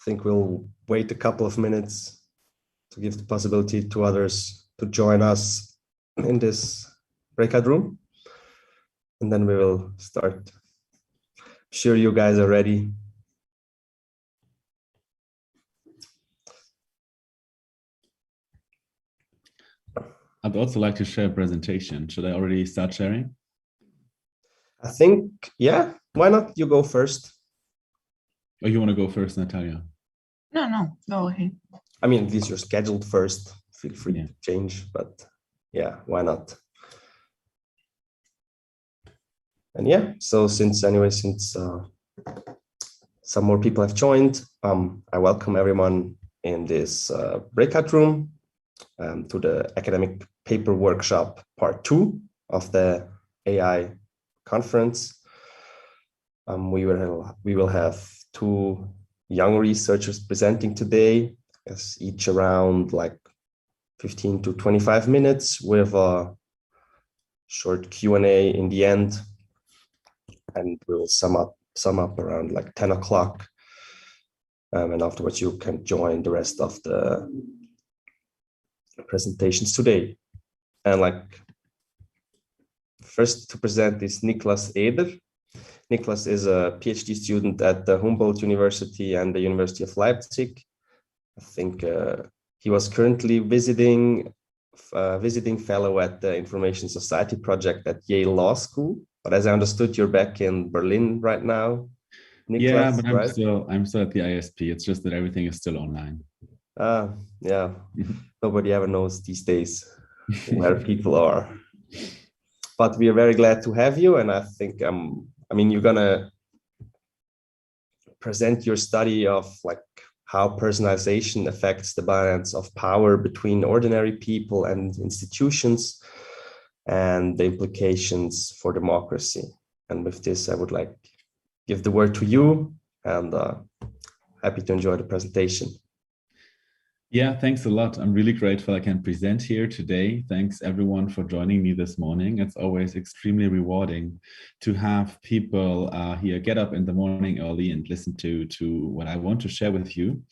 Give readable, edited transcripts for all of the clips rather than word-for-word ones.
think we'll wait a couple of minutes to give the possibility to others to join us in this breakout room. And then we will start. Sure, you guys are ready. I'd also like to share a presentation. Should I already start sharing? I think, yeah, why not? You go first. Or you want to go first, Natalia? No, go ahead. I mean, at least you're scheduled first. Feel free to change, but yeah, why not? And yeah, so since some more people have joined, I welcome everyone in this breakout room to the academic paper workshop part 2 of the AI conference. We will have 2 young researchers presenting today, as each around like 15 to 25 minutes, with a short Q&A in the end, and we'll sum up around like 10 o'clock, and afterwards you can join the rest of the presentations today. And like first to present is Niklas Eder. Niklas is a PhD student at the Humboldt University and the University of Leipzig. I think he was currently visiting fellow at the Information Society project at Yale Law School. But as I understood, you're back in Berlin right now, Niklas, yeah, but right? I'm still at the ISP. It's just that everything is still online. Yeah. Nobody ever knows these days where people are. But we are very glad to have you, and I think you're gonna present your study of like how personalization affects the balance of power between ordinary people and institutions, and the implications for democracy. And with this, I would like to give the word to you, and happy to enjoy the presentation. Yeah, thanks a lot. I'm really grateful I can present here today. Thanks everyone for joining me this morning. It's always extremely rewarding to have people here get up in the morning early and listen to what I want to share with you.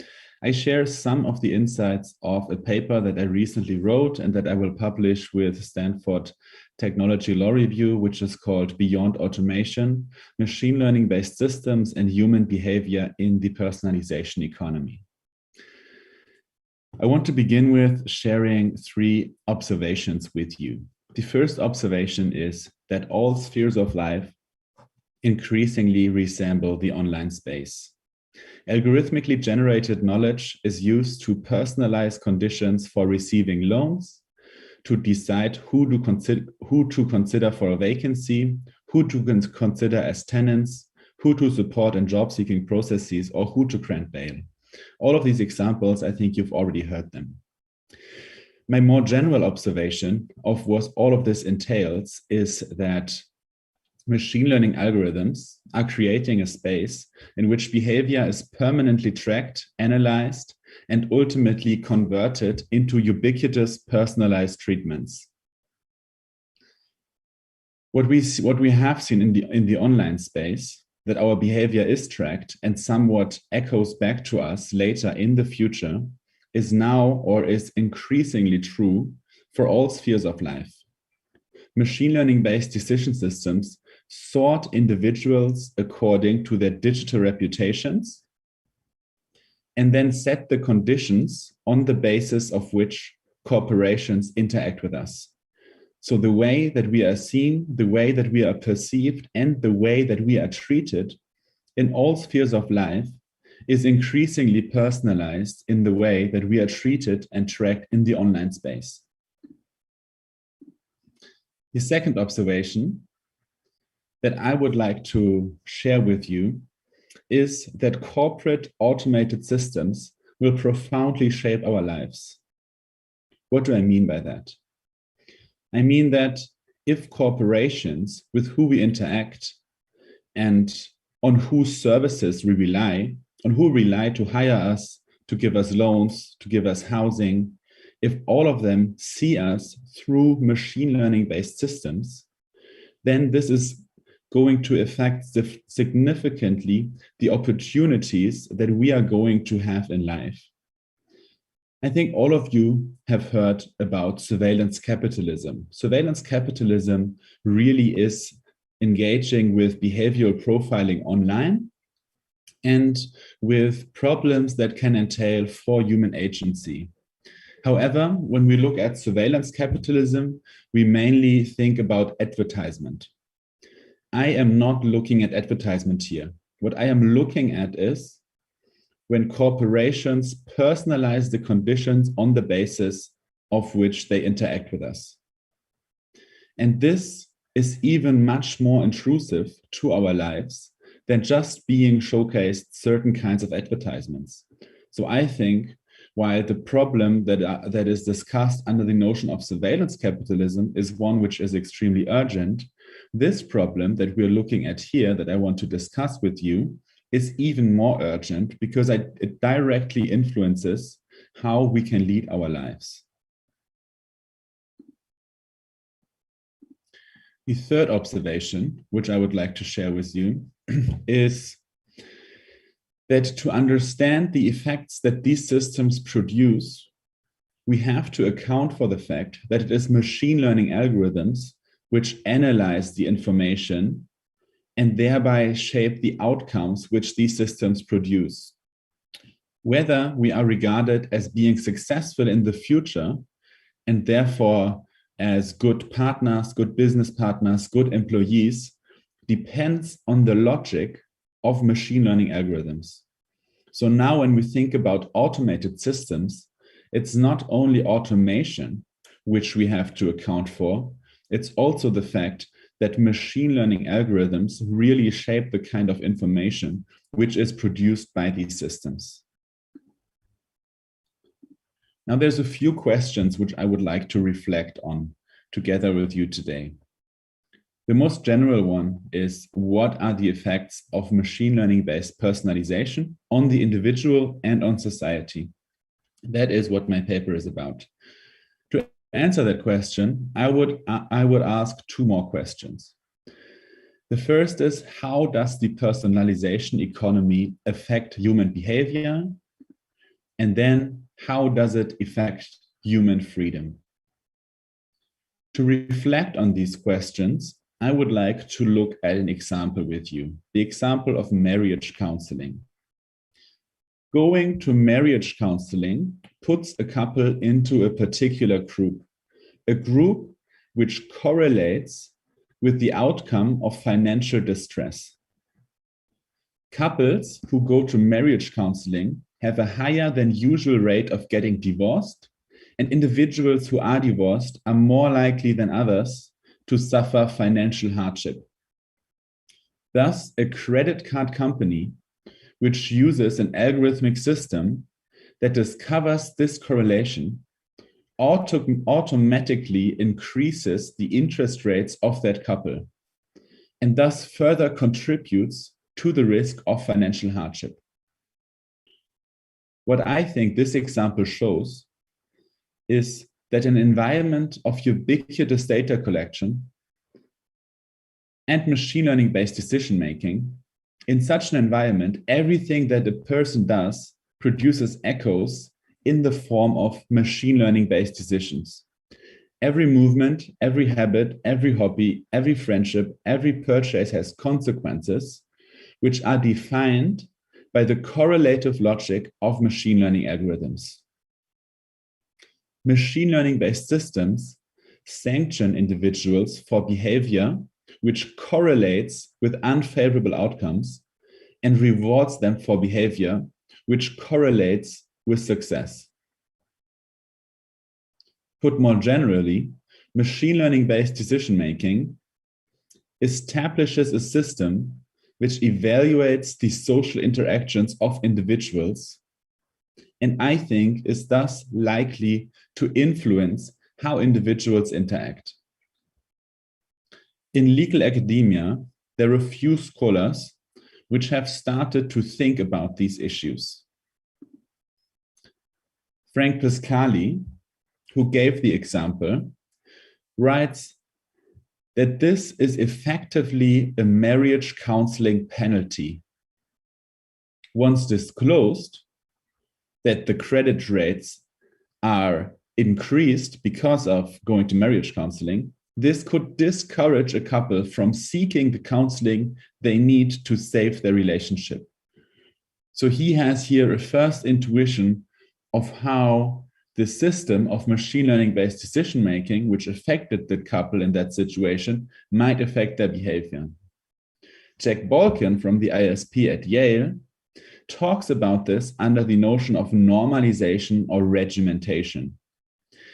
I share some of the insights of a paper that I recently wrote and that I will publish with Stanford Technology Law Review, which is called Beyond Automation, Machine Learning-Based Systems and Human Behavior in the Personalization Economy. I want to begin with sharing 3 observations with you. The first observation is that all spheres of life increasingly resemble the online space. Algorithmically generated knowledge is used to personalize conditions for receiving loans, to decide who to consider for a vacancy, who to consider as tenants, who to support in job-seeking processes, or who to grant bail. All of these examples, I think you've already heard them. My more general observation of what all of this entails is that machine learning algorithms are creating a space in which behavior is permanently tracked, analyzed, and ultimately converted into ubiquitous personalized treatments. What we have seen in the online space, that our behavior is tracked and somewhat echoes back to us later in the future, is now or is increasingly true for all spheres of life. Machine learning-based decision systems sort individuals according to their digital reputations and then set the conditions on the basis of which corporations interact with us. So the way that we are seen, the way that we are perceived, and the way that we are treated in all spheres of life is increasingly personalized in the way that we are treated and tracked in the online space. The second observation that I would like to share with you is that corporate automated systems will profoundly shape our lives. What do I mean by that? I mean that if corporations with who we interact and on whose services we rely, on who rely to hire us, to give us loans, to give us housing, if all of them see us through machine learning-based systems, then this is going to affect significantly the opportunities that we are going to have in life. I think all of you have heard about surveillance capitalism. Surveillance capitalism really is engaging with behavioral profiling online and with problems that can entail for human agency. However, when we look at surveillance capitalism, we mainly think about advertisement. I am not looking at advertisement here. What I am looking at is when corporations personalize the conditions on the basis of which they interact with us. And this is even much more intrusive to our lives than just being showcased certain kinds of advertisements. So I think while the problem that is discussed under the notion of surveillance capitalism is one which is extremely urgent, this problem that we're looking at here that I want to discuss with you is even more urgent because it directly influences how we can lead our lives. The third observation, which I would like to share with you, is that to understand the effects that these systems produce, we have to account for the fact that it is machine learning algorithms which analyze the information and thereby shape the outcomes which these systems produce. Whether we are regarded as being successful in the future and therefore as good partners, good business partners, good employees, depends on the logic of machine learning algorithms. So now when we think about automated systems, it's not only automation which we have to account for, it's also the fact that machine learning algorithms really shape the kind of information which is produced by these systems. Now there's a few questions which I would like to reflect on together with you today. The most general one is, what are the effects of machine learning-based personalization on the individual and on society? That is what my paper is about. To answer that question, I would ask two more questions. The first is, how does the personalization economy affect human behavior? And then, how does it affect human freedom? To reflect on these questions, I would like to look at an example with you, the example of marriage counseling. Going to marriage counseling puts a couple into a particular group, a group which correlates with the outcome of financial distress. Couples who go to marriage counseling have a higher than usual rate of getting divorced, and individuals who are divorced are more likely than others to suffer financial hardship. Thus, a credit card company which uses an algorithmic system that discovers this correlation automatically increases the interest rates of that couple and thus further contributes to the risk of financial hardship. What I think this example shows is that an environment of ubiquitous data collection and machine learning-based decision-making, in such an environment, everything that a person does produces echoes in the form of machine learning-based decisions. Every movement, every habit, every hobby, every friendship, every purchase has consequences which are defined by the correlative logic of machine learning algorithms. Machine learning-based systems sanction individuals for behavior which correlates with unfavorable outcomes and rewards them for behavior which correlates with success. Put more generally, machine learning-based decision-making establishes a system which evaluates the social interactions of individuals, and I think is thus likely to influence how individuals interact. In legal academia, there are few scholars which have started to think about these issues. Frank Piscali, who gave the example, writes, that this is effectively a marriage counseling penalty. Once disclosed that the credit rates are increased because of going to marriage counseling, this could discourage a couple from seeking the counseling they need to save their relationship. So he has here a first intuition of how the system of machine learning-based decision-making, which affected the couple in that situation, might affect their behavior. Jack Balkin from the ISP at Yale talks about this under the notion of normalization or regimentation.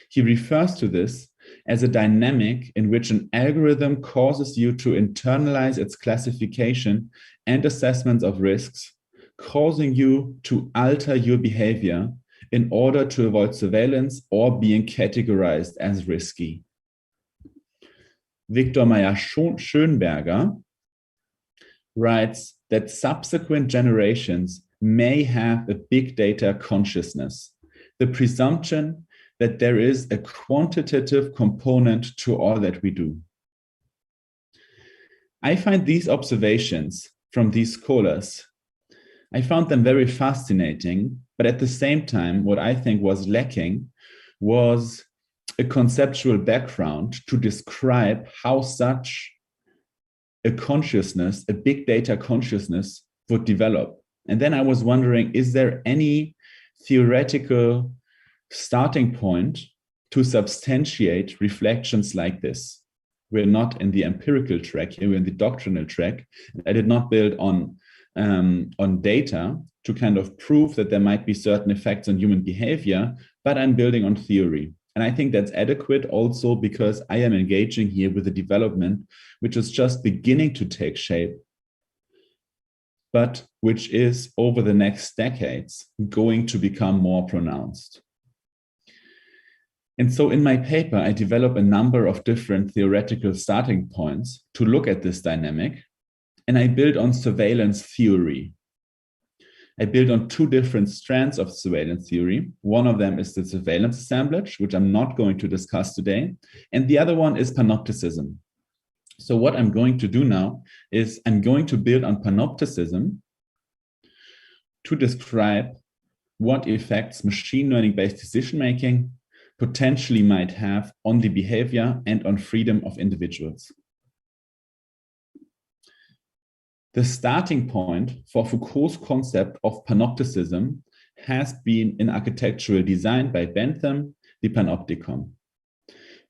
He refers to this as a dynamic in which an algorithm causes you to internalize its classification and assessments of risks, causing you to alter your behavior in order to avoid surveillance or being categorized as risky. Viktor Meyer-Schönberger writes that subsequent generations may have a big data consciousness, the presumption that there is a quantitative component to all that we do. I find these observations from these scholars, I found them very fascinating, but at the same time, what I think was lacking was a conceptual background to describe how such a consciousness, a big data consciousness, would develop. And then I was wondering, is there any theoretical starting point to substantiate reflections like this? We're not in the empirical track here, we're in the doctrinal track. I did not build on data to kind of prove that there might be certain effects on human behavior, but I'm building on theory. And I think that's adequate also because I am engaging here with a development which is just beginning to take shape, but which is over the next decades going to become more pronounced. And so in my paper, I develop a number of different theoretical starting points to look at this dynamic, and I build on surveillance theory. I build on two different strands of surveillance theory. One of them is the surveillance assemblage, which I'm not going to discuss today. And the other one is panopticism. So what I'm going to do now is I'm going to build on panopticism to describe what effects machine learning-based decision-making potentially might have on the behavior and on freedom of individuals. The starting point for Foucault's concept of panopticism has been in architectural design by Bentham, the panopticon.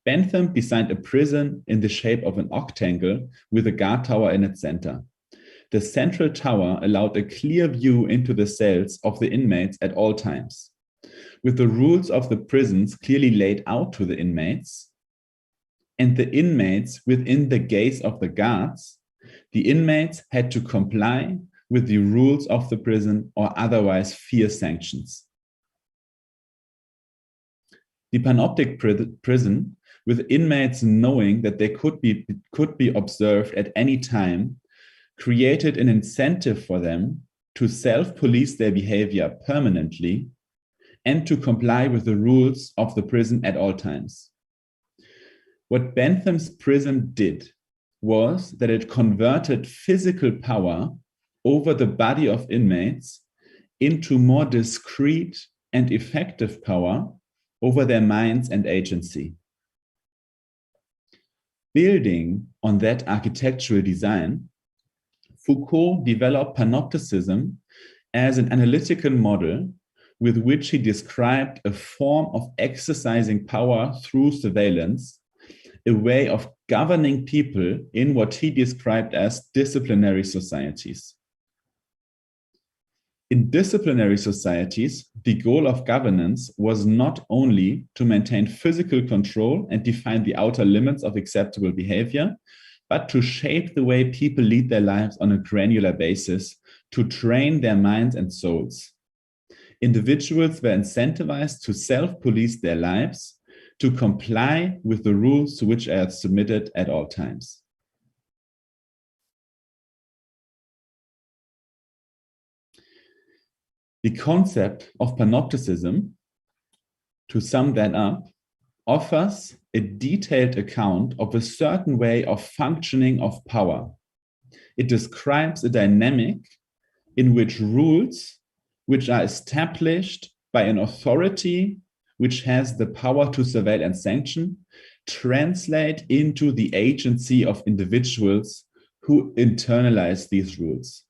Bentham designed a prison in the shape of an octangle with a guard tower in its center. The central tower allowed a clear view into the cells of the inmates at all times. With the rules of the prisons clearly laid out to the inmates, and the inmates within the gaze of the guards, the inmates had to comply with the rules of the prison or otherwise fear sanctions. The panoptic prison, with inmates knowing that they could be observed at any time, created an incentive for them to self-police their behavior permanently and to comply with the rules of the prison at all times. What Bentham's prison did was that it converted physical power over the body of inmates into more discrete and effective power over their minds and agency. Building on that architectural design, Foucault developed panopticism as an analytical model with which he described a form of exercising power through surveillance, a way of governing people in what he described as disciplinary societies. In disciplinary societies, the goal of governance was not only to maintain physical control and define the outer limits of acceptable behavior, but to shape the way people lead their lives on a granular basis, to train their minds and souls. Individuals were incentivized to self-police their lives, to comply with the rules to which they are submitted at all times. The concept of panopticism, to sum that up, offers a detailed account of a certain way of functioning of power. It describes a dynamic in which rules, which are established by an authority which has the power to surveil and sanction, translate into the agency of individuals who internalize these rules.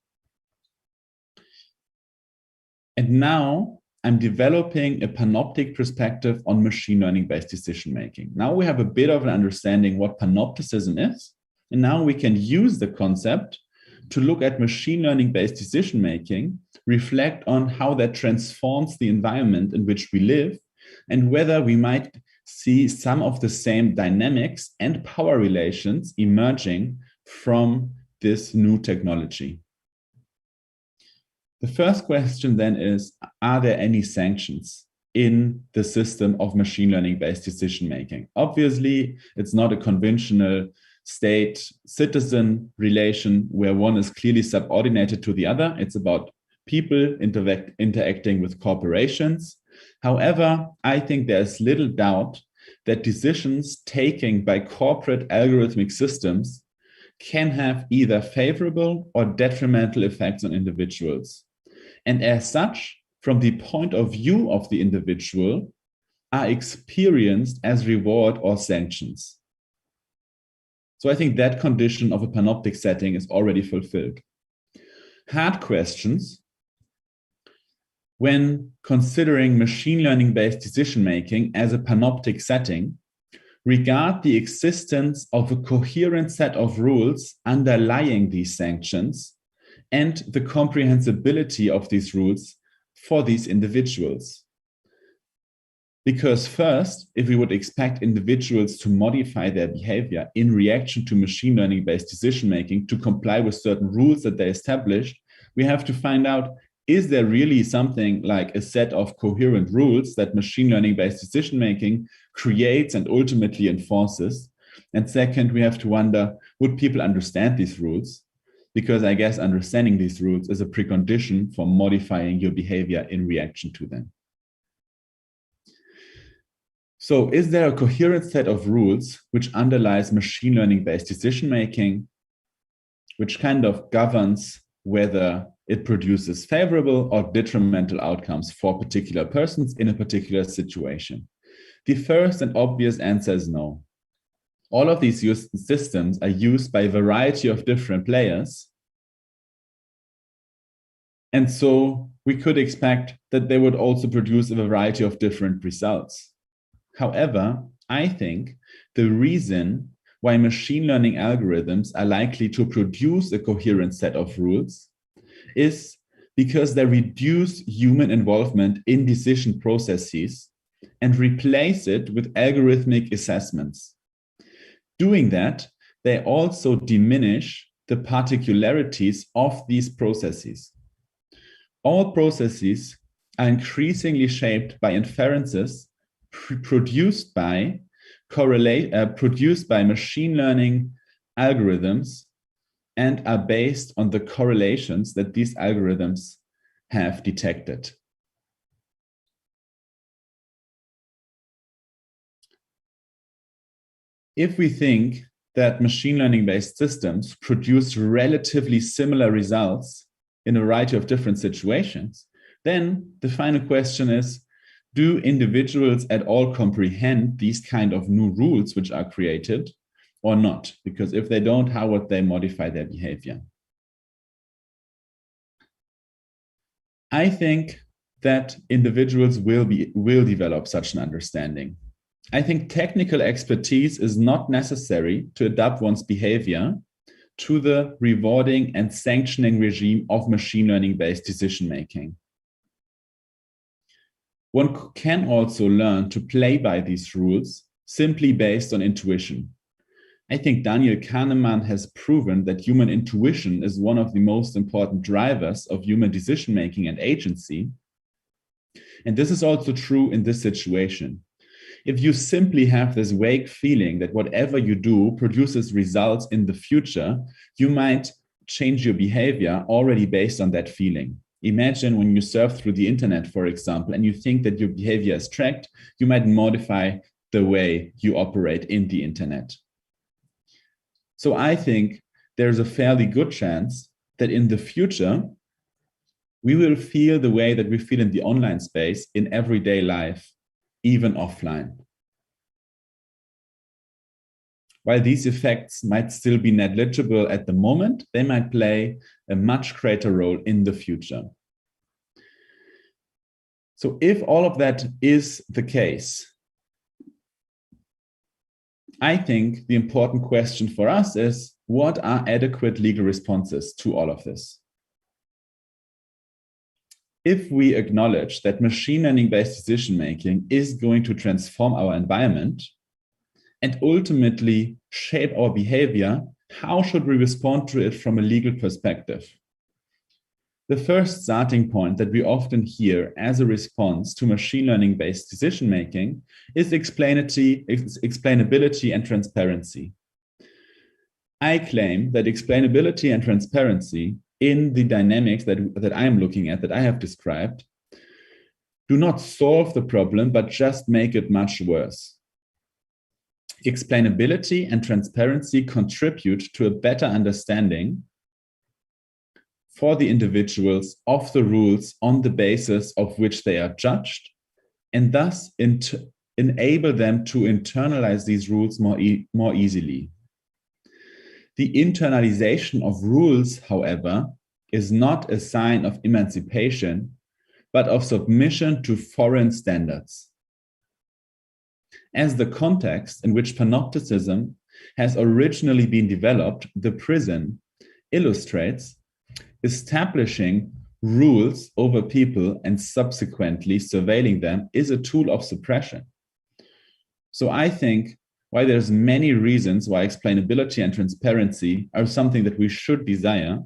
And now I'm developing a panoptic perspective on machine learning-based decision-making. Now we have a bit of an understanding what panopticism is, and now we can use the concept to look at machine learning-based decision-making, reflect on how that transforms the environment in which we live, and whether we might see some of the same dynamics and power relations emerging from this new technology. The first question then is, are there any sanctions in the system of machine learning-based decision-making? Obviously, it's not a conventional state-citizen relation where one is clearly subordinated to the other. It's about people interacting with corporations. However, I think there's little doubt that decisions taken by corporate algorithmic systems can have either favorable or detrimental effects on individuals. And as such, from the point of view of the individual, are experienced as reward or sanctions. So I think that condition of a panoptic setting is already fulfilled. Hard questions, when considering machine learning-based decision-making as a panoptic setting, regard the existence of a coherent set of rules underlying these sanctions and the comprehensibility of these rules for these individuals. Because first, if we would expect individuals to modify their behavior in reaction to machine learning-based decision-making to comply with certain rules that they established, we have to find out, is there really something like a set of coherent rules that machine learning-based decision-making creates and ultimately enforces? And second, we have to wonder, would people understand these rules? Because I guess understanding these rules is a precondition for modifying your behavior in reaction to them. So is there a coherent set of rules which underlies machine learning-based decision-making, which kind of governs whether it produces favorable or detrimental outcomes for particular persons in a particular situation? The first and obvious answer is no. All of these systems are used by a variety of different players. And so we could expect that they would also produce a variety of different results. However, I think the reason why machine learning algorithms are likely to produce a coherent set of rules is because they reduce human involvement in decision processes and replace it with algorithmic assessments. Doing that, they also diminish the particularities of these processes. All processes are increasingly shaped by inferences produced by machine learning algorithms and are based on the correlations that these algorithms have detected. If we think that machine learning-based systems produce relatively similar results in a variety of different situations, then the final question is, do individuals at all comprehend these kind of new rules which are created or not? Because if they don't, how would they modify their behavior? I think that individuals will develop such an understanding. I think technical expertise is not necessary to adapt one's behavior to the rewarding and sanctioning regime of machine learning-based decision-making. One can also learn to play by these rules simply based on intuition. I think Daniel Kahneman has proven that human intuition is one of the most important drivers of human decision-making and agency. And this is also true in this situation. If you simply have this vague feeling that whatever you do produces results in the future, you might change your behavior already based on that feeling. Imagine when you surf through the internet, for example, and you think that your behavior is tracked, you might modify the way you operate in the internet. So I think there's a fairly good chance that in the future, we will feel the way that we feel in the online space in everyday life, even offline. While these effects might still be negligible at the moment, they might play a much greater role in the future. So if all of that is the case, I think the important question for us is, what are adequate legal responses to all of this? If we acknowledge that machine learning-based decision-making is going to transform our environment and ultimately shape our behavior, how should we respond to it from a legal perspective? The first starting point that we often hear as a response to machine learning-based decision-making is explainability and transparency. I claim that explainability and transparency in the dynamics that I'm looking at, that I have described, do not solve the problem, but just make it much worse. Explainability and transparency contribute to a better understanding for the individuals of the rules on the basis of which they are judged, and thus enable them to internalize these rules more easily. The internalization of rules, however, is not a sign of emancipation, but of submission to foreign standards. As the context in which panopticism has originally been developed, the prison illustrates, establishing rules over people and subsequently surveilling them is a tool of suppression. So I think while there's many reasons why explainability and transparency are something that we should desire,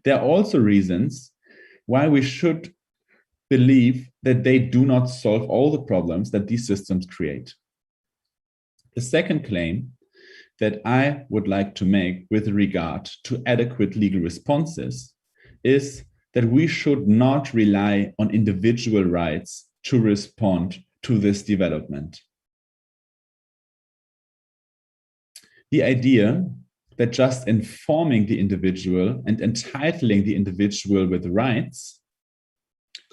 there are also reasons why we should believe that they do not solve all the problems that these systems create. The second claim that I would like to make with regard to adequate legal responses is that we should not rely on individual rights to respond to this development. The idea that just informing the individual and entitling the individual with rights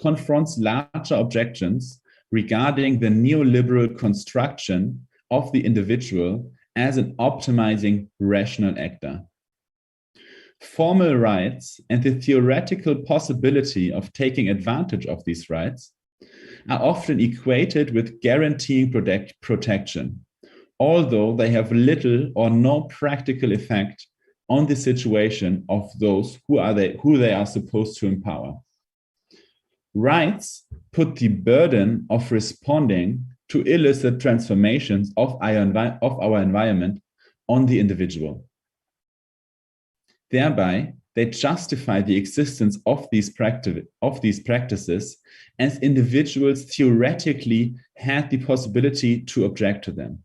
confronts larger objections regarding the neoliberal construction of the individual as an optimizing rational actor. Formal rights and the theoretical possibility of taking advantage of these rights are often equated with guaranteeing protection, although they have little or no practical effect on the situation of those who they are supposed to empower. Rights put the burden of responding to illicit transformations of our environment on the individual. Thereby, they justify the existence of these practices as individuals theoretically had the possibility to object to them.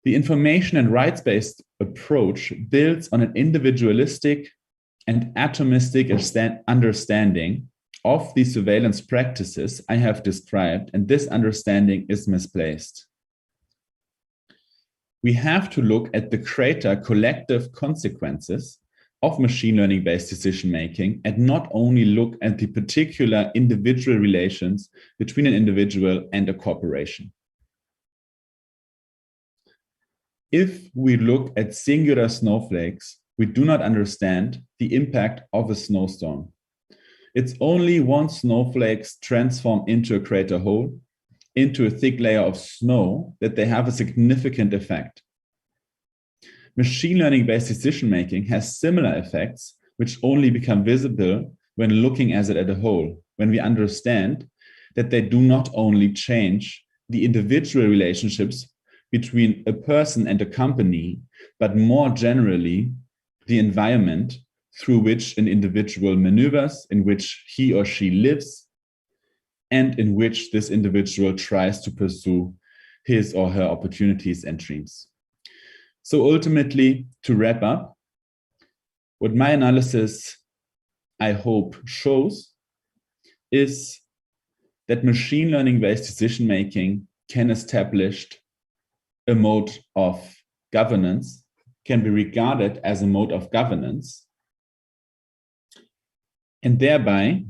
The information and rights-based approach builds on an individualistic and atomistic understanding of the surveillance practices I have described, and this understanding is misplaced. We have to look at the greater collective consequences of machine learning-based decision-making and not only look at the particular individual relations between an individual and a corporation. If we look at singular snowflakes, we do not understand the impact of a snowstorm. It's only once snowflakes transform into a crater hole, into a thick layer of snow, that they have a significant effect. Machine learning-based decision-making has similar effects, which only become visible when looking at it as a whole, when we understand that they do not only change the individual relationships between a person and a company, but more generally, the environment through which an individual maneuvers, in which he or she lives, and in which this individual tries to pursue his or her opportunities and dreams. So ultimately, to wrap up, what my analysis, I hope, shows is that machine learning-based decision-making can establish a mode of governance, can be regarded as a mode of governance. And thereby,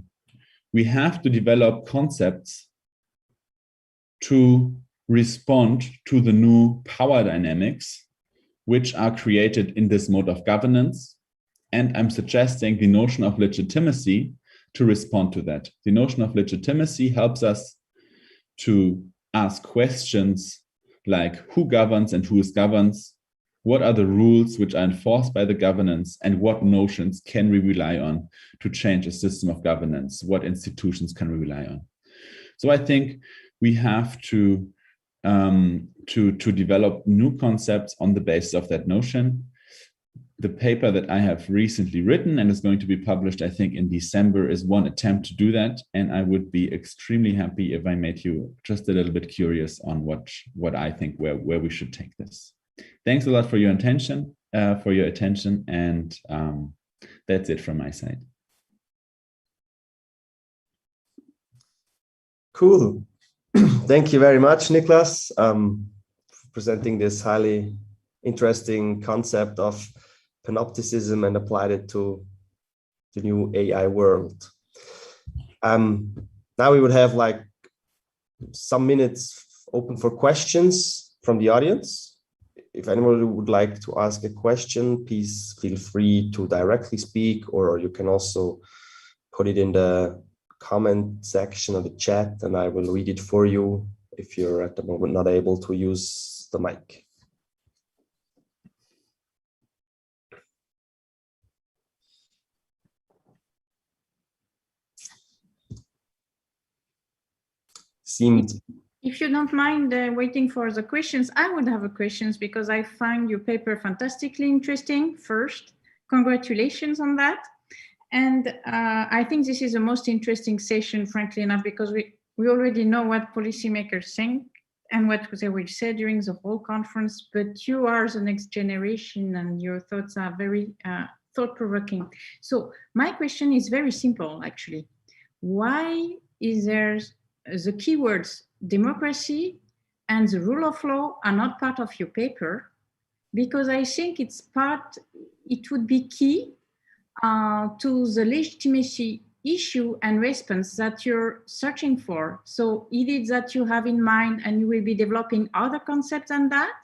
we have to develop concepts to respond to the new power dynamics which are created in this mode of governance. And I'm suggesting the notion of legitimacy to respond to that. The notion of legitimacy helps us to ask questions like who governs and who is governed, what are the rules which are enforced by the governance, and what notions can we rely on to change a system of governance? What institutions can we rely on? So I think we have to develop new concepts on the basis of that notion. The paper that I have recently written and is going to be published, I think, in December is one attempt to do that. And I would be extremely happy if I made you just a little bit curious on what I think where we should take this. Thanks a lot for your attention, and that's it from my side. Cool. Thank you very much, Niklas, for presenting this highly interesting concept of panopticism and applied it to the new AI world. Now we would have like some minutes open for questions from the audience. If anyone would like to ask a question, please feel free to directly speak, or you can also put it in the comment section of the chat and I will read it for you if you're at the moment not able to use the mic. If you don't mind waiting for the questions, I would have a questions because I find your paper fantastically interesting. First, congratulations on that. And I think this is the most interesting session, frankly enough, because we already know what policymakers think and what they will say during the whole conference, but you are the next generation and your thoughts are very thought-provoking. So my question is very simple, actually. Why is there the keywords democracy and the rule of law are not part of your paper? Because I think it would be key to the legitimacy issue and response that you're searching for. So is it that you have in mind and you will be developing other concepts than that?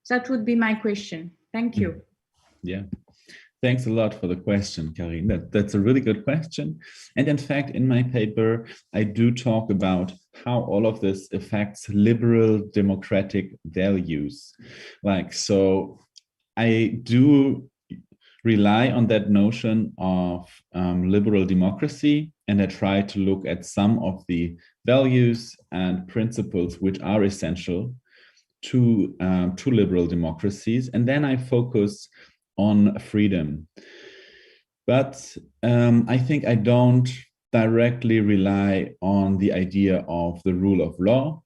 That would be my question. Thank you. Yeah. Thanks a lot for the question, Karin. That's a really good question. And in fact, in my paper, I do talk about how all of this affects liberal democratic values. So I do rely on that notion of liberal democracy, and I try to look at some of the values and principles which are essential to liberal democracies. And then I focus on freedom. But I think I don't directly rely on the idea of the rule of law,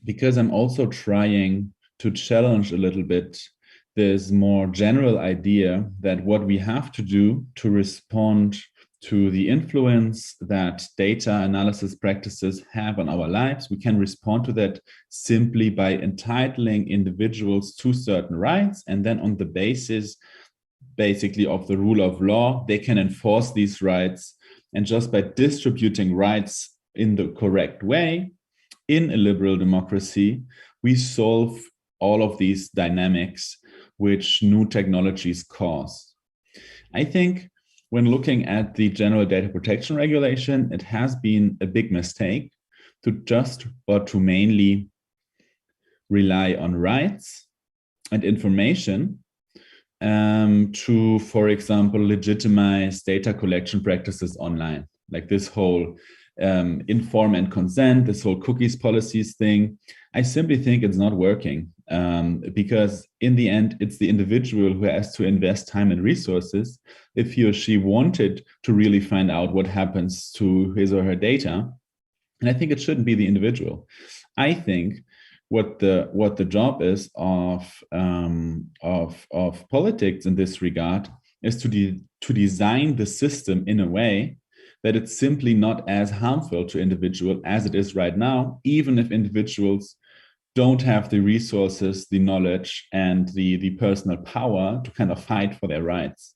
because I'm also trying to challenge a little bit this more general idea that what we have to do to respond to the influence that data analysis practices have on our lives, we can respond to that simply by entitling individuals to certain rights, and then on the basis basically of the rule of law, they can enforce these rights. And just by distributing rights in the correct way in a liberal democracy, we solve all of these dynamics which new technologies cause. I think when looking at the General Data Protection Regulation, it has been a big mistake to mainly rely on rights and information to, for example, legitimize data collection practices online, like this whole inform and consent, this whole cookies policies thing. I simply think it's not working because in the end, it's the individual who has to invest time and resources if he or she wanted to really find out what happens to his or her data. And I think it shouldn't be the individual. I think what the job is of politics in this regard is to design the system in a way that it's simply not as harmful to individuals as it is right now, even if individuals don't have the resources, the knowledge, and the personal power to kind of fight for their rights.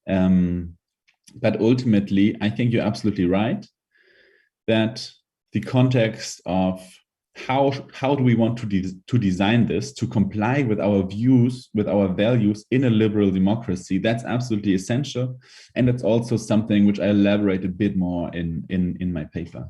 But ultimately, I think you're absolutely right that the context of how do we want to design this to comply with our views, with our values in a liberal democracy, that's absolutely essential. And it's also something which I elaborate a bit more in my paper.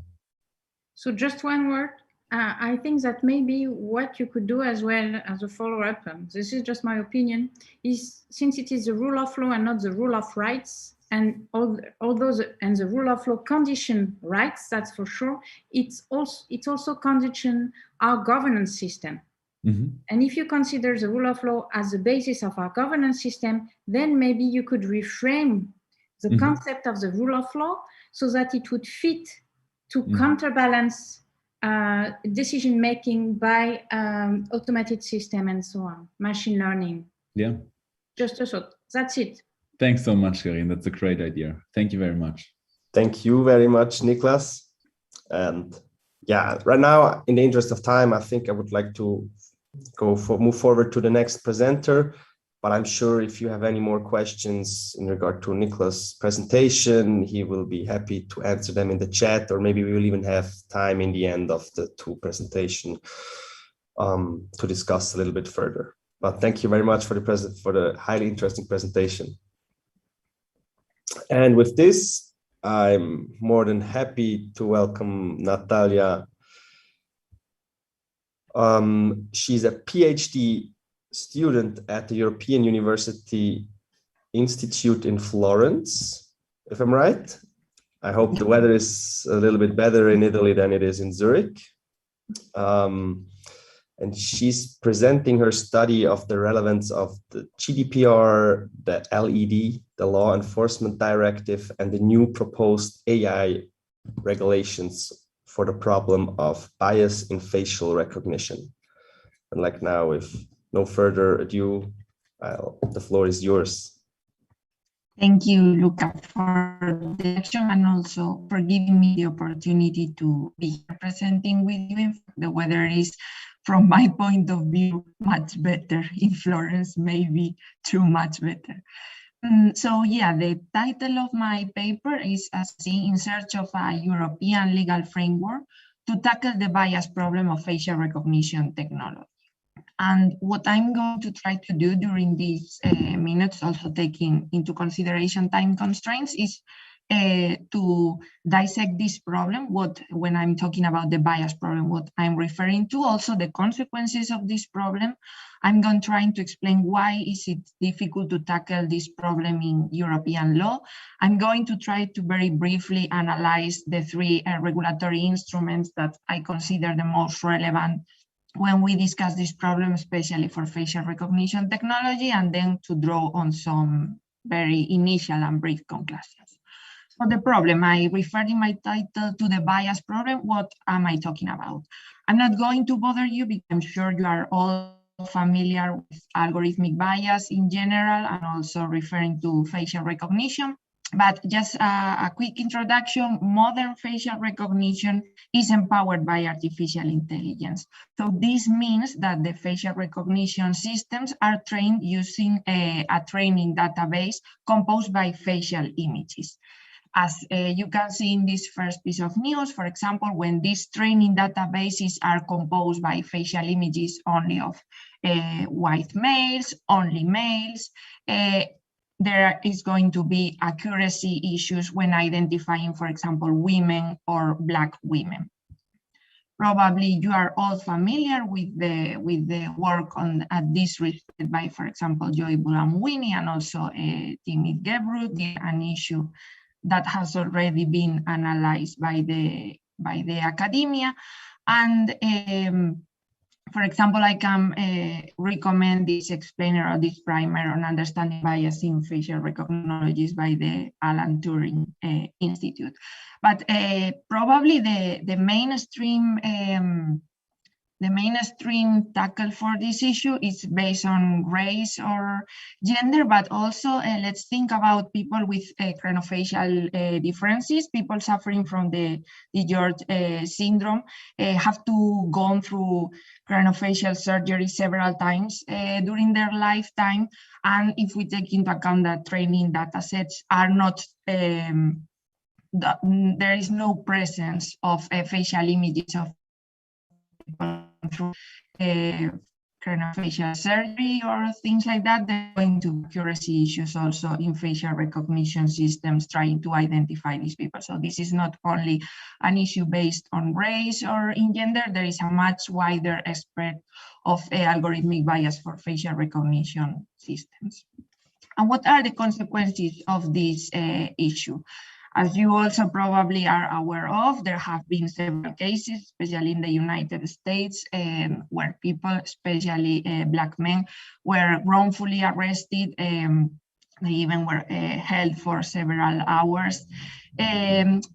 So just one word. I think that maybe what you could do as well as a follow-up, this is just my opinion, is since it is the rule of law and not the rule of rights, and all those and the rule of law condition rights, that's for sure, it's also condition our governance system. Mm-hmm. And if you consider the rule of law as the basis of our governance system, then maybe you could reframe the mm-hmm. concept of the rule of law so that it would fit to mm-hmm. counterbalance decision making by automated system and so on, machine learning. Yeah. Just a thought. That's it. Thanks so much, Karin. That's a great idea. Thank you very much. Thank you very much, Niklas. And yeah, right now, in the interest of time, I think I would like to move forward to the next presenter. But I'm sure if you have any more questions in regard to Niklas' presentation, he will be happy to answer them in the chat, or maybe we will even have time in the end of the two presentation to discuss a little bit further. But thank you very much for the highly interesting presentation. And with this, I'm more than happy to welcome Natalia. She's a PhD student at the European University Institute in Florence, if I'm right. I hope the weather is a little bit better in Italy than it is in Zurich. And she's presenting her study of the relevance of the GDPR, the LED, the Law Enforcement Directive, and the new proposed AI regulations for the problem of bias in facial recognition. And like now, with no further ado, the floor is yours. Thank you, Luca, for the introduction and also for giving me the opportunity to be presenting with you. The weather is, from my point of view, much better in Florence, maybe too much better. So yeah, the title of my paper is In Search of a European Legal Framework to Tackle the Bias Problem of Facial Recognition Technology. And what I'm going to try to do during these minutes, also taking into consideration time constraints, is to dissect this problem, when I'm talking about the bias problem, what I'm referring to, also the consequences of this problem. I'm going to try to explain why is it difficult to tackle this problem in European law. I'm going to try to very briefly analyze the three regulatory instruments that I consider the most relevant when we discuss this problem, especially for facial recognition technology, and then to draw on some very initial and brief conclusions. For the problem, I referred in my title to the bias problem. What am I talking about? I'm not going to bother you because I'm sure you are all familiar with algorithmic bias in general and also referring to facial recognition. But just a quick introduction, modern facial recognition is empowered by artificial intelligence. So this means that the facial recognition systems are trained using a training database composed by facial images. As you can see in this first piece of news, for example, when these training databases are composed by facial images only of white males, only males, there is going to be accuracy issues when identifying, for example, women or Black women. Probably you are all familiar with the work at this respect by, for example, Joy Bulamwini and also Timmy Gebru, an issue that has already been analyzed by the academia. And for example, I can recommend this explainer or this primer on understanding bias in facial recognition by the Alan Turing Institute. But probably the mainstream the mainstream tackle for this issue is based on race or gender, but also let's think about people with craniofacial differences. People suffering from the George syndrome have to go through craniofacial surgery several times during their lifetime. And if we take into account that training data sets are not, there is no presence of facial images of people through craniofacial surgery or things like that, they're going to accuracy issues also in facial recognition systems trying to identify these people. So this is not only an issue based on race or in gender, there is a much wider spread of algorithmic bias for facial recognition systems. And what are the consequences of this issue? As you also probably are aware of, there have been several cases, especially in the United States, where people, especially Black men, were wrongfully arrested. They even were held for several hours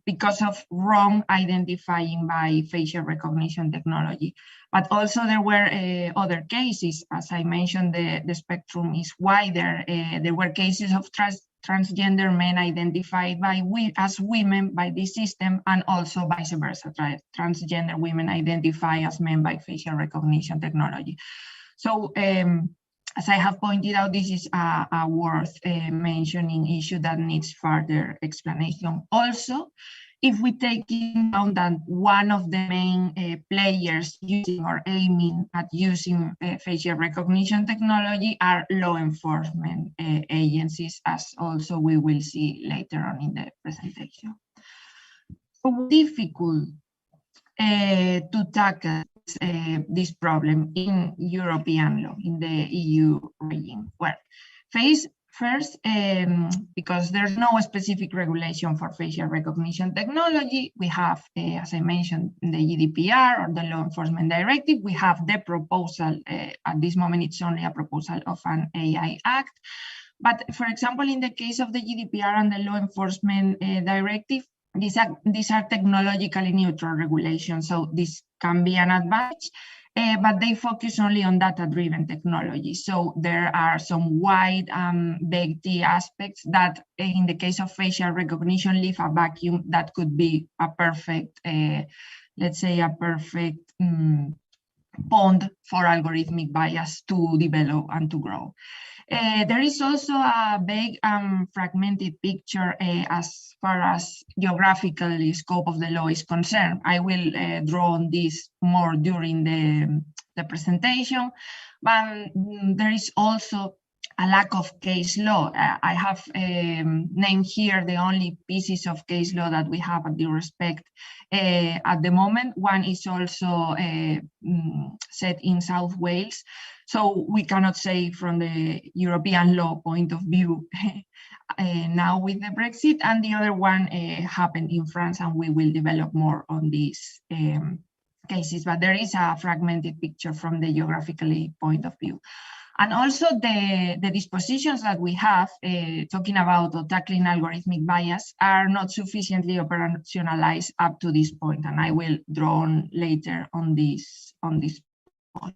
because of wrong identifying by facial recognition technology. But also there were other cases. As I mentioned, the spectrum is wider. There were cases of transgender men identified as women by this system, and also vice versa, transgender women identify as men by facial recognition technology. So as I have pointed out, this is a worth mentioning issue that needs further explanation. Also, if we take into account that one of the main players using or aiming at using facial recognition technology are law enforcement agencies, as also we will see later on in the presentation. So difficult to tackle this problem in European law, in the EU regime. Well, first, because there's no specific regulation for facial recognition technology, we have, as I mentioned, the GDPR or the Law Enforcement Directive. We have the proposal, at this moment it's only a proposal of an AI Act. But for example, in the case of the GDPR and the Law Enforcement Directive, these are technologically neutral regulations, so this can be an advantage. But they focus only on data-driven technology. So there are some wide vague aspects that, in the case of facial recognition, leave a vacuum that could be a perfect, let's say, a perfect pond for algorithmic bias to develop and to grow. There is also a vague fragmented picture as far as geographical scope of the law is concerned. I will draw on this more during the presentation, but there is also a lack of case law. I have named here the only pieces of case law that we have at the respect at the moment. One is also set in South Wales. So we cannot say from the European law point of view now with the Brexit, and the other one happened in France, and we will develop more on these cases, but there is a fragmented picture from the geographically point of view. And also the dispositions that we have, talking about or tackling algorithmic bias, are not sufficiently operationalized up to this point, and I will draw on later on this point.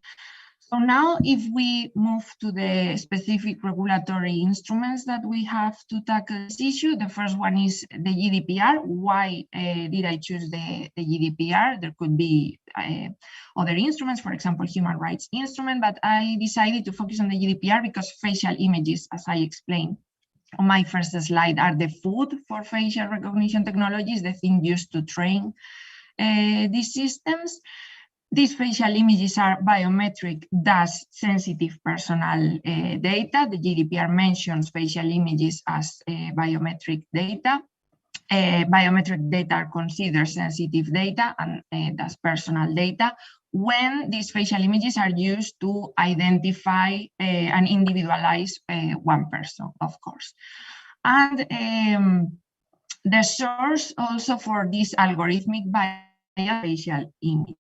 So now if we move to the specific regulatory instruments that we have to tackle this issue, the first one is the GDPR. Why did I choose the GDPR? There could be other instruments, for example, human rights instrument, but I decided to focus on the GDPR because facial images, as I explained on my first slide, are the food for facial recognition technologies, the thing used to train these systems. These facial images are biometric, thus sensitive personal data. The GDPR mentions facial images as biometric data. Biometric data are considered sensitive data and thus personal data when these facial images are used to identify and individualize one person, of course. And the source also for this algorithmic bias facial image.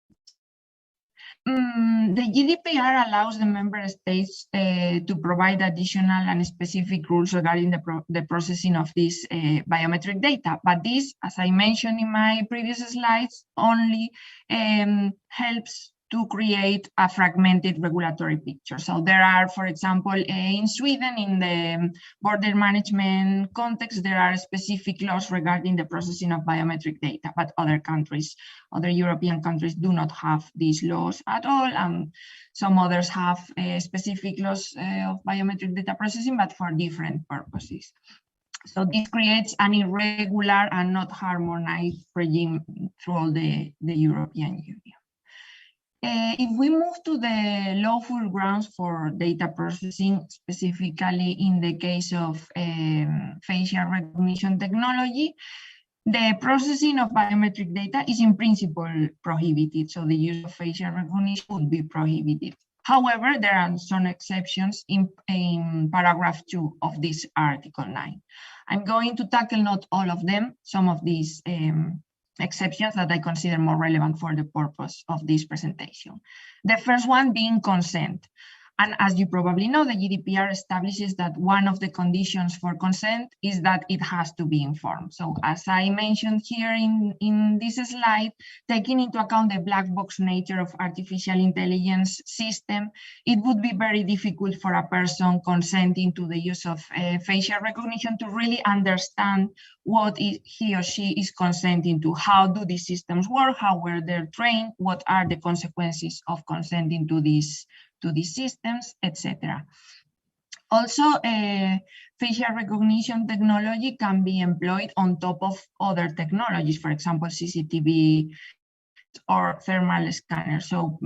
The GDPR allows the member states to provide additional and specific rules regarding the processing of this biometric data. But this, as I mentioned in my previous slides, only helps to create a fragmented regulatory picture. So there are, for example, in Sweden, in the border management context, there are specific laws regarding the processing of biometric data, but other countries, other European countries do not have these laws at all. Some others have specific laws of biometric data processing, but for different purposes. So this creates an irregular and not harmonized regime through all the European Union. If we move to the lawful grounds for data processing, specifically in the case of facial recognition technology, the processing of biometric data is in principle prohibited. So the use of facial recognition would be prohibited. However, there are some exceptions in paragraph 2 of this Article 9. I'm going to tackle not all of them, some of these exceptions that I consider more relevant for the purpose of this presentation. The first one being consent. And as you probably know, the GDPR establishes that one of the conditions for consent is that it has to be informed. So as I mentioned here in this slide, taking into account the black box nature of artificial intelligence system, it would be very difficult for a person consenting to the use of facial recognition to really understand what he or she is consenting to. How do these systems work? How were they trained? What are the consequences of consenting to these systems, etc. Also, facial recognition technology can be employed on top of other technologies, for example, CCTV or thermal scanners. So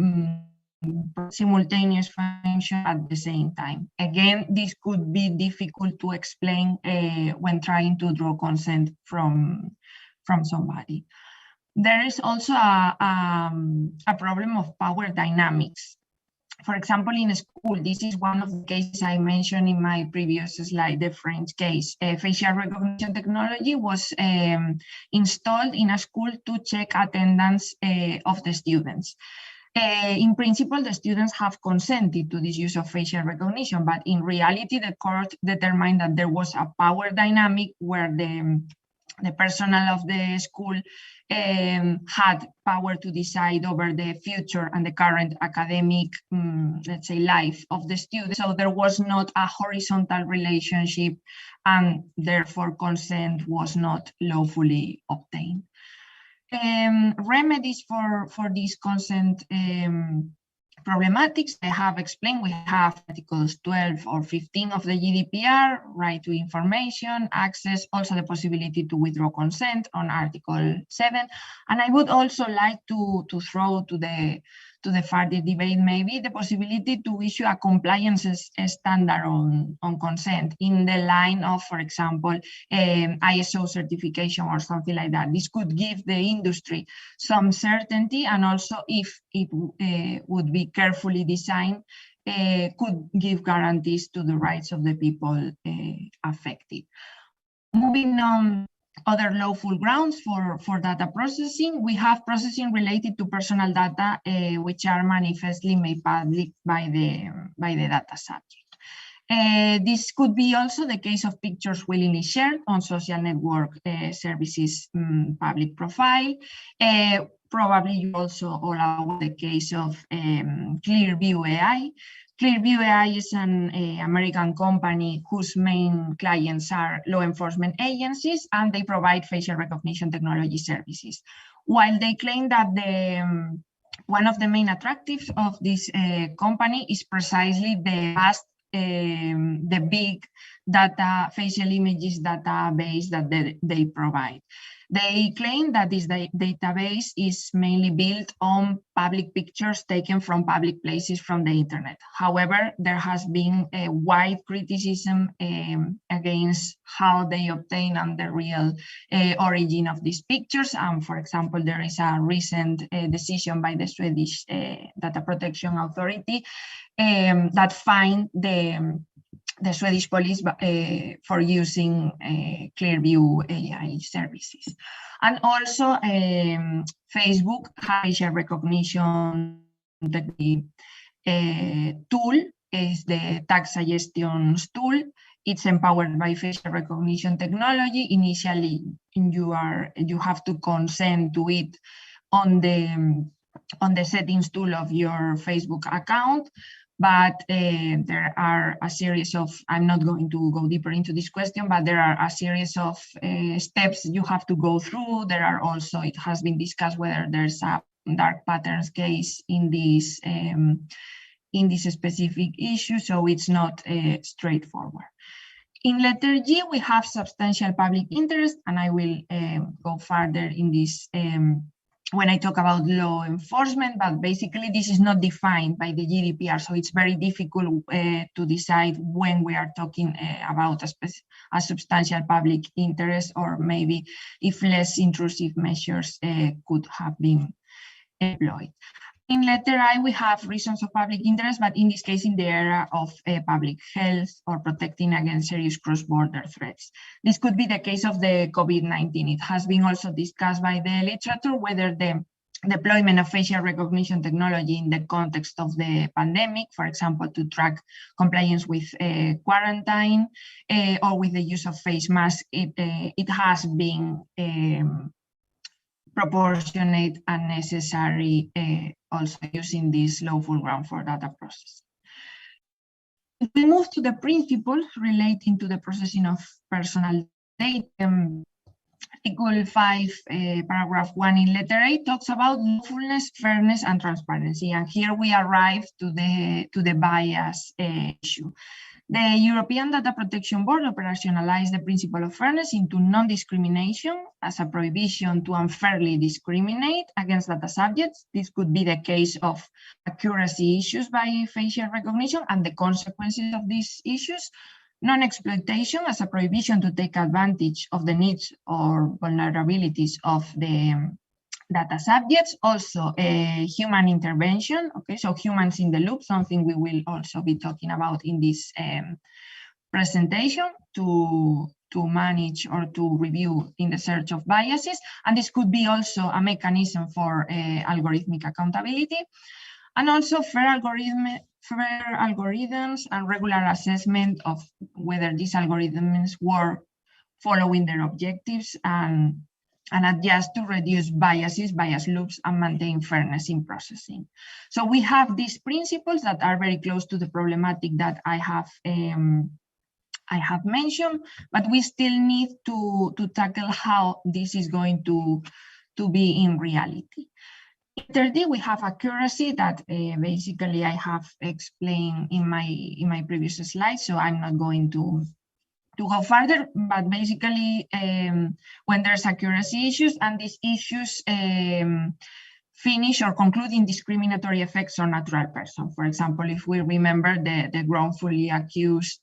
simultaneous function at the same time. Again, this could be difficult to explain when trying to draw consent from somebody. There is also a problem of power dynamics. For example, in a school, this is one of the cases I mentioned in my previous slide, the French case. Facial recognition technology was installed in a school to check attendance of the students. In principle, the students have consented to this use of facial recognition, but in reality, the court determined that there was a power dynamic where the personnel of the school had power to decide over the future and the current academic, let's say, life of the student. So there was not a horizontal relationship, and therefore consent was not lawfully obtained. Remedies for this consent problematics I have explained. We have Articles 12 or 15 of the GDPR, right to information, access, also the possibility to withdraw consent on Article 7. And I would also like to throw to the further debate maybe the possibility to issue a compliance standard on consent in the line of, for example, ISO certification or something like that. This could give the industry some certainty, and also if it would be carefully designed, could give guarantees to the rights of the people affected. Moving on, other lawful grounds for data processing, we have processing related to personal data, which are manifestly made public by the data subject. This could be also the case of pictures willingly shared on social network services public profile. Probably you also all are the case of Clearview AI. Clearview AI is an American company whose main clients are law enforcement agencies, and they provide facial recognition technology services. While they claim that one of the main attractives of this company is precisely the big data facial images database that they provide. They claim that this database is mainly built on public pictures taken from public places from the internet. However, there has been a wide criticism against how they obtain and the real origin of these pictures. For example, there is a recent decision by the Swedish Data Protection Authority that fined the Swedish police for using Clearview AI services. And also Facebook facial recognition tool is the tag suggestions tool. It's empowered by facial recognition technology. Initially, you have to consent to it on the on the settings tool of your Facebook account. But there are a series of, I'm not going to go deeper into this question, but there are a series of steps you have to go through. There are also, it has been discussed whether there's a dark patterns case in this specific issue, so it's not straightforward. In letter G, we have substantial public interest, and I will go further in this when I talk about law enforcement, but basically this is not defined by the GDPR, so it's very difficult to decide when we are talking about a substantial public interest, or maybe if less intrusive measures could have been employed. In letter I, we have reasons of public interest, but in this case, in the area of public health or protecting against serious cross-border threats. This could be the case of the COVID-19. It has been also discussed by the literature whether the deployment of facial recognition technology in the context of the pandemic, for example, to track compliance with quarantine or with the use of face masks, it has been proportionate and necessary, also using this lawful ground for data processing. If we move to the principles relating to the processing of personal data, Article 5, paragraph 1 in letter A talks about lawfulness, fairness, and transparency. And here we arrive to the bias issue. The European Data Protection Board operationalized the principle of fairness into non-discrimination as a prohibition to unfairly discriminate against data subjects. This could be the case of accuracy issues by facial recognition and the consequences of these issues. Non-exploitation as a prohibition to take advantage of the needs or vulnerabilities of the data subjects. Also human intervention, okay, so humans in the loop, something we will also be talking about in this presentation to manage or to review in the search of biases. And this could be also a mechanism for algorithmic accountability. And also fair algorithms and regular assessment of whether these algorithms were following their objectives and adjust to reduce biases, bias loops, and maintain fairness in processing. So we have these principles that are very close to the problematic that I have mentioned, but we still need to tackle how this is going to be in reality. In 3D, we have accuracy that basically I have explained in my previous slide, so I'm not going to go further, but basically when there's accuracy issues and these issues finish or conclude in discriminatory effects on natural person. For example, if we remember the wrongfully accused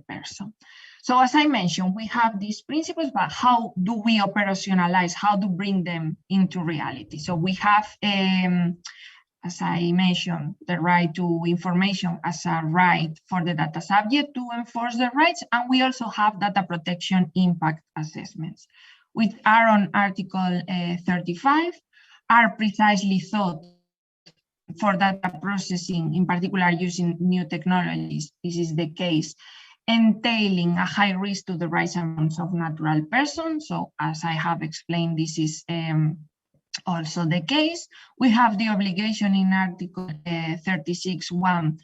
person. So as I mentioned, we have these principles, but how do we operationalize, how to bring them into reality? So we have, as I mentioned, the right to information as a right for the data subject to enforce their rights. And we also have data protection impact assessments, which are on Article 35, are precisely thought for data processing, in particular using new technologies. This is the case, entailing a high risk to the rights and rights of natural persons. So as I have explained, this is also the case. We have the obligation in Article 36(1)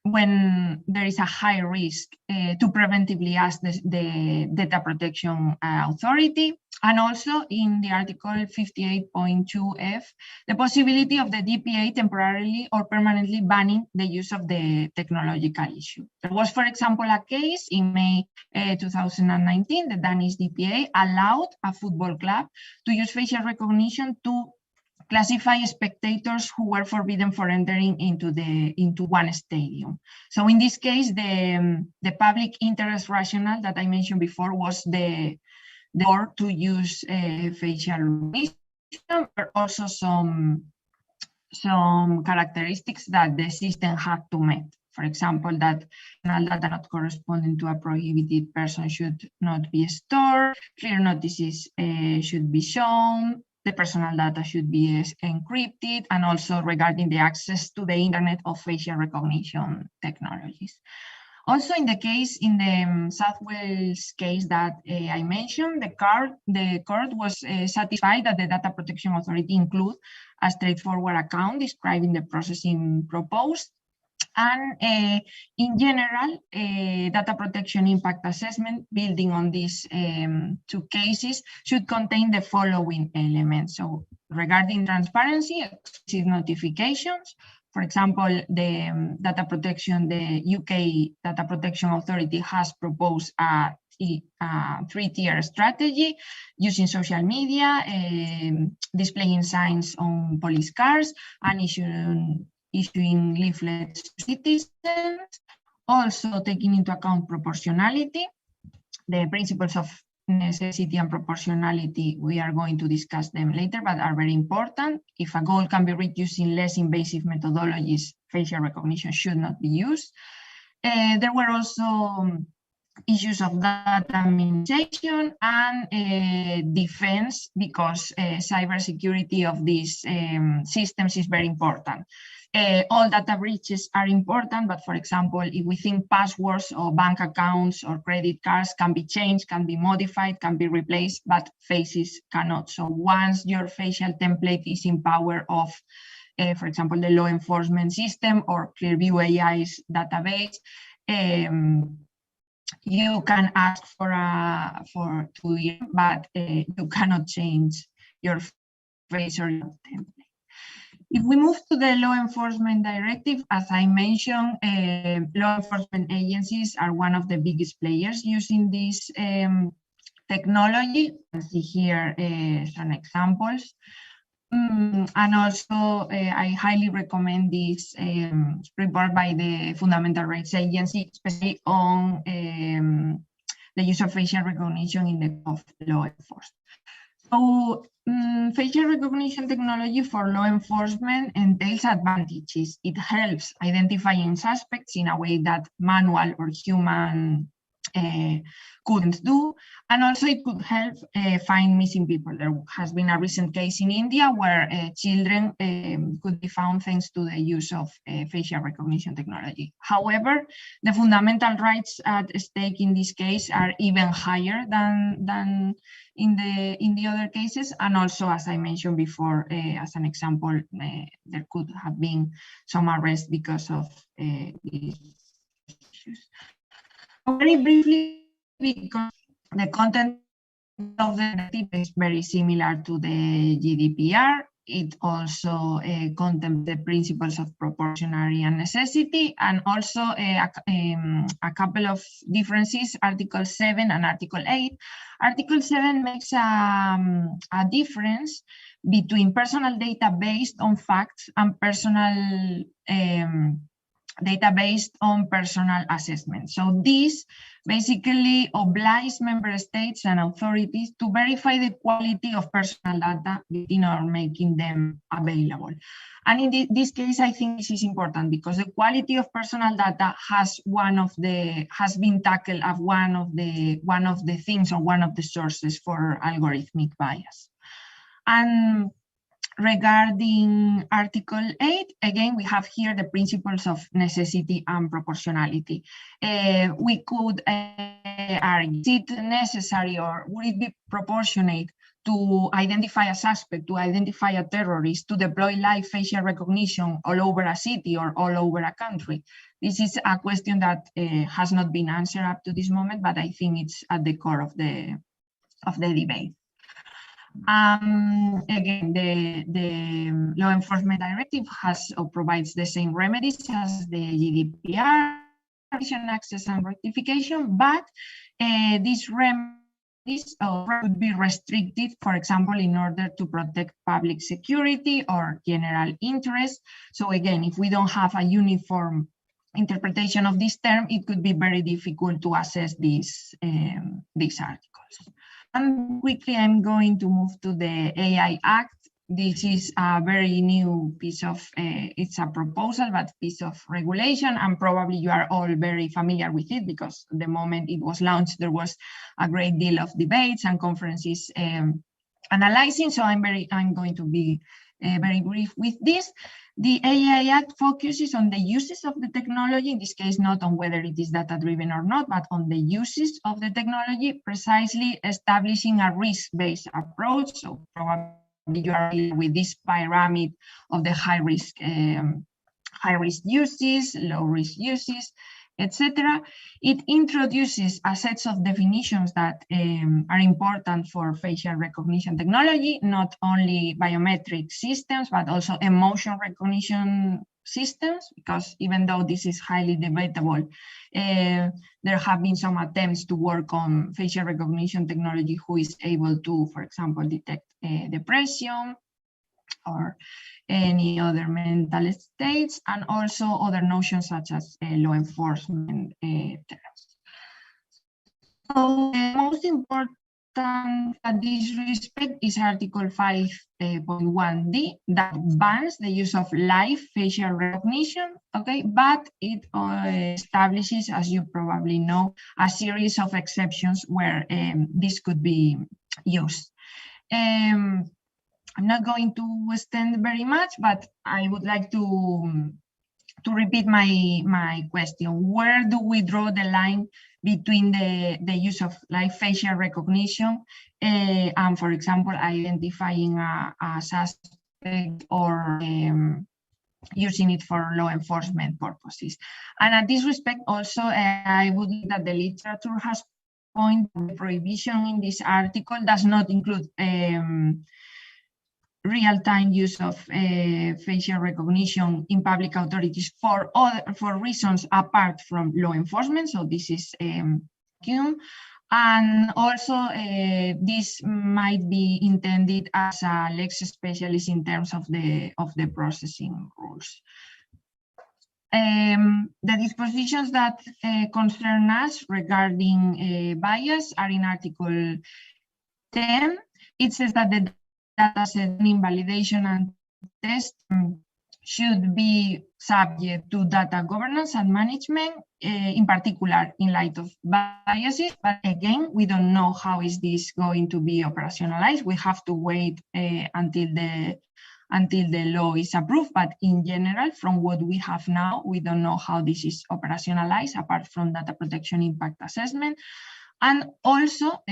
when there is a high risk to preventively ask the data protection authority. And also in the Article 58.2f, the possibility of the DPA temporarily or permanently banning the use of the technological issue. There was, for example, a case in May 2019, the Danish DPA allowed a football club to use facial recognition to classify spectators who were forbidden for entering into one stadium. So in this case, the public interest rationale that I mentioned before was the or to use facial recognition, but also some characteristics that the system had to meet. For example, that data not corresponding to a prohibited person should not be stored, clear notices should be shown, the personal data should be encrypted, and also regarding the access to the internet of facial recognition technologies. Also, in the South Wales case that I mentioned, the court was satisfied that the Data Protection Authority include a straightforward account describing the processing proposed. And in general, data protection impact assessment building on these two cases should contain the following elements. So regarding transparency, explicit notifications. For example, the UK Data Protection Authority has proposed a three-tier strategy using social media, displaying signs on police cars, and issuing leaflets to citizens, also taking into account proportionality. The principles of necessity and proportionality, we are going to discuss them later, but are very important. If a goal can be reached using less invasive methodologies, facial recognition should not be used. There were also issues of data minimization and defense, because cybersecurity of these systems is very important. All data breaches are important, but for example, if we think passwords or bank accounts or credit cards can be changed, can be modified, can be replaced, but faces cannot. So once your facial template is in power of, for example, the law enforcement system or Clearview AI's database, you can ask for 2 years, but you cannot change your face or your template. If we move to the law enforcement directive, as I mentioned, law enforcement agencies are one of the biggest players using this technology. You can see here some examples. And also, I highly recommend this report by the Fundamental Rights Agency, especially on the use of facial recognition in the of law enforcement. So, facial recognition technology for law enforcement entails advantages. It helps identifying suspects in a way that manual or human couldn't do, and also it could help find missing people. There has been a recent case in India where children could be found thanks to the use of facial recognition technology. However, the fundamental rights at stake in this case are even higher than in the other cases, and also, as I mentioned before, as an example, there could have been some arrests because of these issues. Very briefly, because the content of the directive is very similar to the GDPR. It also contains the principles of proportionality and necessity, and also a couple of differences, Article 7 and Article 8. Article 7 makes a difference between personal data based on facts and personal data based on personal assessment. So this basically obliges member states and authorities to verify the quality of personal data in or making them available. And in this case, I think this is important because the quality of personal data has been tackled as one of the things or one of the sources for algorithmic bias. And regarding Article 8, again, we have here the principles of necessity and proportionality. We could argue, is it necessary or would it be proportionate to identify a suspect, to identify a terrorist, to deploy live facial recognition all over a city or all over a country? This is a question that has not been answered up to this moment, but I think it's at the core of the debate. Again, the law enforcement directive provides the same remedies as the GDPR, access and rectification, but these remedies could be restricted, for example, in order to protect public security or general interest. So again, if we don't have a uniform interpretation of this term, it could be very difficult to assess these articles. And quickly, I'm going to move to the AI Act. This is a very new piece of, it's a proposal, but piece of regulation, and probably you are all very familiar with it because the moment it was launched, there was a great deal of debates and conferences analyzing. So I'm going to be very brief with this. The AI Act focuses on the uses of the technology, in this case, not on whether it is data-driven or not, but on the uses of the technology, precisely establishing a risk-based approach. So probably you are with this pyramid of the high-risk uses, low-risk uses, etc. It introduces a set of definitions that are important for facial recognition technology, not only biometric systems, but also emotion recognition systems, because even though this is highly debatable, there have been some attempts to work on facial recognition technology who is able to, for example, detect depression or any other mental states, and also other notions such as law enforcement terms. So the most important at this respect is Article 5.1d that bans the use of live facial recognition, okay, but it establishes, as you probably know, a series of exceptions where this could be used. I'm not going to extend very much, but I would like to repeat my question. Where do we draw the line between the use of live facial recognition and, for example, identifying a suspect or using it for law enforcement purposes? And at this respect, also, I would think that the literature has pointed the prohibition in this article does not include real-time use of facial recognition in public authorities for reasons apart from law enforcement. So this is and also this might be intended as a lex specialis in terms of the processing rules. The dispositions that concern us regarding bias are in Article 10. It says that the data set invalidation and test should be subject to data governance and management, in particular in light of biases. But again, we don't know how is this going to be operationalized. We have to wait until the law is approved. But in general, from what we have now, we don't know how this is operationalized apart from data protection impact assessment. And also,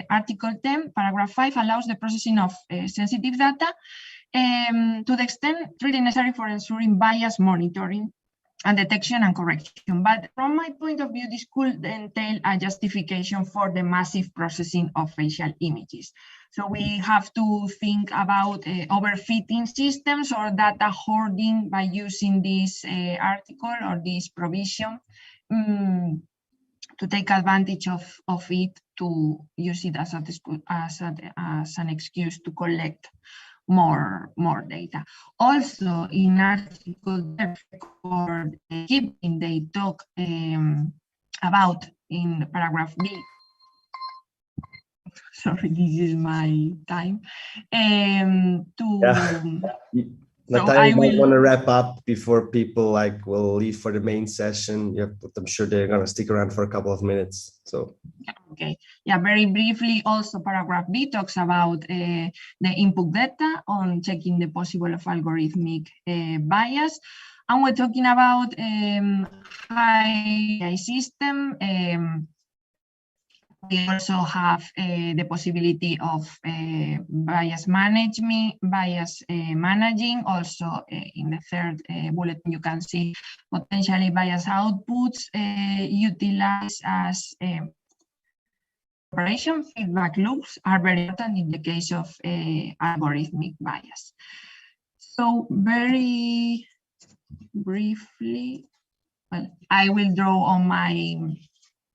Article 10, paragraph 5 allows the processing of sensitive data to the extent really necessary for ensuring bias monitoring and detection and correction. But from my point of view, this could entail a justification for the massive processing of facial images. So we have to think about overfitting systems or data hoarding by using this article or this provision. To take advantage of it, to use it as an excuse to collect more data. Also, in Article record keeping, they talk about in paragraph B. Sorry, this is my time. Natalia, you might want to wrap up before people will leave for the main session. I'm sure they're going to stick around for a couple of minutes. So okay, yeah, very briefly. Also, paragraph B talks about the input data on checking the possible of algorithmic bias, and we're talking about high AI system. We also have the possibility of bias managing. Also, in the third bulletin, you can see potentially bias outputs utilized as operation feedback loops are very important in the case of algorithmic bias. So very briefly, well, I will draw on my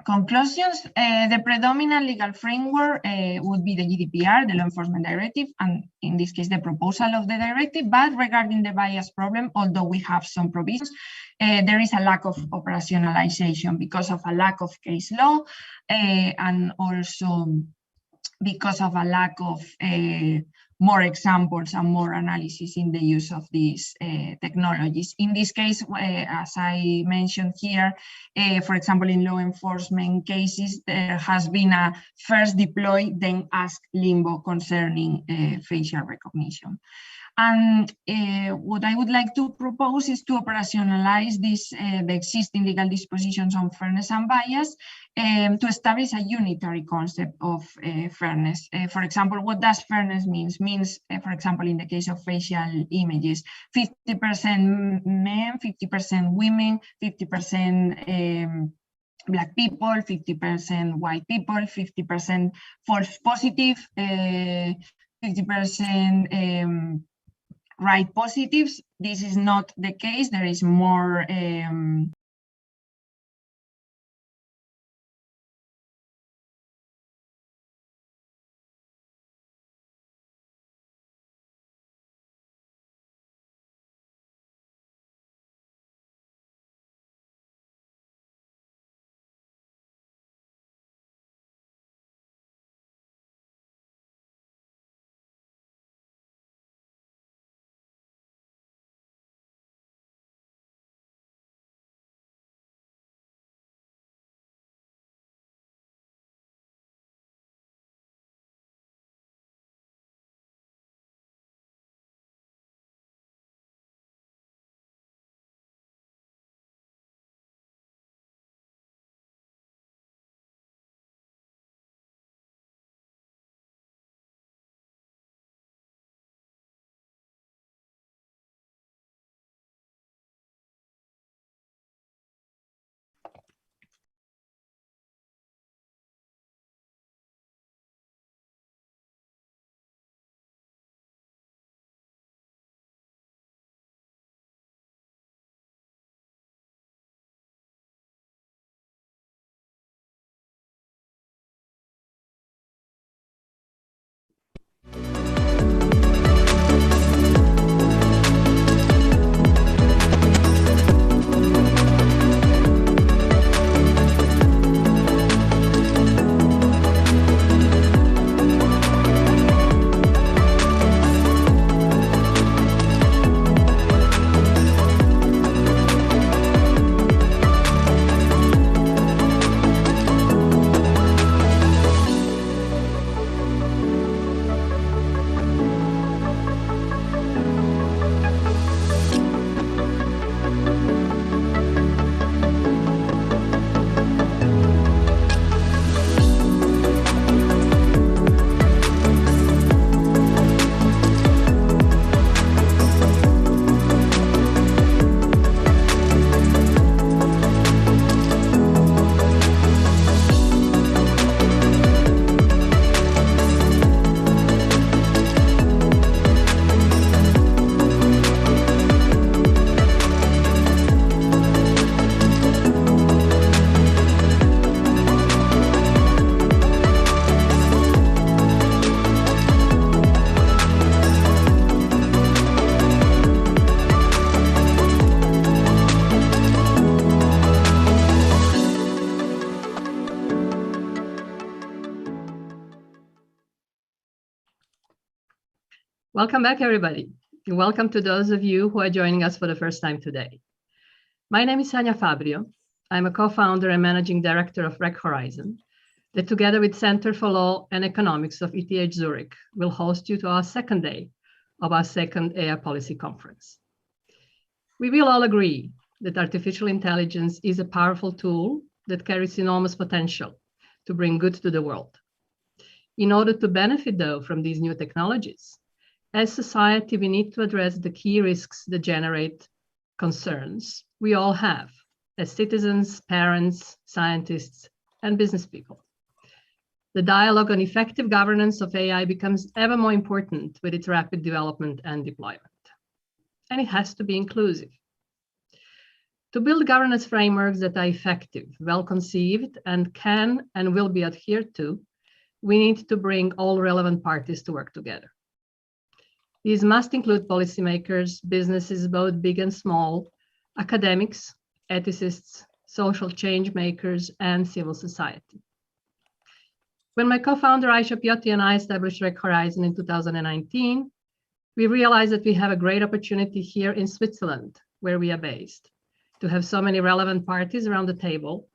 conclusions. The predominant legal framework would be the GDPR, the Law Enforcement Directive, and in this case, the proposal of the directive. But regarding the bias problem, although we have some provisions, there is a lack of operationalization because of a lack of case law and also because of a lack of more examples and more analysis in the use of these technologies. In this case, as I mentioned here, for example, in law enforcement cases, there has been a first deploy, then ask limbo concerning facial recognition. And what I would like to propose is to operationalize this, the existing legal dispositions on fairness and bias, to establish a unitary concept of fairness. For example, what does fairness mean? Means, for example, in the case of facial images, 50% men, 50% women, 50% Black people, 50% white people, 50% false positive, 50% right positives. This is not the case. There is more Welcome back, everybody. And welcome to those of you who are joining us for the first time today. My name is Sanja Fabrio. I'm a co-founder and managing director of RegHorizon, that together with Center for Law and Economics of ETH Zurich will host you to our second day of our second AI Policy Conference. We will all agree that artificial intelligence is a powerful tool that carries enormous potential to bring good to the world. In order to benefit, though, from these new technologies, as society, we need to address the key risks that generate concerns we all have as citizens, parents, scientists, and business people. The dialogue on effective governance of AI becomes ever more important with its rapid development and deployment. And it has to be inclusive. To build governance frameworks that are effective, well-conceived, and can and will be adhered to, we need to bring all relevant parties to work together. These must include policymakers, businesses, both big and small, academics, ethicists, social change makers, and civil society. When my co-founder Aisha Piotti and I established RegHorizon in 2019, we realized that we have a great opportunity here in Switzerland, where we are based, to have so many relevant parties around the table.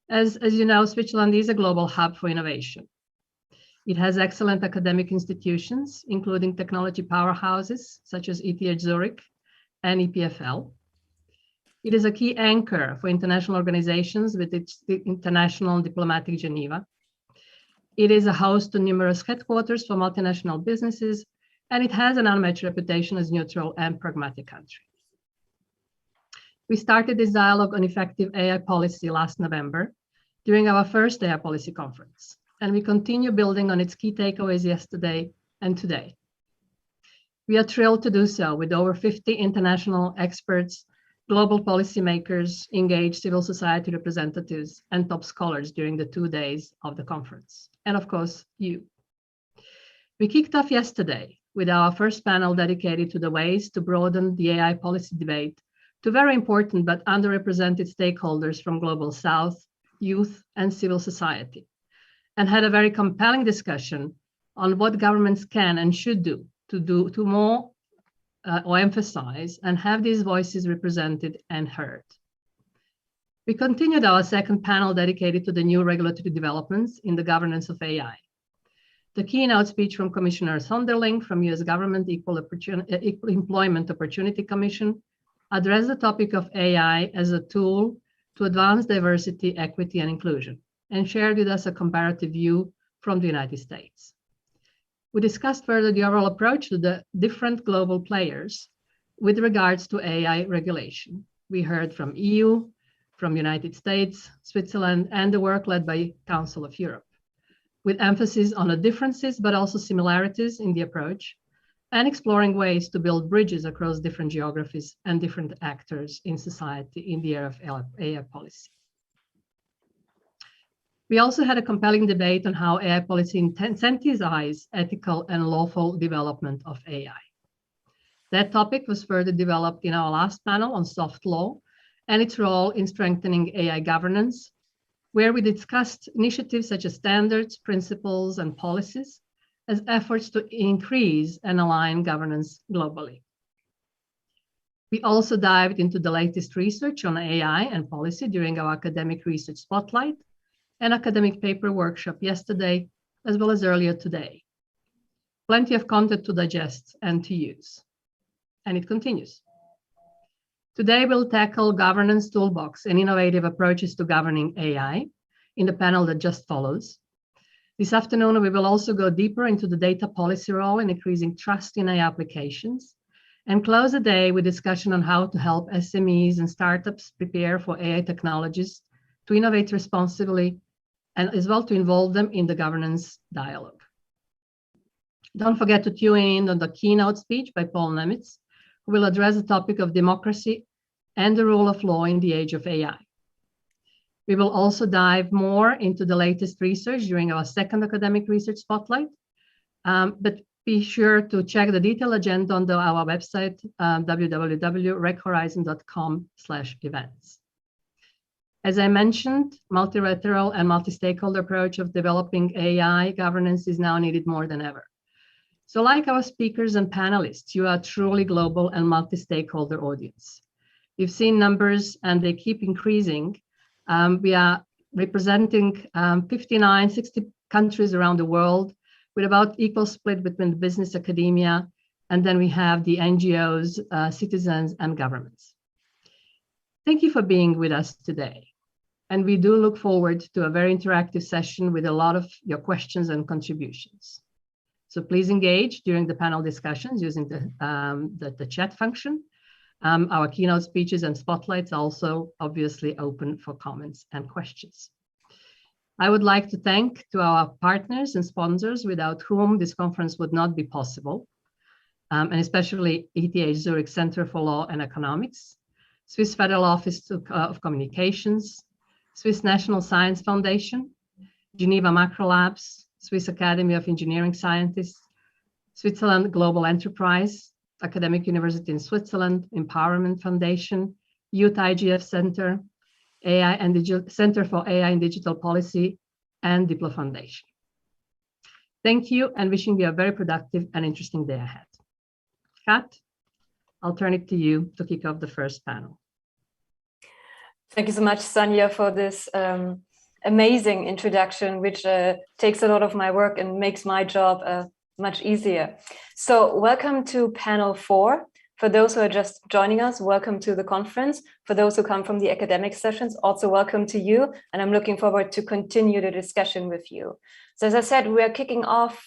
As you know, Switzerland is a global hub for innovation. It has excellent academic institutions, including technology powerhouses such as ETH Zurich and EPFL. It is a key anchor for international organizations with its International Diplomatic Geneva. It is a host to numerous headquarters for multinational businesses, and it has an unmatched reputation as neutral and pragmatic country. We started this dialogue on effective AI policy last November during our first AI policy conference, and we continue building on its key takeaways yesterday and today. We are thrilled to do so with over 50 international experts, global policymakers, engaged civil society representatives, and top scholars during the 2 days of the conference. And of course, you. We kicked off yesterday with our first panel dedicated to the ways to broaden the AI policy debate to very important but underrepresented stakeholders from Global South, youth, and civil society, and had a very compelling discussion on what governments can and should do to more or emphasize and have these voices represented and heard. We continued our second panel dedicated to the new regulatory developments in the governance of AI. The keynote speech from Commissioner Sonderling from US Government Equal Employment Opportunity Commission addressed the topic of AI as a tool to advance diversity, equity, and inclusion, and shared with us a comparative view from the United States. We discussed further the overall approach to the different global players with regards to AI regulation. We heard from EU, from United States, Switzerland, and the work led by Council of Europe, with emphasis on the differences, but also similarities in the approach, and exploring ways to build bridges across different geographies and different actors in society in the area of AI policy. We also had a compelling debate on how AI policy incentivizes ethical and lawful development of AI. That topic was further developed in our last panel on soft law and its role in strengthening AI governance, where we discussed initiatives such as standards, principles, and policies as efforts to increase and align governance globally. We also dived into the latest research on AI and policy during our academic research spotlight and academic paper workshop yesterday, as well as earlier today. Plenty of content to digest and to use. And it continues. Today, we'll tackle governance toolbox and innovative approaches to governing AI in the panel that just follows. This afternoon, we will also go deeper into the data policy role in increasing trust in AI applications and close the day with discussion on how to help SMEs and startups prepare for AI technologies to innovate responsibly and as well to involve them in the governance dialogue. Don't forget to tune in on the keynote speech by Paul Nemitz, who will address the topic of democracy and the rule of law in the age of AI. We will also dive more into the latest research during our second academic research spotlight, but be sure to check the detailed agenda on our website, www.reghorizon.com/events. As I mentioned, multilateral and multi-stakeholder approach of developing AI governance is now needed more than ever. So like our speakers and panelists, you are a truly global and multi-stakeholder audience. You've seen numbers and they keep increasing. We are representing 59, 60 countries around the world with about equal split between the business, academia, and then we have the NGOs, citizens, and governments. Thank you for being with us today. And we do look forward to a very interactive session with a lot of your questions and contributions. So please engage during the panel discussions using the chat function. Our keynote speeches and spotlights are also obviously open for comments and questions. I would like to thank to our partners and sponsors without whom this conference would not be possible, and especially ETH Zurich Center for Law and Economics, Swiss Federal Office of Communications, Swiss National Science Foundation, Geneva Macro Labs, Swiss Academy of Engineering Scientists, Switzerland Global Enterprise, Academic University in Switzerland, Empowerment Foundation, Youth IGF Center, AI and Center for AI and Digital Policy, and Diplo Foundation. Thank you and wishing you a very productive and interesting day ahead. Kat, I'll turn it to you to kick off the first panel. Thank you so much, Sanja, for this amazing introduction, which takes a lot of my work and makes my job much easier. So welcome to panel 4. For those who are just joining us, welcome to the conference. For those who come from the academic sessions, also welcome to you. And I'm looking forward to continue the discussion with you. So as I said, we are kicking off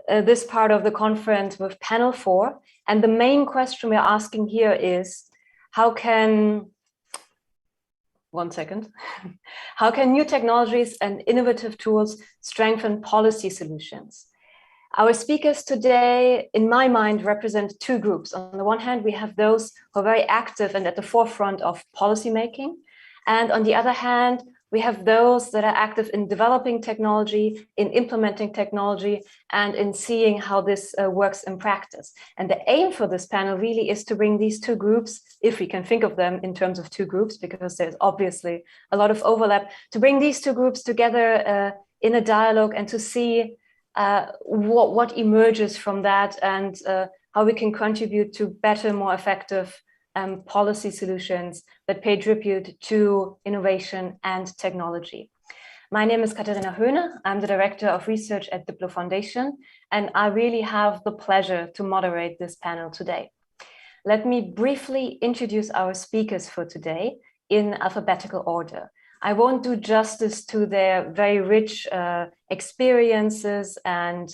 this part of the conference with panel 4. And the main question we're asking here is, how can new technologies and innovative tools strengthen policy solutions? Our speakers today, in my mind, represent two groups. On the one hand, we have those who are very active and at the forefront of policymaking. And on the other hand, we have those that are active in developing technology, in implementing technology, and in seeing how this works in practice. And the aim for this panel really is to bring these two groups, if we can think of them in terms of two groups, because there's obviously a lot of overlap, to bring these two groups together in a dialogue and to see what emerges from that and how we can contribute to better, more effective policy solutions that pay tribute to innovation and technology. My name is Katharina Höhne. I'm the Director of Research at Diplo Foundation, and I really have the pleasure to moderate this panel today. Let me briefly introduce our speakers for today in alphabetical order. I won't do justice to their very rich experiences and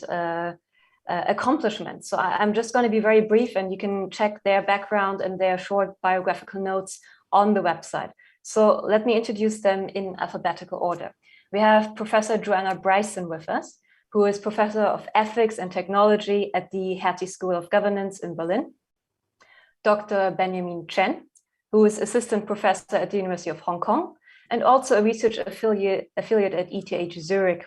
accomplishments. So I'm just going to be very brief, and you can check their background and their short biographical notes on the website. So let me introduce them in alphabetical order. We have Professor Joanna Bryson with us, who is Professor of Ethics and Technology at the Hertie School of Governance in Berlin. Dr. Benjamin Chen, who is Assistant Professor at the University of Hong Kong, and also a research affiliate at ETH Zurich.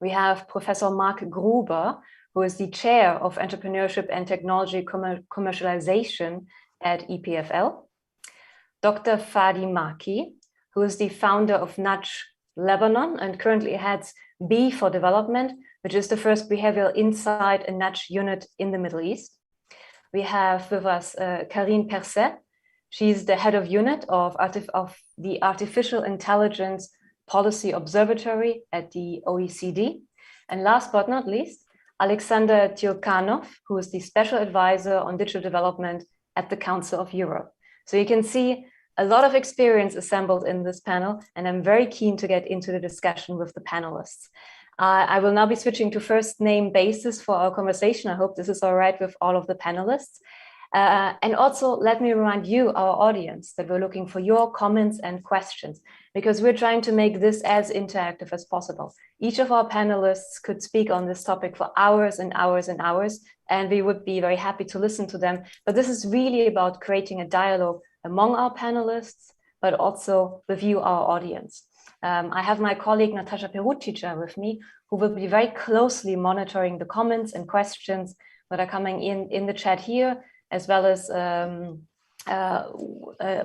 We have Professor Mark Gruber, who is the Chair of Entrepreneurship and Technology Commercialization at EPFL. Dr. Fadi Maki, who is the founder of Nudge Lebanon and currently heads B for Development, which is the first behavioral insight and nudge unit in the Middle East. We have with us Karine Perset. She's the head of unit of the Artificial Intelligence Policy Observatory at the OECD. And last but not least, Alexander Tyrkanov, who is the special advisor on digital development at the Council of Europe. So you can see a lot of experience assembled in this panel, and I'm very keen to get into the discussion with the panelists. I will now be switching to first name basis for our conversation. I hope this is all right with all of the panelists. And also let me remind you, our audience, that we're looking for your comments and questions, because we're trying to make this as interactive as possible. Each of our panelists could speak on this topic for hours and hours and hours, and we would be very happy to listen to them. But this is really about creating a dialogue among our panelists, but also with you, our audience. I have my colleague Natasha Perutica with me, who will be very closely monitoring the comments and questions that are coming in the chat here, as well as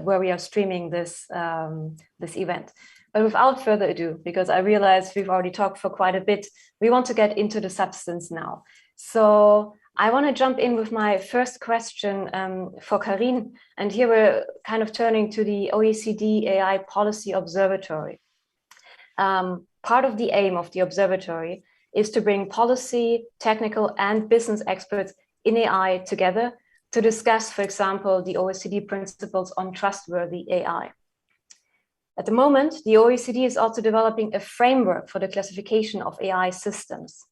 where we are streaming this event. But without further ado, because I realize we've already talked for quite a bit, we want to get into the substance now. So I want to jump in with my first question for Karine. And here we're kind of turning to the OECD AI Policy Observatory. Part of the aim of the observatory is to bring policy, technical, and business experts in AI together to discuss, for example, the OECD principles on trustworthy AI. At the moment, the OECD is also developing a framework for the classification of AI systems.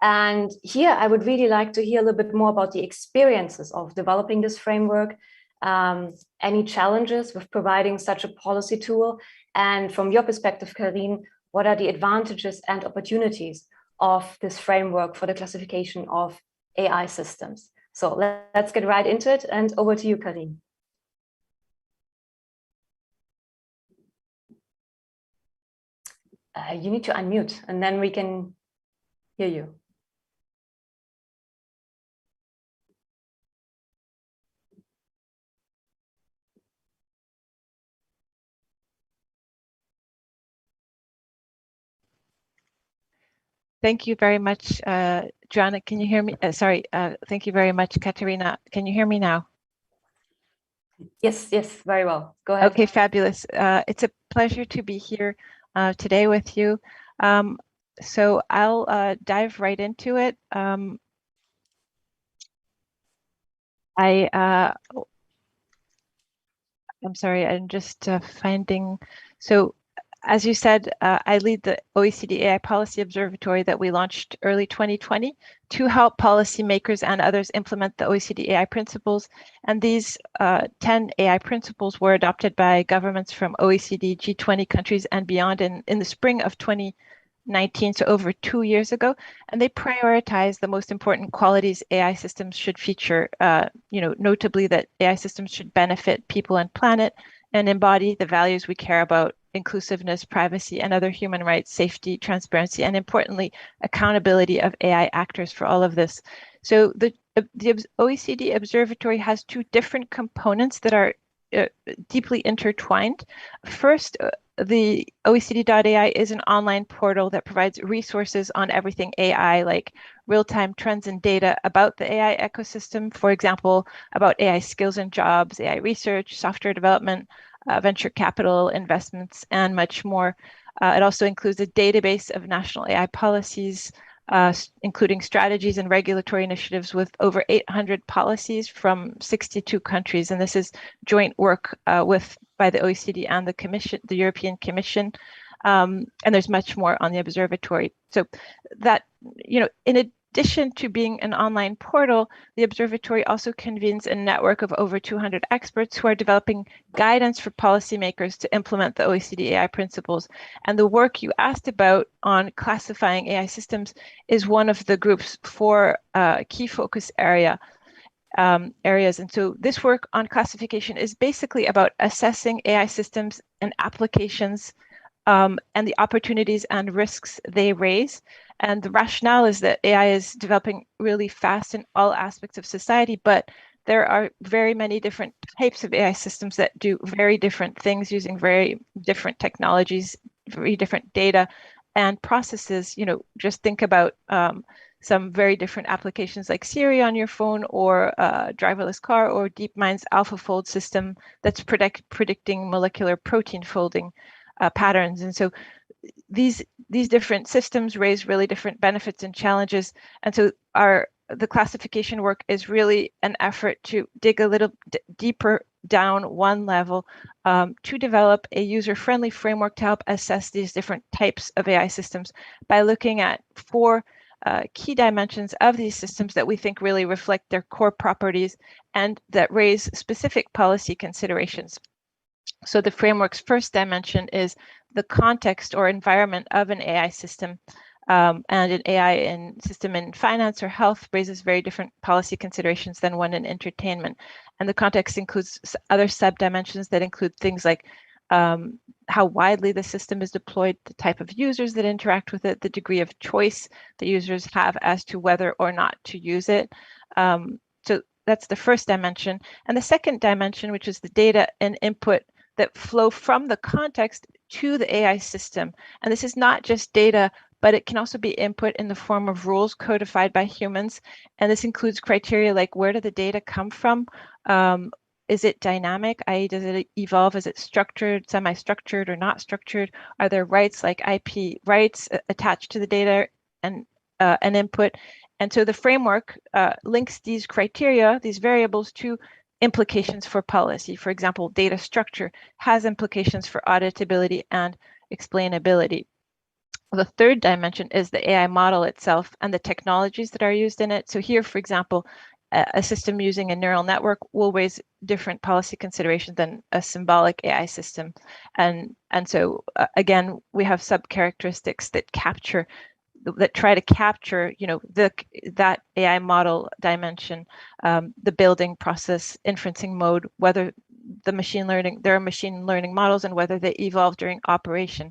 And here I would really like to hear a little bit more about the experiences of developing this framework, any challenges with providing such a policy tool, and from your perspective, Karine, what are the advantages and opportunities of this framework for the classification of AI systems? So let's get right into it, and over to you, Karine. You need to unmute, and then we can hear you. Thank you very much, Joanna. Can you hear me? Sorry, thank you very much, Katharina. Can you hear me now? Yes, very well. Go ahead. Okay, fabulous. It's a pleasure to be here today with you. So I'll dive right into it. I'm sorry, I'm just finding. So as you said, I lead the OECD AI Policy Observatory that we launched early 2020 to help policymakers and others implement the OECD AI principles. And these 10 AI principles were adopted by governments from OECD, G20 countries and beyond in the spring of 2019, so over 2 years ago, and they prioritize the most important qualities AI systems should feature, notably that AI systems should benefit people and planet and embody the values we care about: inclusiveness, privacy, and other human rights, safety, transparency, and importantly, accountability of AI actors for all of this. So the OECD Observatory has two different components that are deeply intertwined. First, the OECD.ai is an online portal that provides resources on everything AI, like real-time trends and data about the AI ecosystem, for example, about AI skills and jobs, AI research, software development, venture capital investments, and much more. It also includes a database of national AI policies, including strategies and regulatory initiatives with over 800 policies from 62 countries. And this is joint work by the OECD and the Commission, the European Commission. And there's much more on the observatory. So that, in addition to being an online portal, the observatory also convenes a network of over 200 experts who are developing guidance for policymakers to implement the OECD AI principles. And the work you asked about on classifying AI systems is one of the group's 4 key focus areas. And so this work on classification is basically about assessing AI systems and applications and the opportunities and risks they raise. And the rationale is that AI is developing really fast in all aspects of society, but there are very many different types of AI systems that do very different things using very different technologies, very different data and processes. Just think about some very different applications like Siri on your phone, or a driverless car, or DeepMind's AlphaFold system that's predicting molecular protein folding patterns. And so these different systems raise really different benefits and challenges. And so the classification work is really an effort to dig a little deeper down one level to develop a user-friendly framework to help assess these different types of AI systems by looking at 4 key dimensions of these systems that we think really reflect their core properties and that raise specific policy considerations. So the framework's first dimension is the context or environment of an AI system. And an AI system in finance or health raises very different policy considerations than one in entertainment. And the context includes other sub-dimensions that include things like how widely the system is deployed, the type of users that interact with it, the degree of choice that users have as to whether or not to use it. So that's the first dimension. And the second dimension, which is the data and input that flow from the context to the AI system. And this is not just data, but it can also be input in the form of rules codified by humans. And this includes criteria like, where did the data come from? Is it dynamic, i.e. does it evolve? Is it structured, semi-structured, or not structured? Are there rights like IP rights attached to the data and an input? And so the framework links these criteria, these variables, to implications for policy. For example, data structure has implications for auditability and explainability. The third dimension is the AI model itself and the technologies that are used in it. So here, for example, a system using a neural network will raise different policy considerations than a symbolic AI system. And so again, we have sub-characteristics that try to capture, that AI model dimension, the building process, inferencing mode, whether there are machine learning models, and whether they evolve during operation.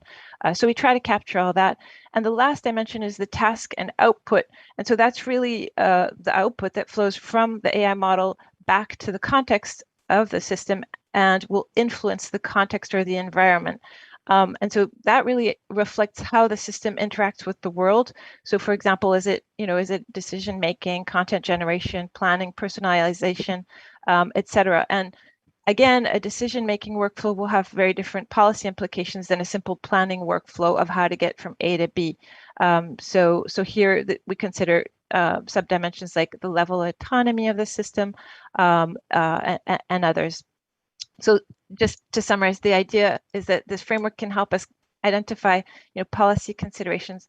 So we try to capture all that. And the last dimension is the task and output. And so that's really the output that flows from the AI model back to the context of the system and will influence the context or the environment. And so that really reflects how the system interacts with the world. So for example, is it decision-making, content generation, planning, personalization, etc. And again, a decision-making workflow will have very different policy implications than a simple planning workflow of how to get from A to B. So here we consider subdimensions like the level of autonomy of the system and others. So just to summarize, the idea is that this framework can help us identify, policy considerations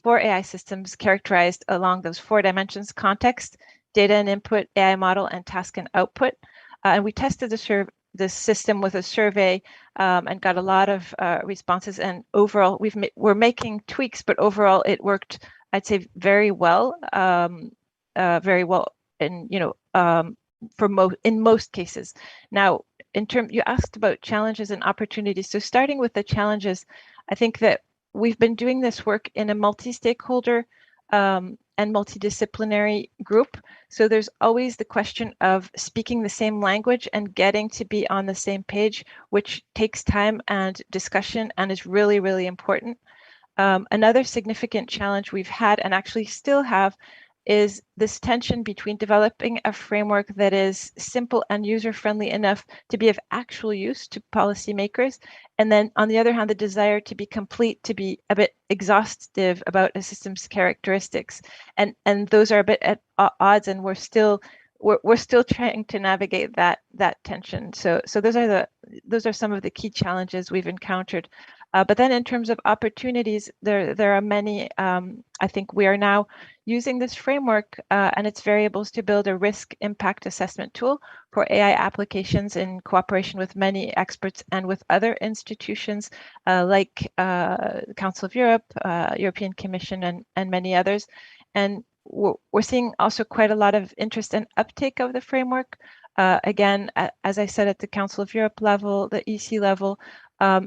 for AI systems characterized along those 4 dimensions: context, data and input, AI model, and task and output. And we tested the system with a survey and got a lot of responses. And overall, we're making tweaks, but overall it worked, I'd say, very well, in in most cases. Now, you asked about challenges and opportunities. So starting with the challenges, I think that we've been doing this work in a multi-stakeholder and multidisciplinary group. So there's always the question of speaking the same language and getting to be on the same page, which takes time and discussion and is really, really important. Another significant challenge we've had and actually still have is this tension between developing a framework that is simple and user-friendly enough to be of actual use to policymakers, and then on the other hand, the desire to be complete, to be a bit exhaustive about a system's characteristics, and those are a bit at odds, and we're still trying to navigate that tension. So those are some of the key challenges we've encountered. But then in terms of opportunities, there are many. I think we are now using this framework and its variables to build a risk impact assessment tool for AI applications in cooperation with many experts and with other institutions like the Council of Europe, European Commission, and many others. And we're seeing also quite a lot of interest and uptake of the framework. Again, as I said, at the Council of Europe level, the EC level,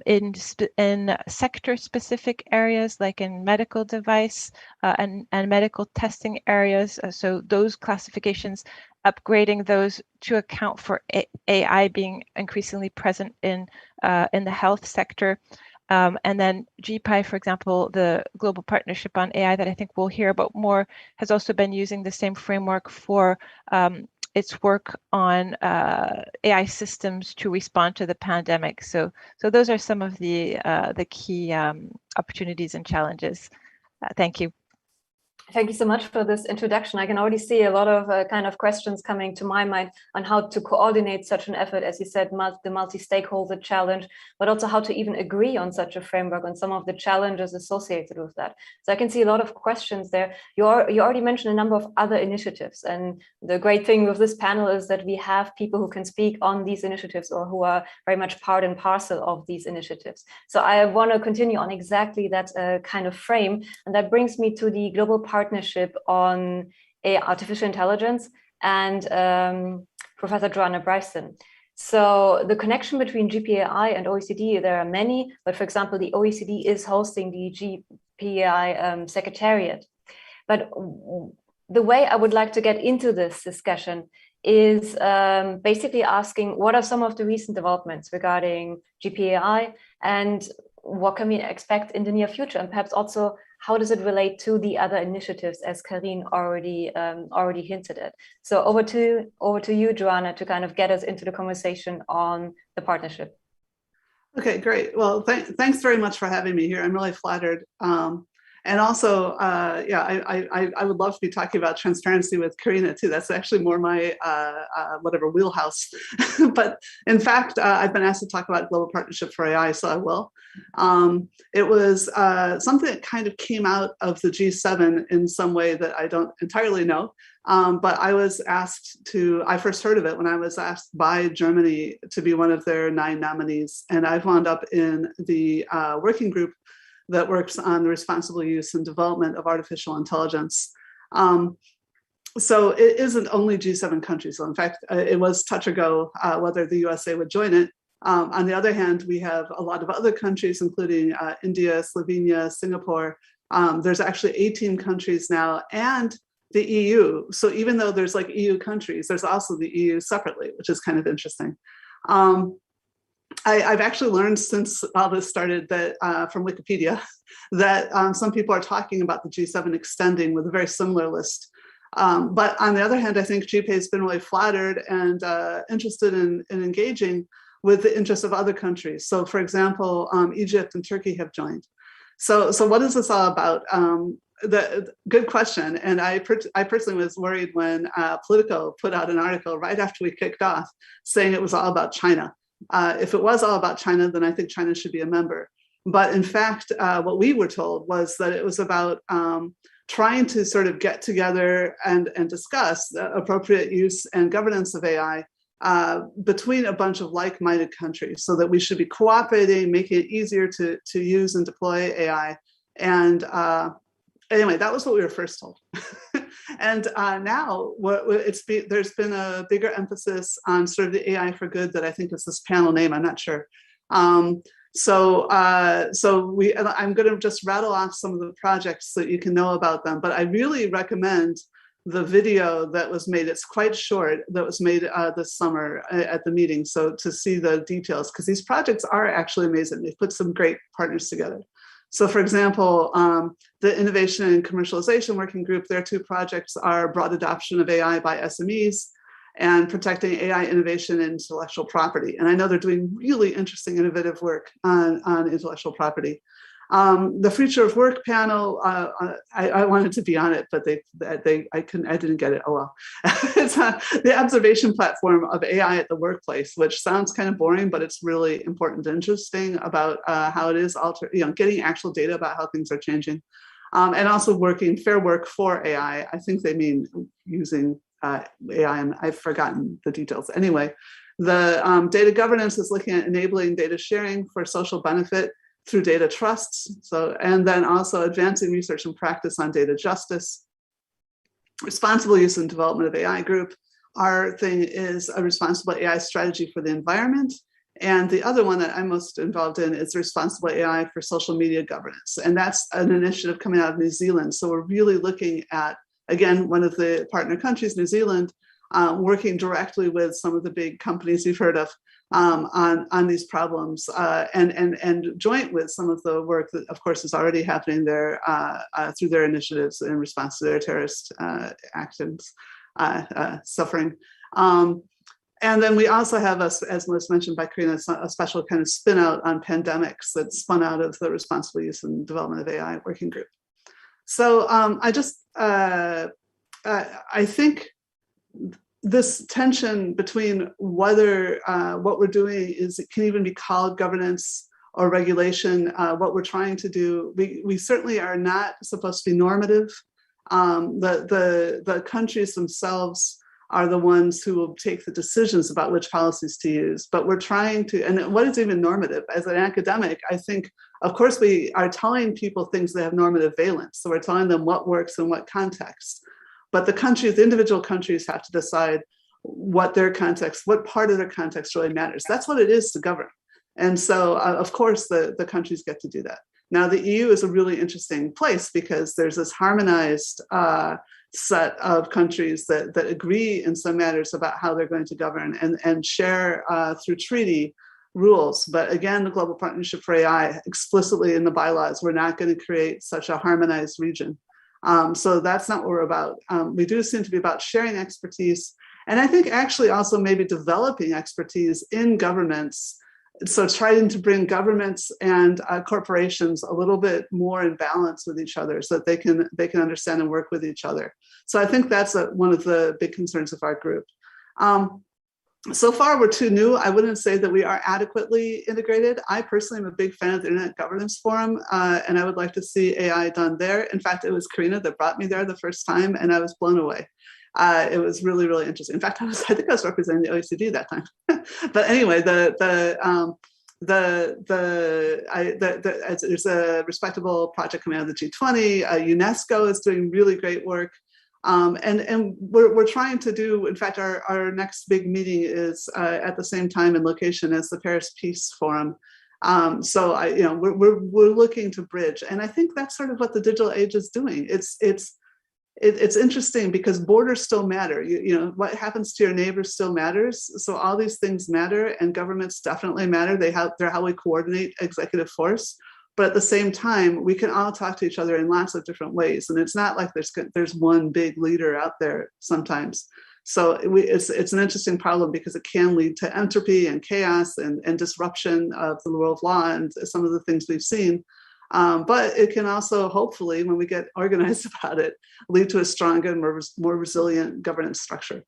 in sector-specific areas like in medical device and medical testing areas. So those classifications, upgrading those to account for AI being increasingly present in the health sector. And then GPI, for example, the Global Partnership on AI that I think we'll hear about more, has also been using the same framework for its work on AI systems to respond to the pandemic. So those are some of the key opportunities and challenges. Thank you. Thank you so much for this introduction. I can already see a lot of kind of questions coming to my mind on how to coordinate such an effort, as you said, the multi-stakeholder challenge, but also how to even agree on such a framework and some of the challenges associated with that. So I can see a lot of questions there. You already mentioned a number of other initiatives. And the great thing with this panel is that we have people who can speak on these initiatives or who are very much part and parcel of these initiatives. So I want to continue on exactly that kind of frame. And that brings me to the Global Partnership on Artificial Intelligence and Professor Joanna Bryson. So the connection between GPAI and OECD, there are many, but for example, the OECD is hosting the GPAI Secretariat. But the way I would like to get into this discussion is basically asking what are some of the recent developments regarding GPAI and what can we expect in the near future, and perhaps also how does it relate to the other initiatives, as Karine already hinted at. So over to you, Joanna, to kind of get us into the conversation on the partnership. Okay, great. Well, thanks very much for having me here. I'm really flattered. And also, I would love to be talking about transparency with Karina too. That's actually more my wheelhouse. But in fact, I've been asked to talk about Global Partnership for AI, so I will. It was something that kind of came out of the G7 in some way that I don't entirely know. But I was asked I first heard of it when I was asked by Germany to be one of their 9 nominees. And I've wound up in the working group that works on the responsible use and development of artificial intelligence. So it isn't only G7 countries. So in fact, it was touch or go whether the USA would join it. On the other hand, we have a lot of other countries, including India, Slovenia, Singapore. There's actually 18 countries now, and the EU. So even though there's like EU countries, there's also the EU separately, which is kind of interesting. I've actually learned since all this started that from Wikipedia that some people are talking about the G7 extending with a very similar list But on the other hand, I think GPay has been really flattered and interested in engaging with the interests of other countries. So for example, Egypt and Turkey have joined. So what is this all about? Good question. And I personally was worried when Politico put out an article right after we kicked off saying it was all about China. If it was all about China, then I think China should be a member. But in fact, what we were told was that it was about trying to sort of get together and discuss the appropriate use and governance of AI between a bunch of like-minded countries, so that we should be cooperating, making it easier to use and deploy AI. And anyway, that was what we were first told. And now there's been a bigger emphasis on sort of the AI for good that I think is this panel name, I'm not sure. I'm going to just rattle off some of the projects so that you can know about them, but I really recommend the video that was made. It's quite short, that was made this summer at the meeting. So to see the details, because these projects are actually amazing. They've put some great partners together. So for example, the Innovation and Commercialization Working Group, their two projects are broad adoption of AI by SMEs and protecting AI innovation and intellectual property. And I know they're doing really interesting, innovative work on intellectual property. The Future of Work panel, I wanted to be on it, but I didn't get it. Oh well. It's the observation platform of AI at the workplace, which sounds kind of boring, but it's really important and interesting about how it is getting actual data about how things are changing, and also working fair work for AI. I think they mean using AI, and I've forgotten the details. Anyway, the data governance is looking at enabling data sharing for social benefit through data trusts. So, and then also advancing research and practice on data justice. Responsible use and development of AI group. Our thing is a responsible AI strategy for the environment. And the other one that I'm most involved in is responsible AI for social media governance. And that's an initiative coming out of New Zealand. So we're really looking at, again, one of the partner countries, New Zealand, working directly with some of the big companies you've heard of on these problems, and joint with some of the work that, of course, is already happening there through their initiatives in response to their terrorist actions, suffering. And then we also have, as was mentioned by Karina, a special kind of spin out on pandemics that spun out of the Responsible Use and Development of AI Working Group. So I think this tension between whether what we're doing can even be called governance or regulation, what we're trying to do, we certainly are not supposed to be normative. The countries themselves are the ones who will take the decisions about which policies to use. But we're trying to, and what is even normative? As an academic, I think, of course, we are telling people things that have normative valence. So we're telling them what works in what context. But the countries, the individual countries have to decide what their context, what part of their context really matters. That's what it is to govern. And so, of course, the countries get to do that. Now, the EU is a really interesting place because there's this harmonized set of countries that agree in some matters about how they're going to govern and share through treaty rules. But again, the Global Partnership for AI, explicitly in the bylaws, we're not going to create such a harmonized region. So that's not what we're about. We do seem to be about sharing expertise. And I think actually also maybe developing expertise in governments. So trying to bring governments and corporations a little bit more in balance with each other so that they can understand and work with each other. So I think that's one of the big concerns of our group. So far, we're too new. I wouldn't say that we are adequately integrated. I personally am a big fan of the Internet Governance Forum, and I would like to see AI done there. In fact, it was Karina that brought me there the first time, and I was blown away. It was really, really interesting. In fact, I think I was representing the OECD that time. But anyway, there's a respectable project coming out of the G20. UNESCO is doing really great work. And we're trying to do, in fact, our next big meeting is at the same time and location as the Paris Peace Forum. So we're looking to bridge, and I think that's sort of what the digital age is doing. It's interesting because borders still matter. You know what happens to your neighbors still matters. So all these things matter, and governments definitely matter. They're how we coordinate executive force. But at the same time, we can all talk to each other in lots of different ways. And it's not like there's one big leader out there sometimes. So it's an interesting problem because it can lead to entropy and chaos and disruption of the rule of law and some of the things we've seen. But it can also, hopefully, when we get organized about it, lead to a stronger and more resilient governance structure.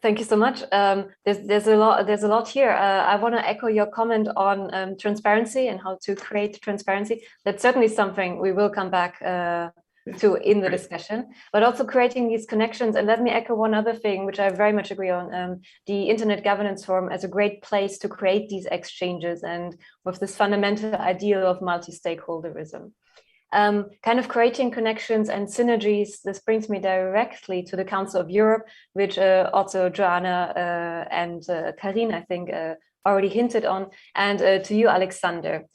Thank you so much. There's a lot here. I want to echo your comment on transparency and how to create transparency. That's certainly something we will come back to in the discussion, but also creating these connections. And let me echo one other thing, which I very much agree on, the Internet Governance Forum as a great place to create these exchanges and with this fundamental ideal of multi-stakeholderism. Kind of creating connections and synergies. This brings me directly to the Council of Europe, which also Joanna and Karine, I think, already hinted on, and to you, Alexander.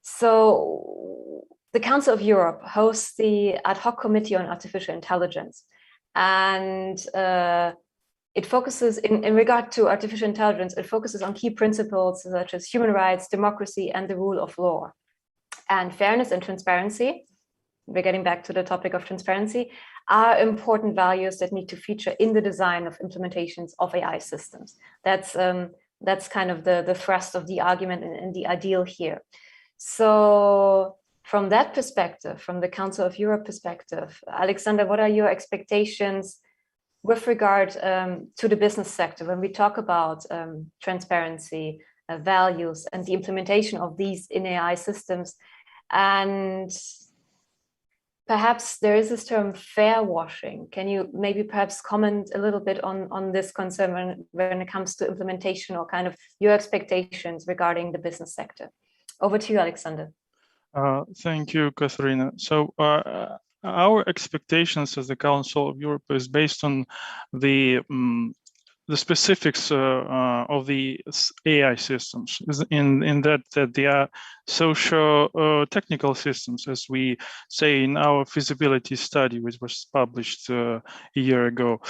So the Council of Europe hosts the Ad Hoc Committee on Artificial Intelligence, and it focuses, in regard to artificial intelligence, it focuses on key principles such as human rights, democracy, and the rule of law. And fairness and transparency, we're getting back to the topic of transparency, are important values that need to feature in the design of implementations of AI systems. That's kind of the thrust of the argument and the ideal here. So from that perspective, from the Council of Europe perspective, Alexander, what are your expectations with regard to the business sector when we talk about transparency, values, and the implementation of these in AI systems? And perhaps there is this term fair washing. Can you maybe perhaps comment a little bit on this concern when it comes to implementation, or kind of your expectations regarding the business sector? Over to you, Alexander. Thank you, Katharina. So our expectations as the Council of Europe is based on the specifics of the AI systems, in that they are socio-technical systems, as we say in our feasibility study, which was published a year ago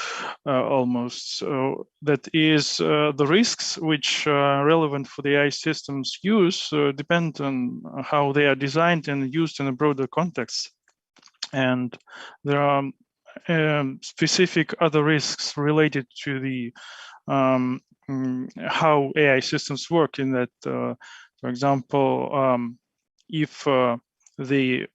almost. So that is the risks which are relevant for the AI systems use depend on how they are designed and used in a broader context. And there are specific other risks related to the how AI systems work, in that, for example, if the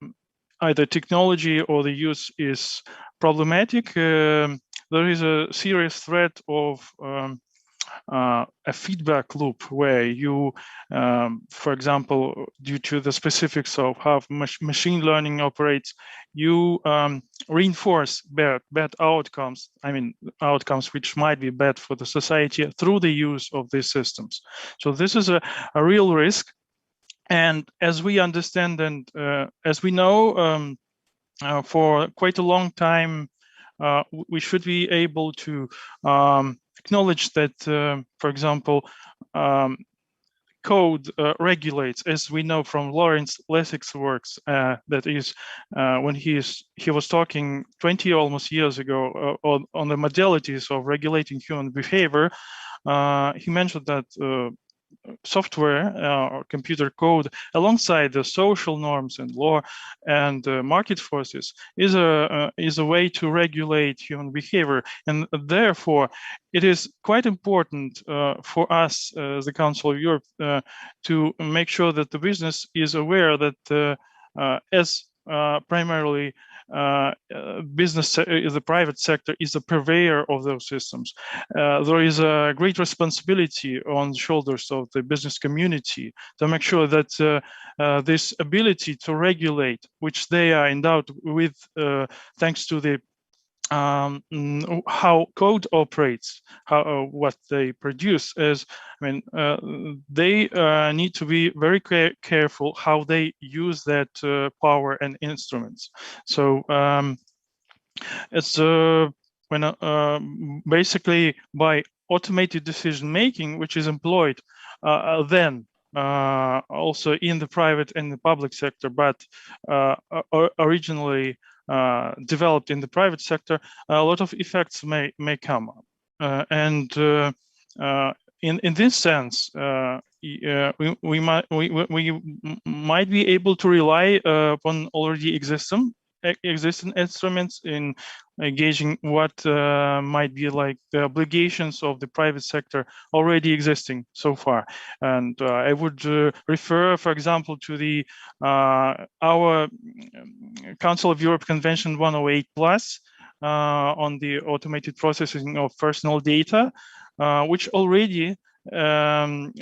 either technology or the use is problematic, there is a serious threat of a feedback loop where you, for example, due to the specifics of how machine learning operates, you reinforce bad outcomes. I mean, outcomes which might be bad for the society through the use of these systems. So this is a real risk. And as we understand and as we know, for quite a long time, we should be able to acknowledge that, for example, code regulates, as we know from Lawrence Lessig's works, that is, when he was talking 20 almost years ago on the modalities of regulating human behavior. He mentioned that software or computer code, alongside the social norms and law and market forces, is a way to regulate human behavior. And therefore, it is quite important for us, the Council of Europe, to make sure that the business is aware that as primarily business, the private sector is the purveyor of those systems. There is a great responsibility on the shoulders of the business community to make sure that this ability to regulate, which they are endowed with thanks to the how code operates, what they produce, is, I mean, they need to be very careful how they use that power and instruments. So it's when basically by automated decision making, which is employed then also in the private and the public sector, but originally developed in the private sector, a lot of effects may come up. And in this sense, we might be able to rely upon already existing instruments in gauging what might be like the obligations of the private sector already existing so far. And I would refer, for example, to the our Council of Europe Convention 108 plus on the automated processing of personal data, which already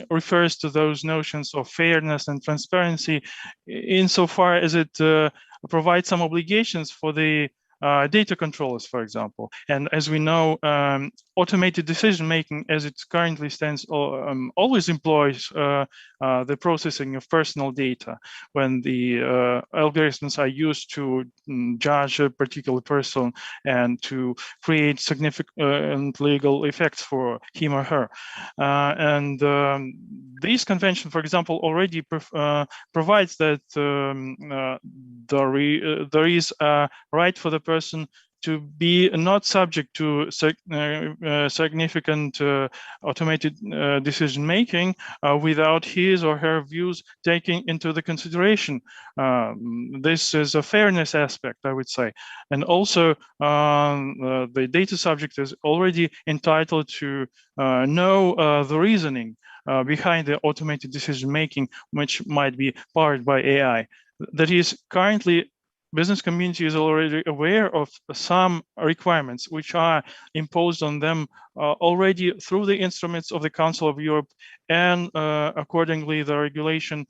refers to those notions of fairness and transparency insofar as it provides some obligations for the data controllers, for example. And as we know, automated decision-making as it currently stands always employs the processing of personal data when the algorithms are used to judge a particular person and to create significant legal effects for him or her. This convention, for example, already provides that there is a right for the person to be not subject to significant automated decision making without his or her views taking into the consideration. This is a fairness aspect, I would say. And also the data subject is already entitled to know the reasoning behind the automated decision making, which might be powered by AI. That is, currently business community is already aware of some requirements which are imposed on them already through the instruments of the Council of Europe and accordingly the regulation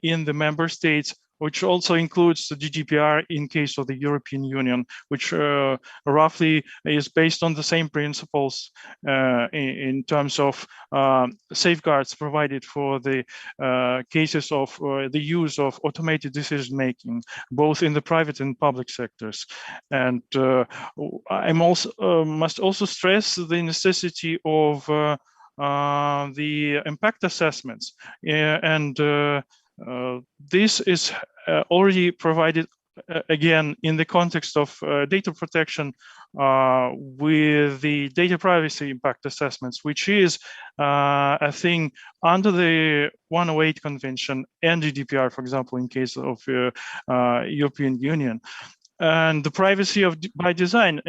in the member states, which also includes the GDPR in case of the European Union, which roughly is based on the same principles in terms of safeguards provided for the cases of the use of automated decision making, both in the private and public sectors. And I must also stress the necessity of the impact assessments, and this is already provided again in the context of data protection with the data privacy impact assessments, which is a thing under the 108 convention and GDPR, for example, in case of European Union. And the privacy by design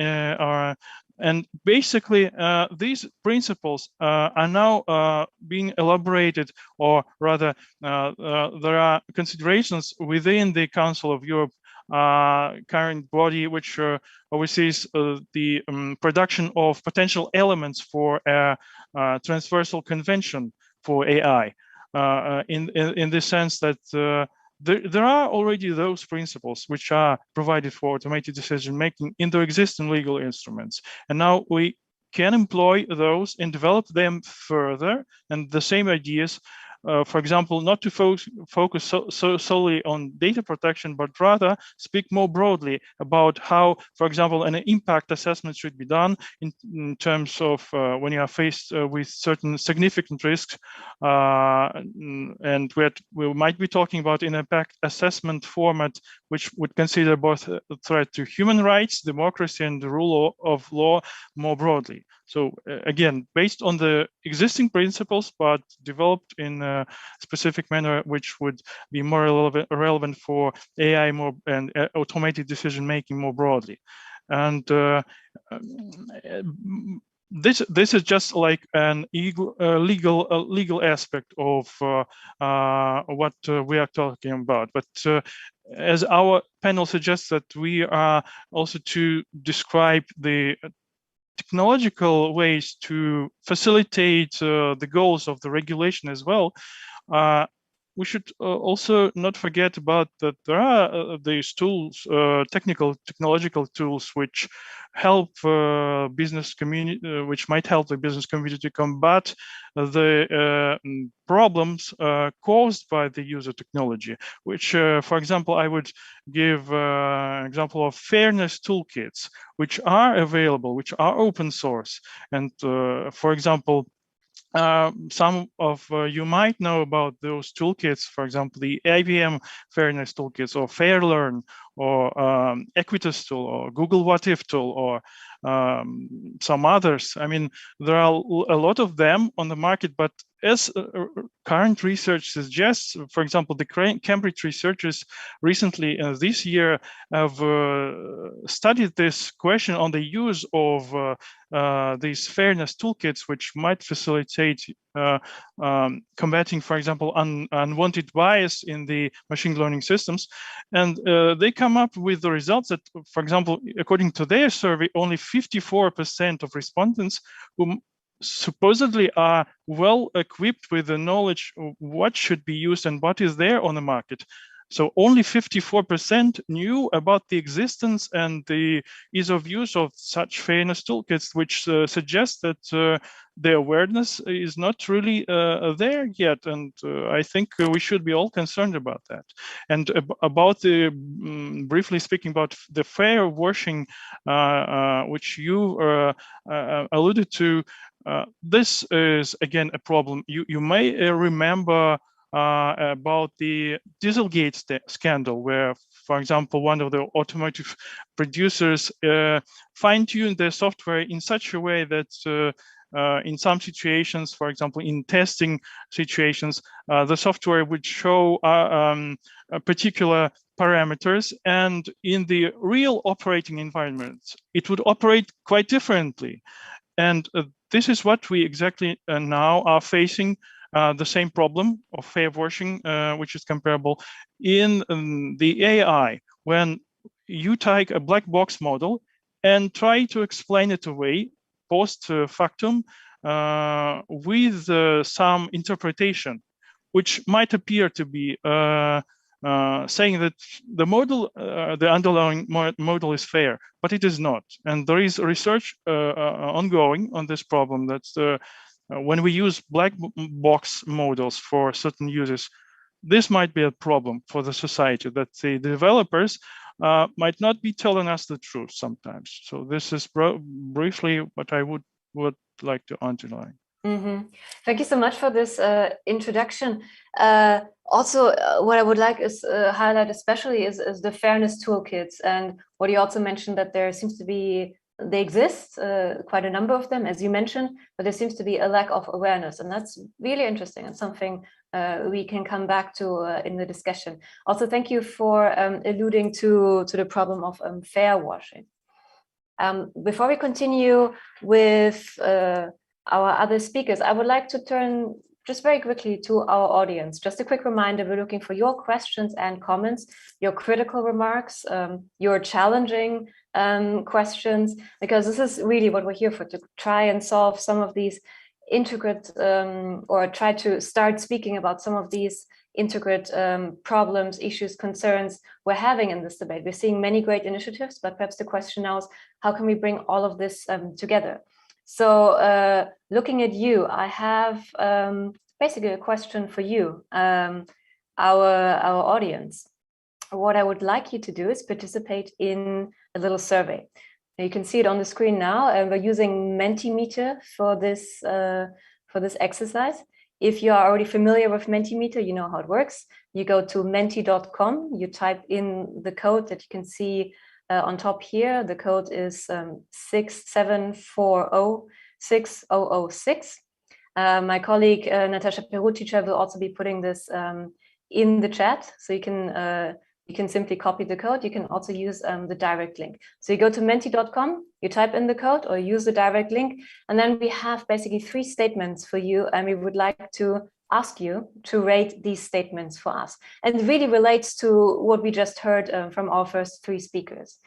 and basically, these principles are now being elaborated, or rather, there are considerations within the Council of Europe current body, which oversees the production of potential elements for a transversal convention for AI, in the sense that there are already those principles which are provided for automated decision-making in the existing legal instruments. And now we can employ those and develop them further, and the same ideas, for example, not to focus solely on data protection, but rather speak more broadly about how, for example, an impact assessment should be done in terms of when you are faced with certain significant risks. And we might be talking about an impact assessment format which would consider both a threat to human rights, democracy, and the rule of law more broadly. So again, based on the existing principles, but developed in a specific manner, which would be more relevant for AI more and automated decision-making more broadly. And this is just like an legal aspect of what we are talking about. But as our panel suggests, that we are also to describe the technological ways to facilitate the goals of the regulation as well. We should also not forget about that there are these tools, technological tools, which help business community, which might help the business community to combat the problems caused by the use of technology. Which, for example, I would give an example of fairness toolkits, which are available, which are open source, and for example, some of you might know about those toolkits, for example, the IBM fairness toolkits or FairLearn or Equitas tool, or Google What If tool, or some others. I mean, there are a lot of them on the market, but as current research suggests, for example, the Cambridge researchers recently this year have studied this question on the use of these fairness toolkits, which might facilitate combating, for example, unwanted bias in the machine learning systems. And they come up with the results that, for example, according to their survey, only 54% of respondents who supposedly are well equipped with the knowledge of what should be used and what is there on the market. So only 54% knew about the existence and the ease of use of such fairness toolkits, which suggests that the awareness is not really there yet. And I think we should be all concerned about that. And about the, briefly speaking about the fair washing, which you alluded to, this is again a problem. You may remember about the Dieselgate scandal, where, for example, one of the automotive producers fine-tuned their software in such a way that in some situations, for example, in testing situations, the software would show particular parameters, and in the real operating environment, it would operate quite differently. And this is what we exactly now are facing, the same problem of fair washing, which is comparable in the AI. When you take a black box model and try to explain it away post factum with some interpretation, which might appear to be saying that the model, the underlying model is fair, but it is not. And there is research ongoing on this problem. That's when we use black box models for certain uses, this might be a problem for the society, that the developers might not be telling us the truth sometimes. So this is briefly what I would like to underline. Mm-hmm. Thank you so much for this introduction. Also, what I would like is highlight especially is the fairness toolkits, and what you also mentioned, that there seems to be, they exist, quite a number of them, as you mentioned, but there seems to be a lack of awareness, and that's really interesting and something we can come back to in the discussion. Also, thank you for alluding to the problem of fair washing. Before we continue with our other speakers, I would like to turn just very quickly to our audience. Just a quick reminder, we're looking for your questions and comments, your critical remarks, your challenging questions, because this is really what we're here for, to try and solve some of these intricate, or try to start speaking about some of these intricate problems, issues, concerns we're having in this debate. We're seeing many great initiatives, but perhaps the question now is, how can we bring all of this together? So looking at you, I have basically a question for you, our audience. What I would like you to do is participate in a little survey. Now, you can see it on the screen now. We're using Mentimeter for this exercise. If you are already familiar with Mentimeter, you know how it works. You go to menti.com, you type in the code that you can see on top here. The code is 6740606. My colleague Natasha Perutica will also be putting this in the chat, so you can simply copy the code. You can also use the direct link. So you go to menti.com, you type in the code or use the direct link, and then we have basically 3 statements for you, and we would like to ask you to rate these statements for us. And it really relates to what we just heard from our first 3 speakers.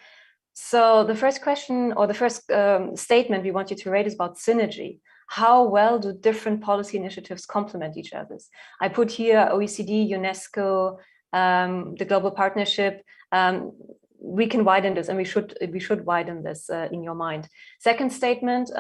So the first question, or the first statement we want you to rate, is about synergy. How well do different policy initiatives complement each other? I put here OECD, UNESCO, the global partnership. We can widen this, and we should widen this in your mind. Second statement,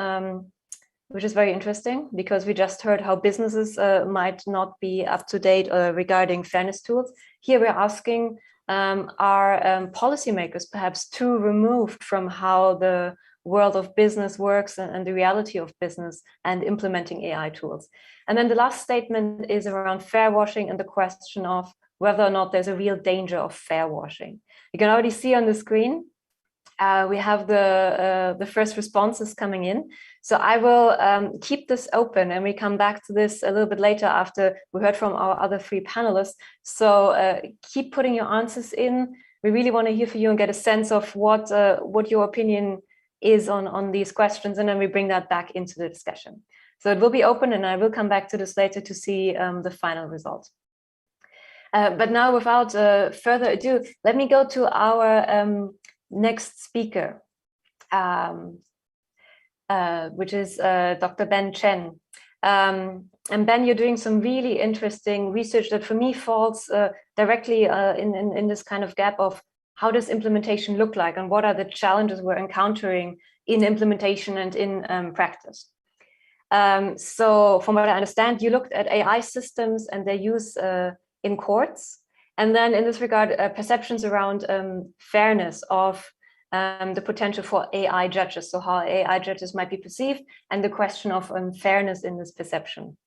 which is very interesting, because we just heard how businesses might not be up to date regarding fairness tools. Here we're asking, are policymakers perhaps too removed from how the world of business works and the reality of business and implementing AI tools? And then the last statement is around fair washing and the question of whether or not there's a real danger of fair washing. You can already see on the screen, we have the first responses coming in. So I will keep this open, and we come back to this a little bit later after we heard from our other three panelists. So keep putting your answers in. We really want to hear from you and get a sense of what your opinion is on these questions, and then we bring that back into the discussion. So it will be open, and I will come back to this later to see the final result. But now, without further ado, let me go to our next speaker, which is Dr. Ben Chen. And Ben, you're doing some really interesting research that for me falls directly in this kind of gap of how does implementation look like, and what are the challenges we're encountering in implementation and in practice. So from what I understand, you looked at AI systems and their use in courts. And then in this regard, perceptions around fairness of the potential for AI judges, so how AI judges might be perceived, and the question of fairness in this perception.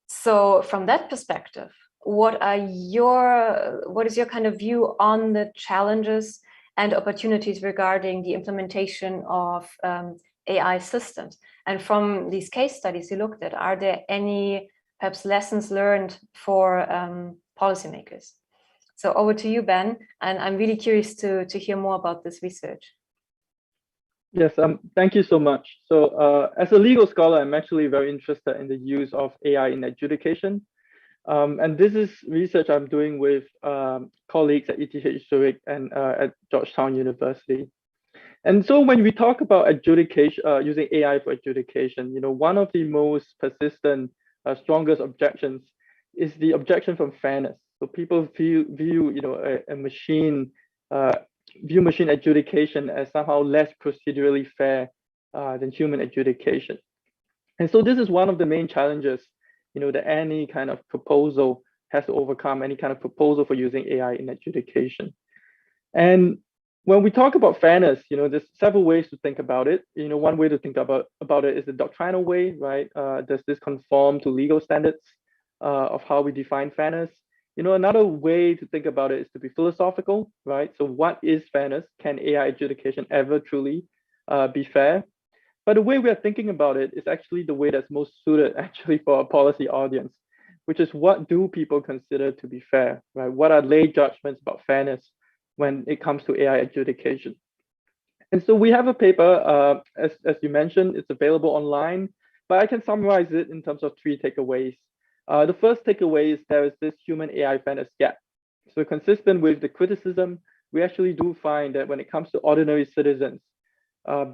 So from that perspective, what is your kind of view on the challenges and opportunities regarding the implementation of AI systems? And from these case studies you looked at, are there any perhaps lessons learned for policymakers? So over to you, Ben, and I'm really curious to hear more about this research. Yes, thank you so much. So as a legal scholar, I'm actually very interested in the use of AI in adjudication. And this is research I'm doing with colleagues at ETH Zurich and at Georgetown University. And so when we talk about adjudication, using AI for adjudication, one of the most persistent, strongest objections is the objection from fairness. So people view machine adjudication as somehow less procedurally fair than human adjudication. And so this is one of the main challenges, that any kind of proposal has to overcome, any kind of proposal for using AI in adjudication. And when we talk about fairness, there's several ways to think about it. One way to think about it is the doctrinal way, right? Does this conform to legal standards of how we define fairness? Another way to think about it is to be philosophical, right? So what is fairness? Can AI adjudication ever truly be fair? But the way we are thinking about it is actually the way that's most suited actually for a policy audience, which is what do people consider to be fair, right? What are lay judgments about fairness when it comes to AI adjudication? And so we have a paper, as you mentioned, it's available online, but I can summarize it in terms of 3 takeaways. The first takeaway is there is this human AI fairness gap. So consistent with the criticism, we actually do find that when it comes to ordinary citizens,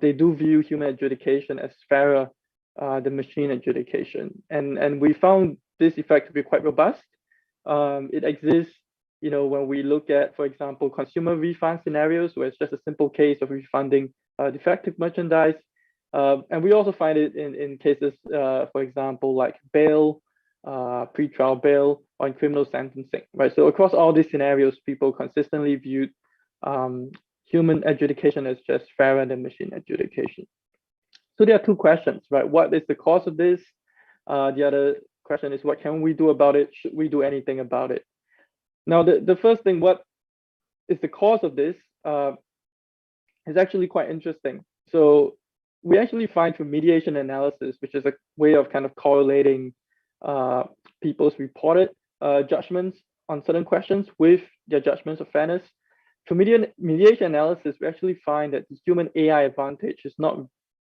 they do view human adjudication as fairer than machine adjudication. And we found this effect to be quite robust. It exists, when we look at, for example, consumer refund scenarios, where it's just a simple case of refunding defective merchandise. And we also find it in cases, for example, like bail, pre-trial bail, or in criminal sentencing, right? So across all these scenarios, people consistently viewed human adjudication as just fairer than machine adjudication. So there are 2 questions, right? What is the cause of this? The other question is, what can we do about it? Should we do anything about it? Now, the first thing, what is the cause of this, is actually quite interesting. So we actually find through mediation analysis, which is a way of kind of correlating people's reported judgments on certain questions with their judgments of fairness. For mediation analysis, we actually find that the human AI advantage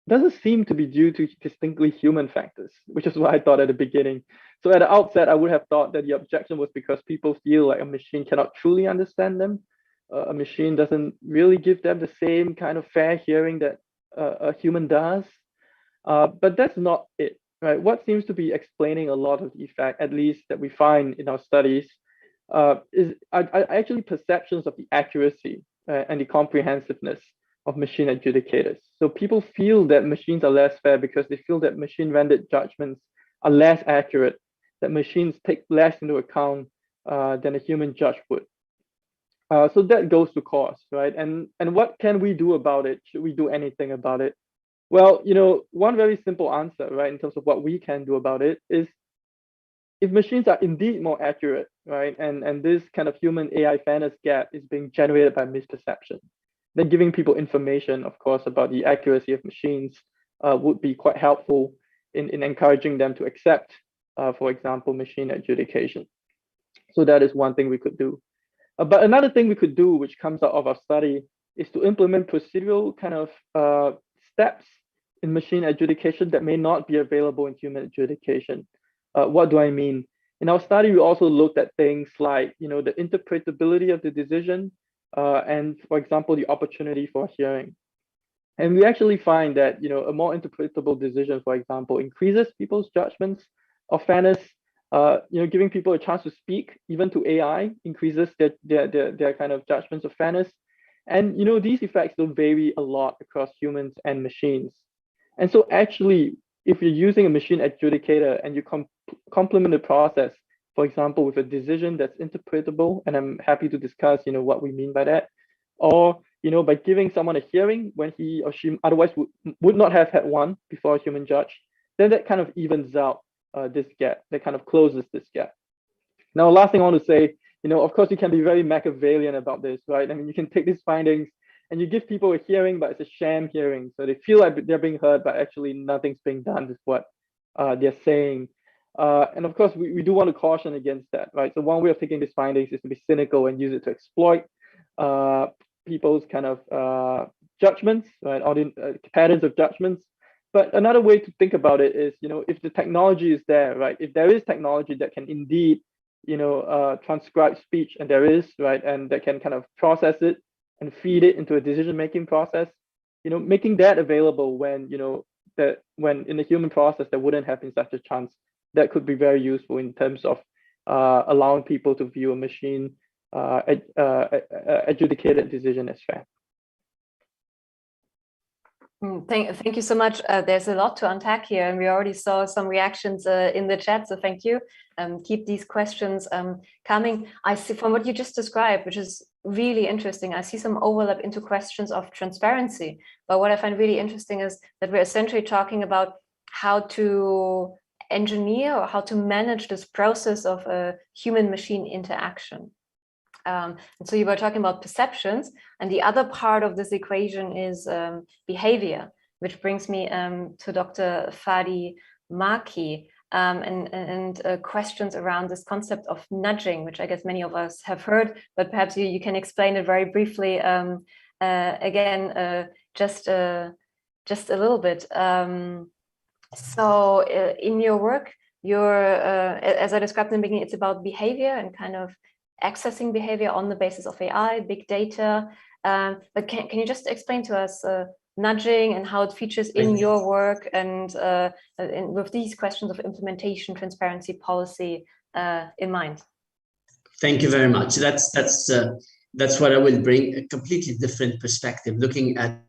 doesn't seem to be due to distinctly human factors, which is what I thought at the beginning. So at the outset, I would have thought that the objection was because people feel like a machine cannot truly understand them. A machine doesn't really give them the same kind of fair hearing that a human does. But that's not it, right? What seems to be explaining a lot of the effect, at least that we find in our studies, is actually perceptions of the accuracy and the comprehensiveness of machine adjudicators. So people feel that machines are less fair because they feel that machine rendered judgments are less accurate, that machines take less into account than a human judge would. So that goes to cause, right? And what can we do about it? Should we do anything about it? Well, one very simple answer, right, in terms of what we can do about it is if machines are indeed more accurate, right, and this kind of human AI fairness gap is being generated by misperception, then giving people information, of course, about the accuracy of machines would be quite helpful in encouraging them to accept, for example, machine adjudication. So that is one thing we could do. But another thing we could do, which comes out of our study, is to implement procedural kind of steps in machine adjudication that may not be available in human adjudication. What do I mean? In our study, we also looked at things like, you know, the interpretability of the decision, and, for example, the opportunity for hearing. And we actually find that, you know, a more interpretable decision, for example, increases people's judgments of fairness. You know, giving people a chance to speak, even to AI, increases their kind of judgments of fairness. And, you know, these effects will vary a lot across humans and machines. And so actually, if you're using a machine adjudicator and you complement the process, for example, with a decision that's interpretable, and I'm happy to discuss, you know, what we mean by that, or, you know, by giving someone a hearing when he or she otherwise would not have had one before a human judge, then that kind of evens out this gap, that kind of closes this gap. Now, last thing I want to say, you know, of course, you can be very Machiavellian about this, right? I mean, you can take these findings and you give people a hearing, but it's a sham hearing. So they feel like they're being heard, but actually nothing's being done with what they're saying. And of course, we do want to caution against that, right? So one way of taking these findings is to be cynical and use it to exploit people's kind of judgments, right? Or the patterns of judgments. But another way to think about it is, you know, if the technology is there, right? If there is technology that can indeed, you know, transcribe speech, and there is, right, and that can kind of process it and feed it into a decision-making process, you know, making that available when, you know, that when in the human process there wouldn't have been such a chance, that could be very useful in terms of allowing people to view a machine adjudicated decision as fair. Thank you so much. There's a lot to unpack here, and we already saw some reactions in the chat, so thank you. Keep these questions coming. I see from what you just described, which is really interesting, I see some overlap into questions of transparency. But what I find really interesting is that we're essentially talking about how to engineer or how to manage this process of a human-machine interaction. And so you were talking about perceptions, and the other part of this equation is behavior, which brings me to Dr. Fadi Maki and questions around this concept of nudging, which I guess many of us have heard, but perhaps you can explain it very briefly again, just a little bit. So in your work, as I described in the beginning, it's about behavior and kind of accessing behavior on the basis of AI, big data. But can you just explain to us nudging and how it features in your work and with these questions of implementation, transparency, policy in mind? Thank you very much. That's what I will bring, a completely different perspective, looking at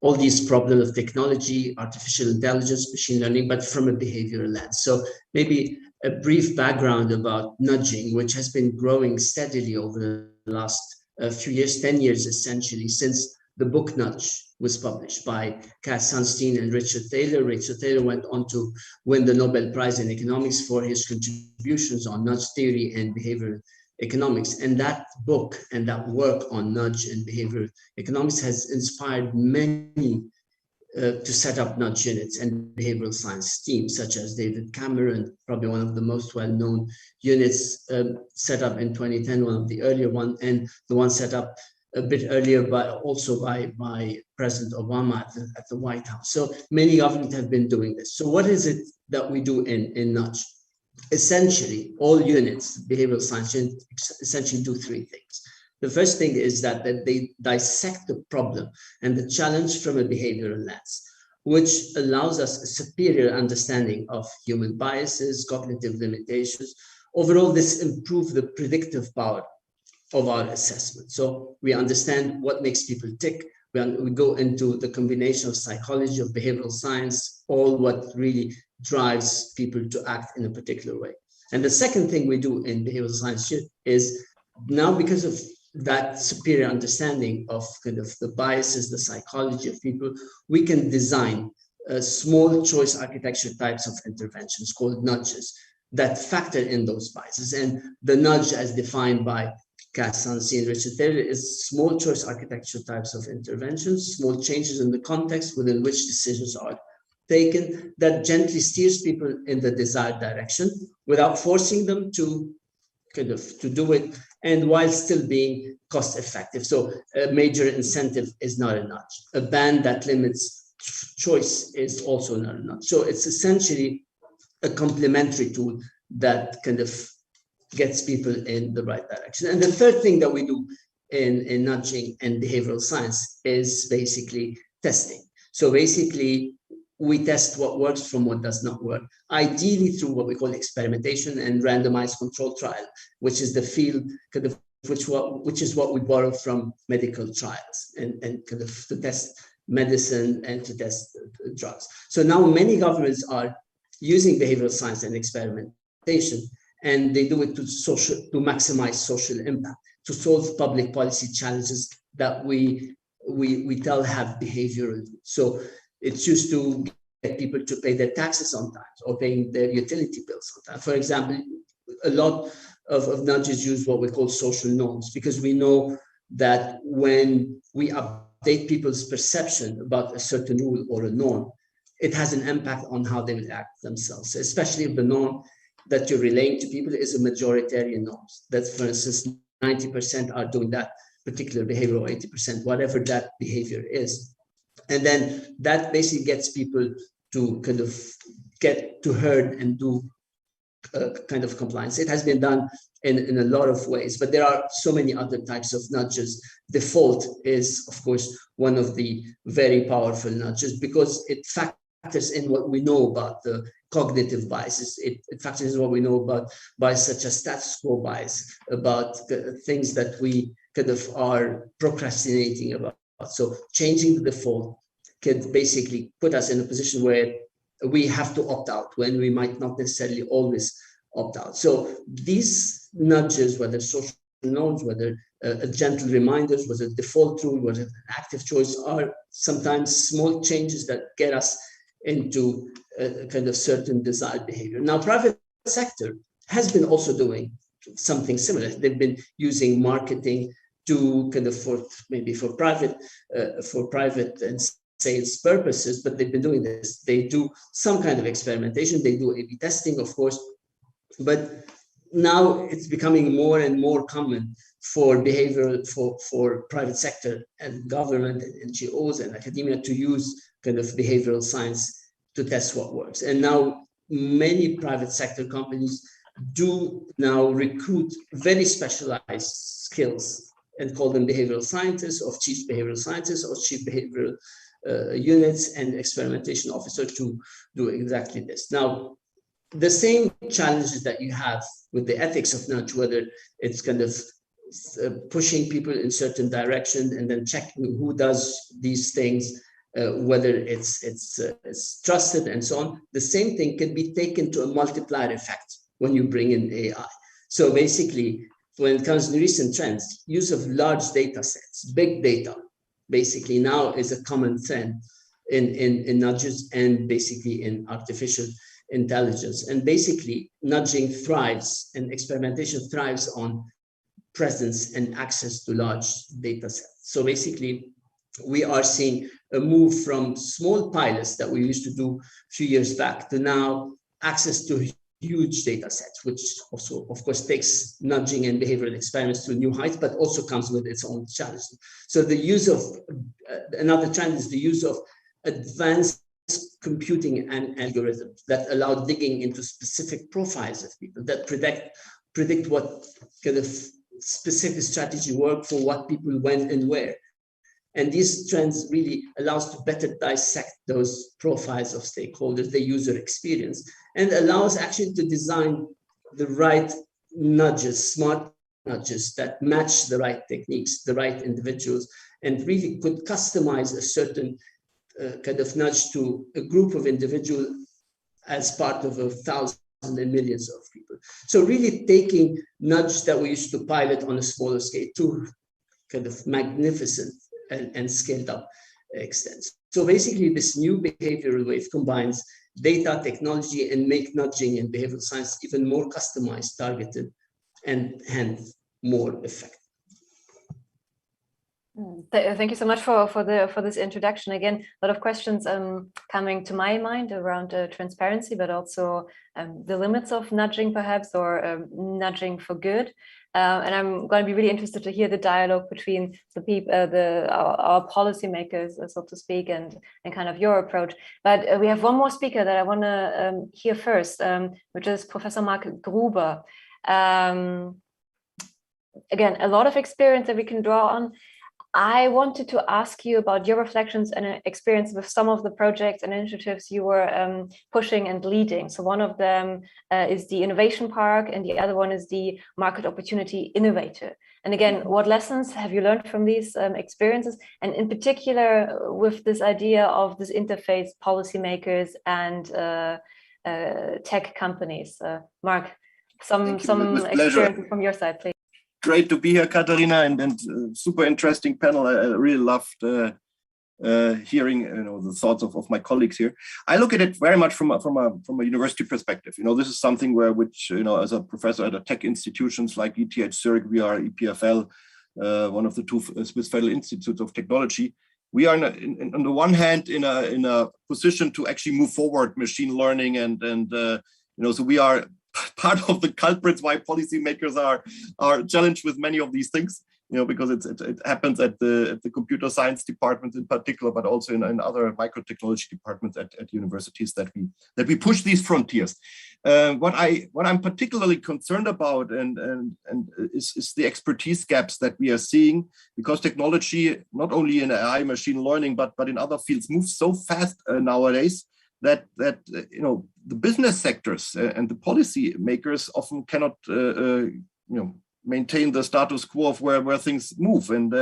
all these problems of technology, artificial intelligence, machine learning, but from a behavioral lens. So maybe a brief background about nudging, which has been growing steadily over the last few years, 10 years essentially, since the book Nudge was published by Cass Sunstein and Richard Thaler. Richard Thaler went on to win the Nobel Prize in Economics for his contributions on nudge theory and behavioral economics. And that book and that work on nudge and behavioral economics has inspired many to set up nudge units and behavioral science teams, such as David Cameron, probably one of the most well-known units set up in 2010, one of the earlier ones, and the one set up a bit earlier, but also by President Obama at the White House. So many governments have been doing this. So what is it that we do in nudge? Essentially, all units, behavioral science units, essentially do three things. The first thing is that they dissect the problem and the challenge from a behavioral lens, which allows us a superior understanding of human biases, cognitive limitations. Overall, this improves the predictive power of our assessment. So we understand what makes people tick. We go into the combination of psychology, of behavioral science, all what really drives people to act in a particular way. And the second thing we do in behavioral science is now, because of that superior understanding of kind of the biases, the psychology of people, we can design small choice architecture types of interventions called nudges. that factor in those biases. And the nudge, as defined by Cass, Sansi, and Richard Taylor, is small choice architecture types of interventions, small changes in the context within which decisions are taken that gently steers people in the desired direction without forcing them to do it, and while still being cost effective. So a major incentive is not a nudge. A ban that limits choice is also not a nudge. So it's essentially a complementary tool that kind of gets people in the right direction. And the third thing that we do in nudging and behavioral science is basically testing. So basically, we test what works from what does not work, ideally through what we call experimentation and randomized control trial, which is the field kind of which is what we borrow from medical trials and kind of to test medicine and to test drugs. So now many governments are using behavioral science and experimentation, and they do it to maximize social impact, to solve public policy challenges that we tell have behavioral roots. So it's used to get people to pay their taxes on time or paying their utility bills on time. For example, a lot of nudges use what we call social norms, because we know that when we update people's perception about a certain rule or a norm, it has an impact on how they will act themselves, especially if the norm that you're relaying to people is a majoritarian norm. That, for instance, 90% are doing that particular behavior, or 80%, whatever that behavior is. And then that basically gets people to kind of get to herd and do kind of compliance. It has been done in a lot of ways, but there are so many other types of nudges. Default is, of course, one of the very powerful nudges because it factors in what we know about the cognitive biases. It factors in what we know about bias such as status quo bias, about the things that we kind of are procrastinating about. So changing the default could basically put us in a position where we have to opt out when we might not necessarily always opt out. So these nudges, whether social norms, whether gentle reminders, whether default rule, whether active choice, are sometimes small changes that get us into kind of certain desired behavior. Now, private sector has been also doing something similar. They've been using marketing to kind of for private and sales purposes, but they've been doing this. They do some kind of experimentation. They do A/B testing, of course, but now it's becoming more and more common for behavioral, for private sector and government and NGOs and academia to use kind of behavioral science to test what works. And now many private sector companies do now recruit very specialized skills and call them behavioral scientists or chief behavioral scientists or chief behavioral units and experimentation officer to do exactly this. Now, the same challenges that you have with the ethics of nudge, whether it's kind of pushing people in certain direction and then checking who does these things, whether it's trusted and so on, the same thing can be taken to a multiplier effect when you bring in AI. So basically, when it comes to recent trends, use of large data sets, big data, basically now is a common trend in nudges and basically in artificial intelligence. And basically nudging thrives and experimentation thrives on presence and access to large data sets. So basically we are seeing a move from small pilots that we used to do a few years back to now access to huge data sets, which also, of course, takes nudging and behavioral experiments to new heights, but also comes with its own challenges. So the use of, another trend is the use of advanced computing and algorithms that allow digging into specific profiles of people that predict what kind of specific strategy work for what people when and where. And these trends really allow us to better dissect those profiles of stakeholders, their user experience, and allows actually to design the right nudges, smart nudges that match the right techniques, the right individuals, and really could customize a certain kind of nudge to a group of individuals as part of 1,000 and millions of people. So really taking nudge that we used to pilot on a smaller scale to kind of magnificent and scaled up extents. So basically this new behavioral wave combines data technology and make nudging and behavioral science even more customized, targeted, and hence more effective. Thank you so much for this introduction. Again, a lot of questions coming to my mind around transparency, but also the limits of nudging, perhaps, or nudging for good. And I'm going to be really interested to hear the dialogue between the people, our policymakers, so to speak, and kind of your approach. But we have one more speaker that I want to hear first, which is Professor Mark Gruber. Again, a lot of experience that we can draw on. I wanted to ask you about your reflections and experience with some of the projects and initiatives you were pushing and leading. So one of them is the Innovation Park, and the other one is the Market Opportunity Innovator. And again, what lessons have you learned from these experiences? And in particular, with this idea of this interface, policymakers and tech companies. Mark, some experiences from your side, please. Great to be here, Katharina, and super interesting panel. I really loved hearing the thoughts of my colleagues here. I look at it very much from a university perspective. This is something which as a professor at a tech institutions like ETH Zurich, we are EPFL, one of the two Swiss Federal Institutes of Technology. We are on the one hand in a position to actually move forward machine learning and so we are part of the culprits why policymakers are challenged with many of these things, because it happens at the computer science department in particular, but also in other microtechnology departments at universities that we push these frontiers. What I'm particularly concerned about and is the expertise gaps that we are seeing, because technology, not only in AI, machine learning, but in other fields, moves so fast nowadays that the business sectors and the policy makers often cannot maintain the status quo of where things move, and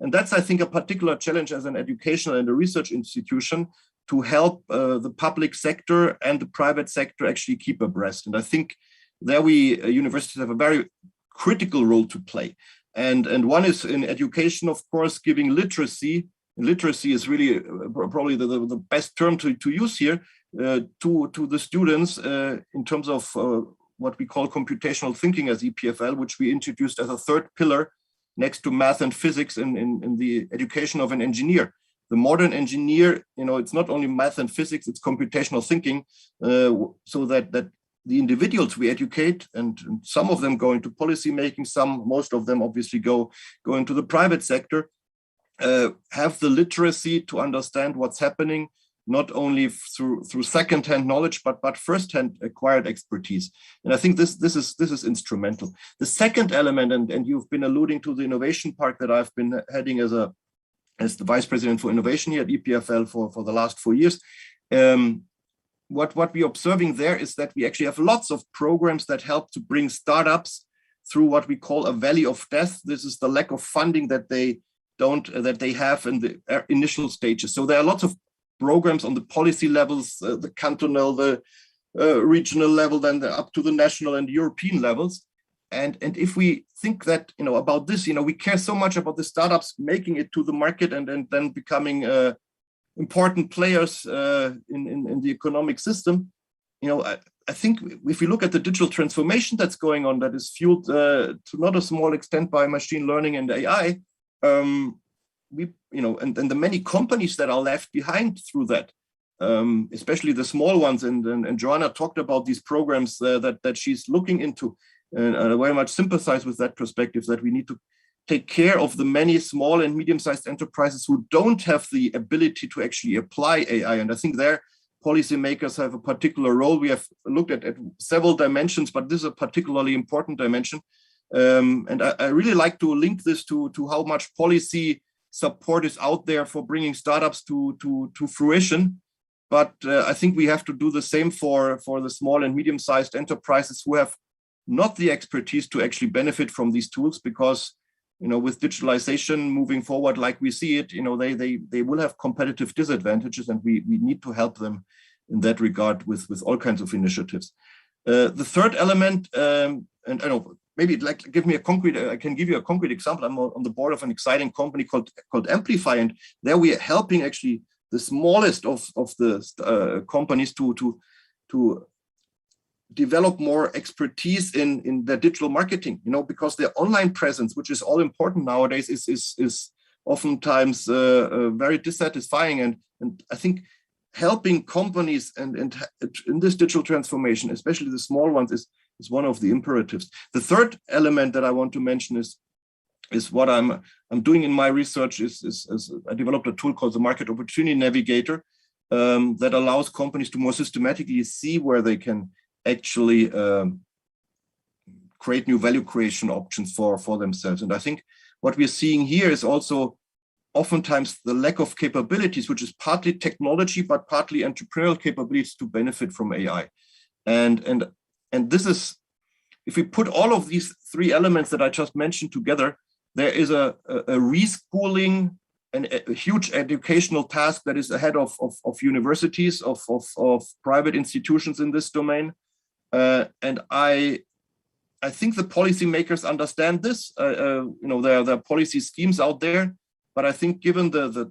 that's, I think, a particular challenge as an educational and a research institution to help the public sector and the private sector actually keep abreast. And I think there universities have a very critical role to play, and one is in education, of course, giving literacy. Literacy is really probably the best term to use here to the students in terms of what we call computational thinking as EPFL, which we introduced as a third pillar next to math and physics in the education of an engineer. The modern engineer, it's not only math and physics, it's computational thinking, so that the individuals we educate, and some of them go into policy making, most of them obviously go into the private sector, have the literacy to understand what's happening, not only through second-hand knowledge, but first-hand acquired expertise. And I think this is instrumental. The second element, and you've been alluding to the Innovation Park that I've been heading as the Vice President for Innovation here at EPFL for the last 4 years. What we're observing there is that we actually have lots of programs that help to bring startups through what we call a valley of death. This is the lack of funding that they have in the initial stages. So there are lots of programs on the policy levels, the cantonal, the regional level, then up to the national and European levels. And if we think that about this, we care so much about the startups making it to the market and then becoming important players in the economic system. I think if we look at the digital transformation that's going on, that is fueled to not a small extent by machine learning and AI. And the many companies that are left behind through that, especially the small ones, and Joanna talked about these programs that she's looking into, and I very much sympathize with that perspective, that we need to take care of the many small and medium-sized enterprises who don't have the ability to actually apply AI. And I think there policymakers have a particular role. We have looked at several dimensions, but this is a particularly important dimension. And I really like to link this to how much policy support is out there for bringing startups to fruition. But I think we have to do the same for the small and medium-sized enterprises who have not the expertise to actually benefit from these tools, because with digitalization moving forward like we see it, they will have competitive disadvantages, and we need to help them in that regard with all kinds of initiatives. The third element, and I know, maybe I can give you a concrete example. I'm on the board of an exciting company called Amplify, and there we are helping actually the smallest of the companies to develop more expertise in their digital marketing, because their online presence, which is all important nowadays, is oftentimes very dissatisfying. And I think helping companies and in this digital transformation, especially the small ones, is one of the imperatives. The third element that I want to mention is what I'm doing in my research is I developed a tool called the Market Opportunity Navigator that allows companies to more systematically see where they can actually create new value creation options for themselves. And I think what we're seeing here is also oftentimes the lack of capabilities, which is partly technology, but partly entrepreneurial capabilities to benefit from AI. And this is, if we put all of these three elements that I just mentioned together, there is a reschooling and a huge educational task that is ahead of universities, of private institutions in this domain. And I think the policymakers understand this. There are policy schemes out there, but I think given the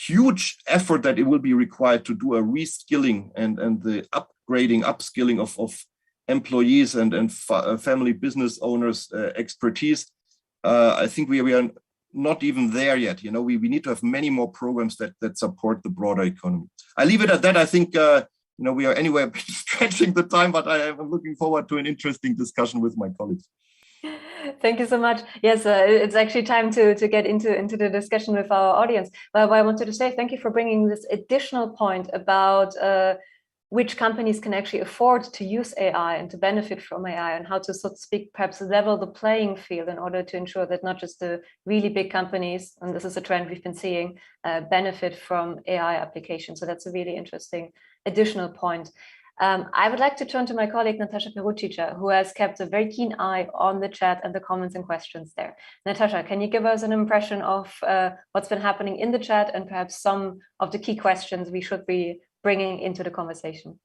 huge effort that it will be required to do a reskilling and the upskilling of employees and family business owners' expertise, I think we are not even there yet. We need to have many more programs that support the broader economy. I leave it at that. I think we are anyway stretching the time, but I am looking forward to an interesting discussion with my colleagues. Thank you so much. Yes, it's actually time to get into the discussion with our audience. But I wanted to say thank you for bringing this additional point about which companies can actually afford to use AI and to benefit from AI, and how to, so to speak, perhaps level the playing field in order to ensure that not just the really big companies, and this is a trend we've been seeing, benefit from AI applications. So that's a really interesting additional point. I would like to turn to my colleague, Natasha Perucic, who has kept a very keen eye on the chat and the comments and questions there. Natasha, can you give us an impression of what's been happening in the chat and perhaps some of the key questions we should be bringing into the conversation?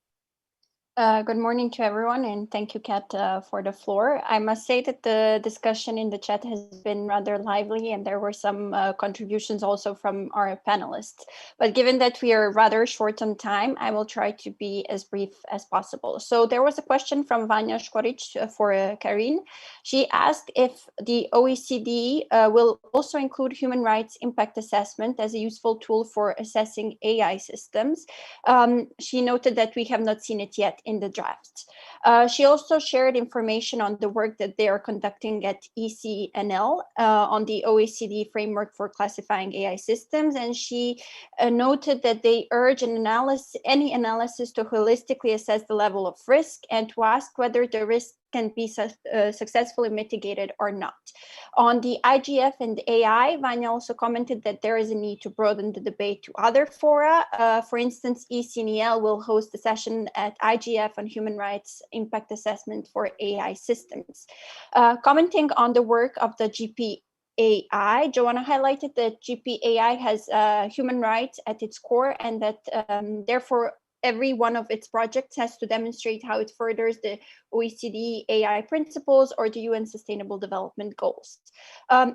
Good morning to everyone, and thank you, Kat, for the floor. I must say that the discussion in the chat has been rather lively, and there were some contributions also from our panelists. But given that we are rather short on time, I will try to be as brief as possible. So there was a question from Vanya Škorić for Karin. She asked if the OECD will also include human rights impact assessment as a useful tool for assessing AI systems. She noted that we have not seen it yet in the draft. She also shared information on the work that they are conducting at ECNL on the OECD framework for classifying AI systems. And she noted that they urge any analysis to holistically assess the level of risk and to ask whether the risk can be successfully mitigated or not. On the IGF and AI, Vanya also commented that there is a need to broaden the debate to other fora. For instance, ECNL will host a session at IGF on human rights impact assessment for AI systems. Commenting on the work of the GPAI, Joanna highlighted that GPAI has human rights at its core, and that therefore every one of its projects has to demonstrate how it furthers the OECD AI principles or the UN Sustainable Development Goals.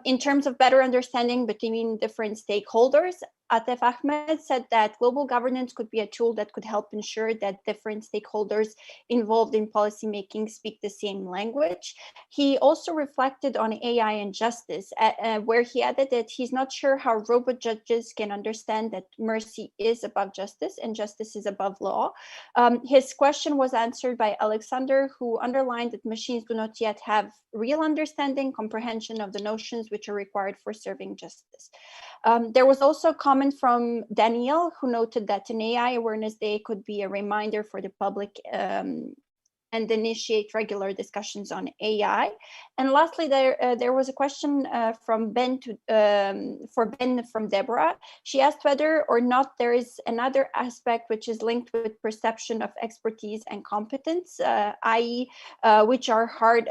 In terms of better understanding between different stakeholders, Atef Ahmed said that global governance could be a tool that could help ensure that different stakeholders involved in policymaking speak the same language. He also reflected on AI and justice, where he added that he's not sure how robot judges can understand that mercy is above justice and justice is above law. His question was answered by Alexander, who underlined that machines do not yet have real understanding, comprehension of the notions which are required for serving justice. There was also a comment from Daniel, who noted that an AI Awareness Day could be a reminder for the public and initiate regular discussions on AI. And lastly, there was a question from Ben from Deborah. She asked whether or not there is another aspect which is linked with perception of expertise and competence, i.e. Which are hard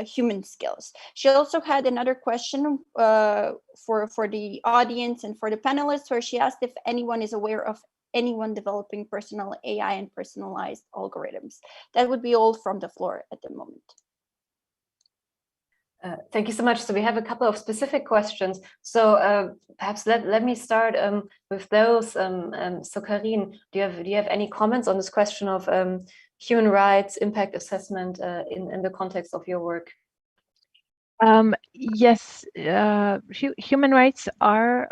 human skills. She also had another question for the audience and for the panelists, where she asked if anyone is aware of anyone developing personal AI and personalized algorithms. That would be all from the floor at the moment. Thank you so much. So we have a couple of specific questions. So perhaps let me start with those. So Karine, do you have any comments on this question of human rights impact assessment in the context of your work? Yes, human rights are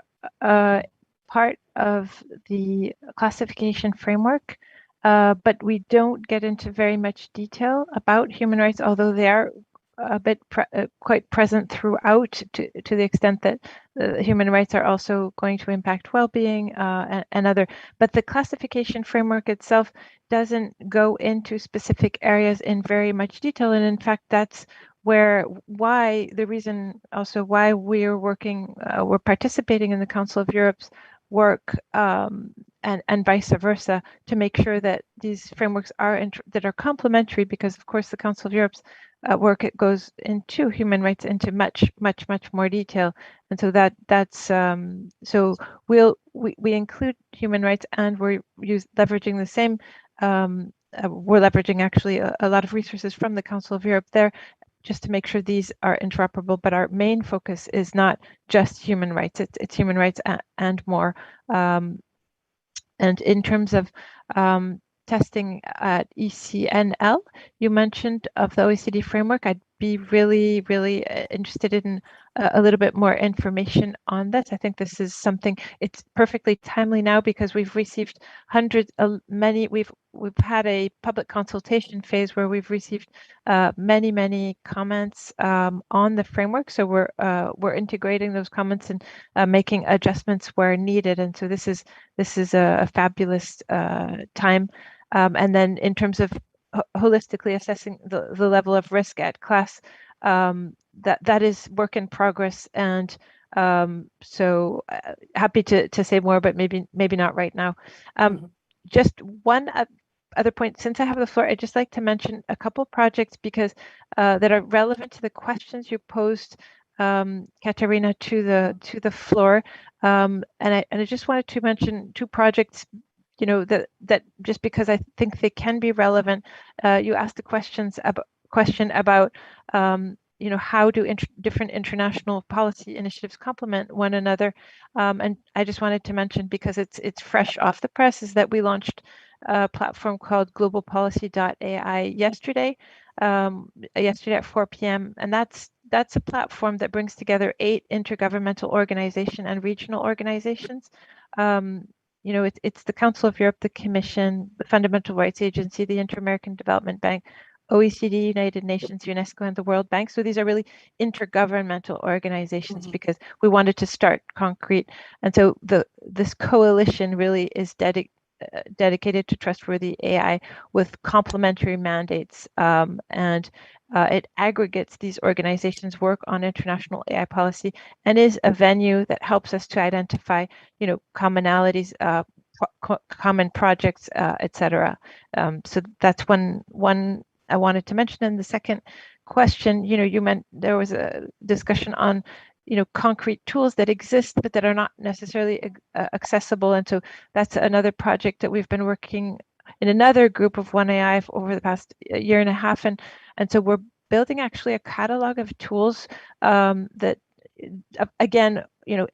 part of the classification framework, but we don't get into very much detail about human rights, although they are a bit quite present throughout, to the extent that human rights are also going to impact well-being and other. But the classification framework itself doesn't go into specific areas in very much detail, and in fact, that's the reason also why we're working, we're participating in the Council of Europe's work, and vice versa, to make sure that these frameworks are that are complementary, because of course the Council of Europe's work, it goes into human rights into much more detail, and so that's so we include human rights, and we're leveraging the same. We're leveraging actually a lot of resources from the Council of Europe there, just to make sure these are interoperable, but our main focus is not just human rights, it's human rights and more. And in terms of testing at ECNL, you mentioned of the OECD framework. I'd be really interested in a little bit more information on this. I think this is something, it's perfectly timely now, because we've received we've had a public consultation phase where we've received many comments on the framework. So we're integrating those comments and making adjustments where needed. And so this is a fabulous time. And then in terms of holistically assessing the level of risk at class, that is work in progress, and so happy to say more, but maybe not right now. Just one other point, since I have the floor, I'd just like to mention a couple projects, because that are relevant to the questions you posed, Katerina, to the floor, and I just wanted to mention two projects, you know, that just because I think they can be relevant. You asked a question about you know, how do different international policy initiatives complement one another, and I just wanted to mention, because it's fresh off the press, is that we launched a platform called globalpolicy.ai yesterday at 4 p.m. and that's a platform that brings together 8 intergovernmental organizations and regional organizations. You know, it's the Council of Europe, the Commission, the Fundamental Rights Agency, the Inter-American Development Bank, OECD, United Nations, UNESCO, and the World Bank. So these are really intergovernmental organizations, because we wanted to start concrete. And so this coalition really is dedicated to trustworthy AI with complementary mandates, and it aggregates these organizations' work on international AI policy, and is a venue that helps us to identify, you know, commonalities, common projects, etc. So that's one I wanted to mention. And the second question, you know, there was a discussion on, you know, concrete tools that exist but that are not necessarily accessible, and so that's another project that we've been working in another group of 1AI over the past year and a half, and so we're building actually a catalog of tools that, again, you know,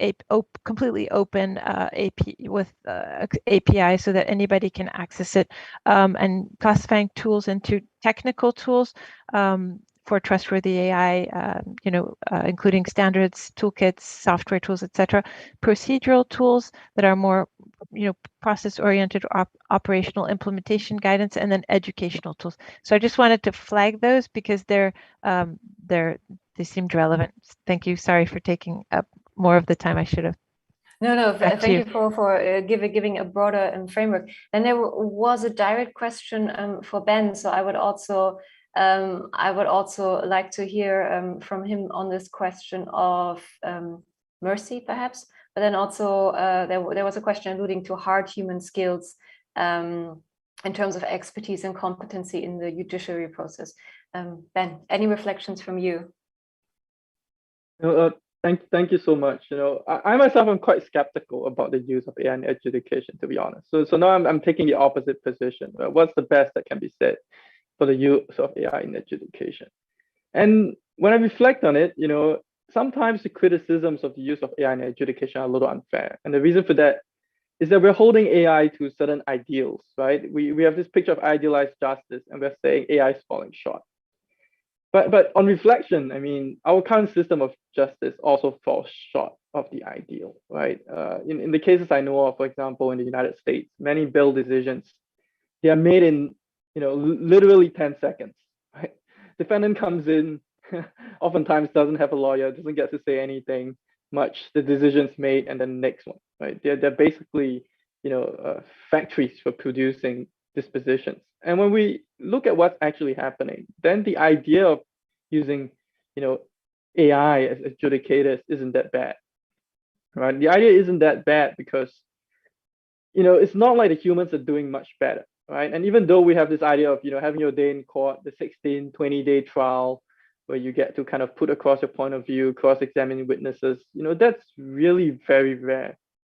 completely open with API, so that anybody can access it, and classifying tools into technical tools for trustworthy AI, you know, including standards, toolkits, software tools, etc. Procedural tools that are more, you know, process-oriented, operational implementation guidance, and then educational tools. So I just wanted to flag those, because they seemed relevant. Thank you. Sorry for taking up more of the time I should have. No, thank you for giving a broader framework. And there was a direct question for Ben, so I would also like to hear from him on this question of mercy, perhaps. But then also there was a question alluding to hard human skills in terms of expertise and competency in the judiciary process. Ben, any reflections from you? Thank you so much. You know, I myself am quite skeptical about the use of AI in education, to be honest. So now I'm taking the opposite position. What's the best that can be said for the use of AI in education? And when I reflect on it, sometimes the criticisms of the use of AI in adjudication are a little unfair. And the reason for that is that we're holding AI to certain ideals, right? We have this picture of idealized justice, and we're saying AI is falling short. But on reflection, I mean, our current system of justice also falls short of the ideal, right? In the cases I know of, for example, in the United States, many bail decisions, they are made in, literally 10 seconds, right? Defendant comes in, oftentimes doesn't have a lawyer, doesn't get to say anything much, the decision's made, and then the next one, right? They're basically, factories for producing dispositions. And when we look at what's actually happening, then the idea of using, AI as adjudicators isn't that bad, right? The idea isn't that bad because, it's not like the humans are doing much better, right? And even though we have this idea of, having your day in court, the 16, 20-day trial, where you get to kind of put across your point of view, cross-examining witnesses, that's really very rare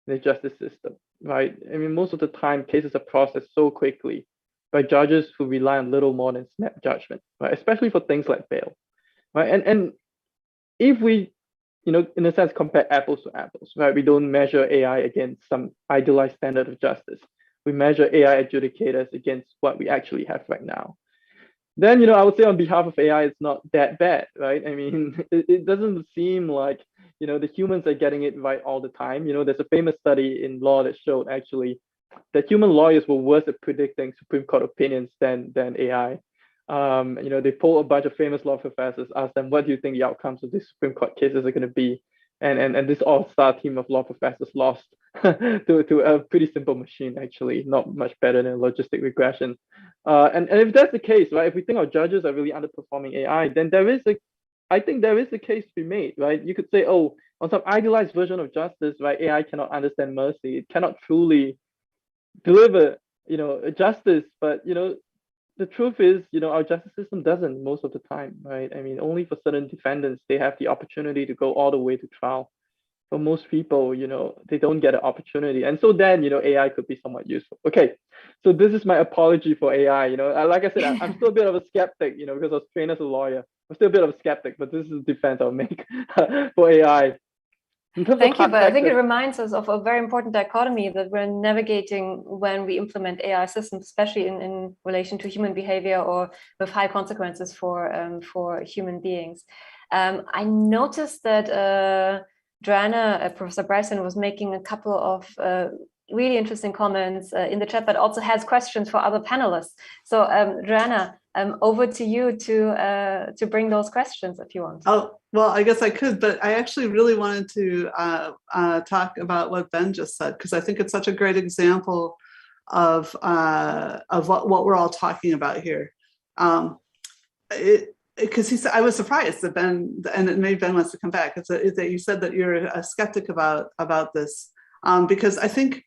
in the justice system, right? I mean, most of the time, cases are processed so quickly by judges who rely on little more than snap judgment, right? Especially for things like bail, right? And if we, in a sense, compare apples to apples, right? We don't measure AI against some idealized standard of justice. We measure AI adjudicators against what we actually have right now. Then, I would say on behalf of AI, it's not that bad, right? I mean, it doesn't seem like, the humans are getting it right all the time. There's a famous study in law that showed actually that human lawyers were worse at predicting Supreme Court opinions than AI. They polled a bunch of famous law professors, asked them, what do you think the outcomes of these Supreme Court cases are going to be? And this all-star team of law professors lost to a pretty simple machine, actually, not much better than logistic regression. And if that's the case, right, if we think our judges are really underperforming AI, then I think there is a case to be made, right? You could say, oh, on some idealized version of justice, right, AI cannot understand mercy. It cannot truly deliver, justice. But, the truth is, our justice system doesn't most of the time, right? I mean, only for certain defendants, they have the opportunity to go all the way to trial. For most people, they don't get an opportunity. And so then, AI could be somewhat useful. Okay, so this is my apology for AI. Like I said, I'm still a bit of a skeptic, because I was trained as a lawyer. I'm still a bit of a skeptic, but this is the defense I'll make for AI. Thank you, but I think it reminds us of a very important dichotomy that we're navigating when we implement AI systems, especially in relation to human behavior or with high consequences for human beings. I noticed that Joanna, Professor Bryson, was making a couple of really interesting comments in the chat, but also has questions for other panelists. So Joanna, over to you to bring those questions if you want. Oh, well, I guess I could, but I actually really wanted to talk about what Ben just said, because I think it's such a great example of what we're all talking about here. Because he said, I was surprised that Ben, and maybe Ben wants to come back, is that you said that you're a skeptic about this, because I think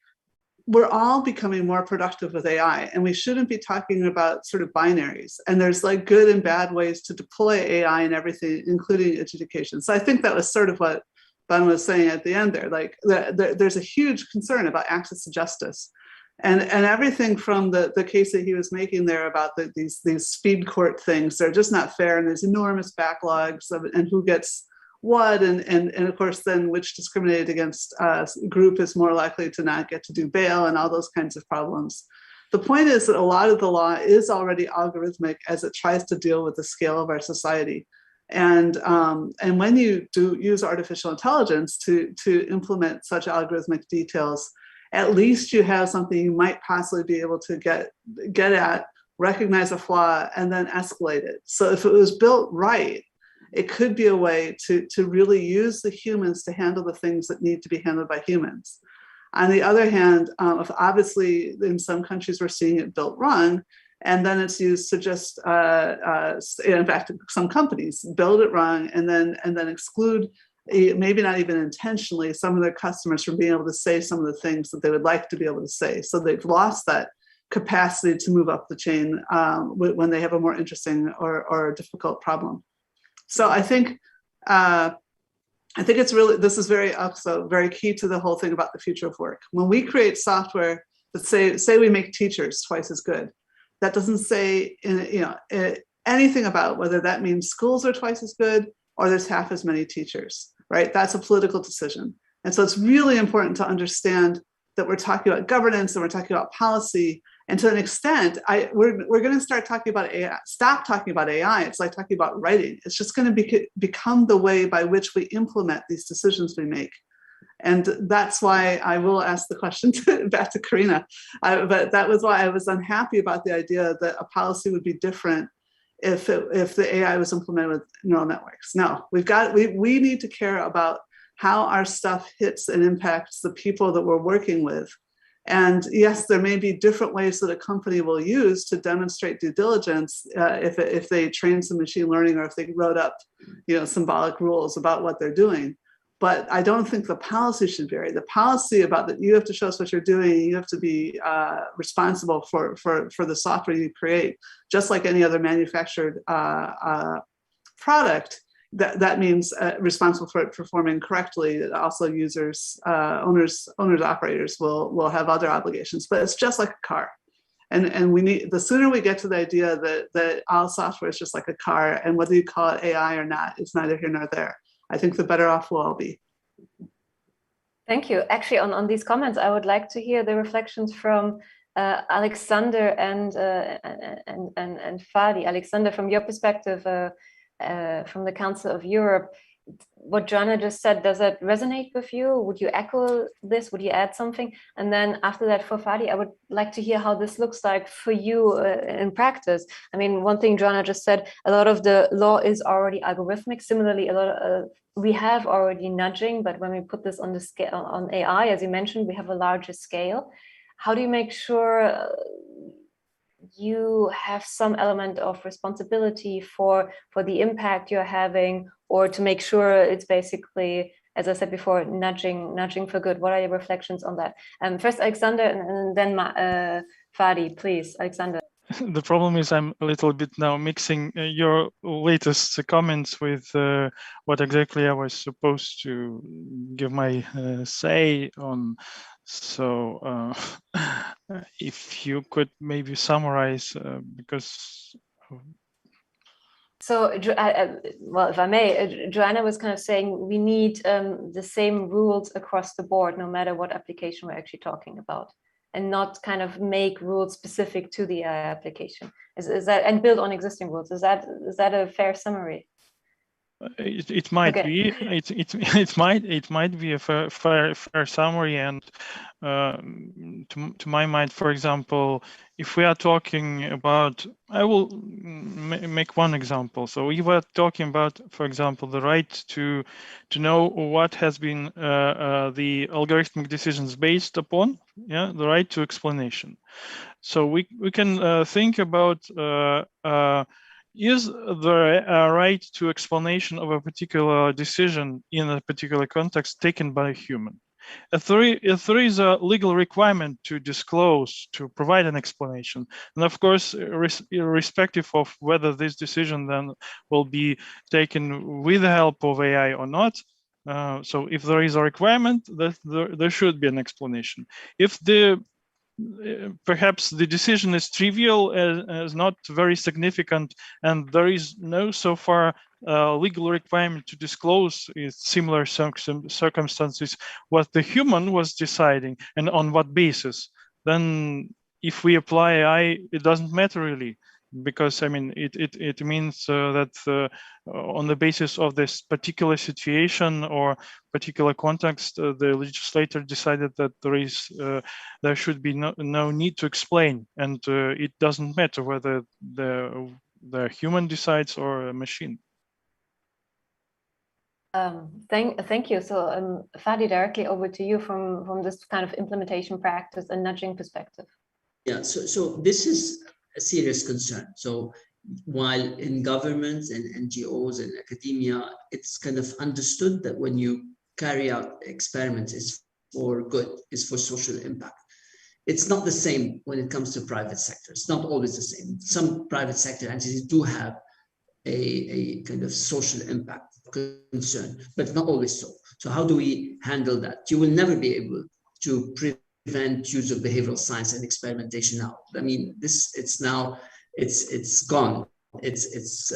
we're all becoming more productive with AI, and we shouldn't be talking about sort of binaries. And there's like good and bad ways to deploy AI and everything, including adjudication. So I think that was sort of what Ben was saying at the end there. Like there's a huge concern about access to justice, and everything from the case that he was making there about these speed court things. They're just not fair, and there's enormous backlogs and who gets what, and of course then which discriminated against group is more likely to not get to do bail, and all those kinds of problems. The point is that a lot of the law is already algorithmic as it tries to deal with the scale of our society. And when you do use artificial intelligence to implement such algorithmic details, at least you have something you might possibly be able to get at, recognize a flaw, and then escalate it. So if it was built right, it could be a way to really use the humans to handle the things that need to be handled by humans. On the other hand, obviously in some countries we're seeing it built wrong, and then it's used to just, in fact, some companies build it wrong and then exclude, maybe not even intentionally, some of their customers from being able to say some of the things that they would like to be able to say. So they've lost that capacity to move up the chain when they have a more interesting or difficult problem. So I think it's really, this is very also very key to the whole thing about the future of work. When we create software that say we make teachers twice as good, that doesn't say anything about whether that means schools are twice as good or there's half as many teachers, right? That's a political decision. And so it's really important to understand that we're talking about governance and we're talking about policy. And to an extent, we're going to start talking about AI, stop talking about AI. It's like talking about writing. It's just going to become the way by which we implement these decisions we make. And that's why I will ask the question back to Karina. But that was why I was unhappy about the idea that a policy would be different if the AI was implemented with neural networks. No, we need to care about how our stuff hits and impacts the people that we're working with. And yes, there may be different ways that a company will use to demonstrate due diligence if they train some machine learning or if they wrote up, symbolic rules about what they're doing. But I don't think the policy should vary. The policy about that you have to show us what you're doing, you have to be responsible for the software you create, just like any other manufactured product. That means responsible for it performing correctly. Also, users, owners, operators will have other obligations. But it's just like a car, and we need, the sooner we get to the idea that all software is just like a car, and whether you call it AI or not, it's neither here nor there. I think the better off we'll all be. Thank you. Actually, on these comments, I would like to hear the reflections from Alexander and Fadi. Alexander, from your perspective, from the Council of Europe, what Joanna just said, does that resonate with you? Would you echo this? Would you add something? And then after that, for Fadi, I would like to hear how this looks like for you in practice. I mean, one thing Joanna just said, a lot of the law is already algorithmic. Similarly, we have already nudging, but when we put this on the scale on AI, as you mentioned, we have a larger scale. How do you make sure you have some element of responsibility for the impact you're having, or to make sure it's basically, as I said before, nudging for good? What are your reflections on that? First, Alexander, and then Fadi, please. Alexander. The problem is I'm a little bit now mixing your latest comments with what exactly I was supposed to give my say on. So if you could maybe summarize, because... So, well, if I may, Joanna was kind of saying we need the same rules across the board, no matter what application we're actually talking about, and not kind of make rules specific to the AI application. Is that, and build on existing rules? Is that a fair summary? It might be. It might be a fair summary, and to my mind, for example, if we are talking about, I will make one example. So we were talking about, for example, the right to know what has been the algorithmic decisions based upon. Yeah, the right to explanation. So we can think about. Is the right to explanation of a particular decision in a particular context taken by a human? If there is a legal requirement to disclose, to provide an explanation, and of course, irrespective of whether this decision then will be taken with the help of AI or not, so if there is a requirement, there should be an explanation. If perhaps the decision is trivial, is not very significant, and there is no so far legal requirement to disclose in similar circumstances what the human was deciding and on what basis, then if we apply AI, it doesn't matter really, because I mean it means that on the basis of this particular situation or particular context, the legislator decided that there should be no need to explain, and it doesn't matter whether the human decides or a machine. Thank you. So Fadi, directly over to you from this kind of implementation practice and nudging perspective. Yeah, so this is a serious concern. So while in governments and NGOs and academia, it's kind of understood that when you carry out experiments, it's for good, it's for social impact. It's not the same when it comes to private sector. It's not always the same. Some private sector entities do have a kind of social impact concern, but not always so. So how do we handle that? You will never be able to prevent use of behavioral science and experimentation now. I mean, it's gone. It's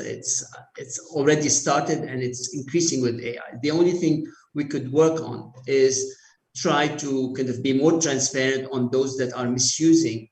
already started, and it's increasing with AI. The only thing we could work on is try to kind of be more transparent on those that are misusing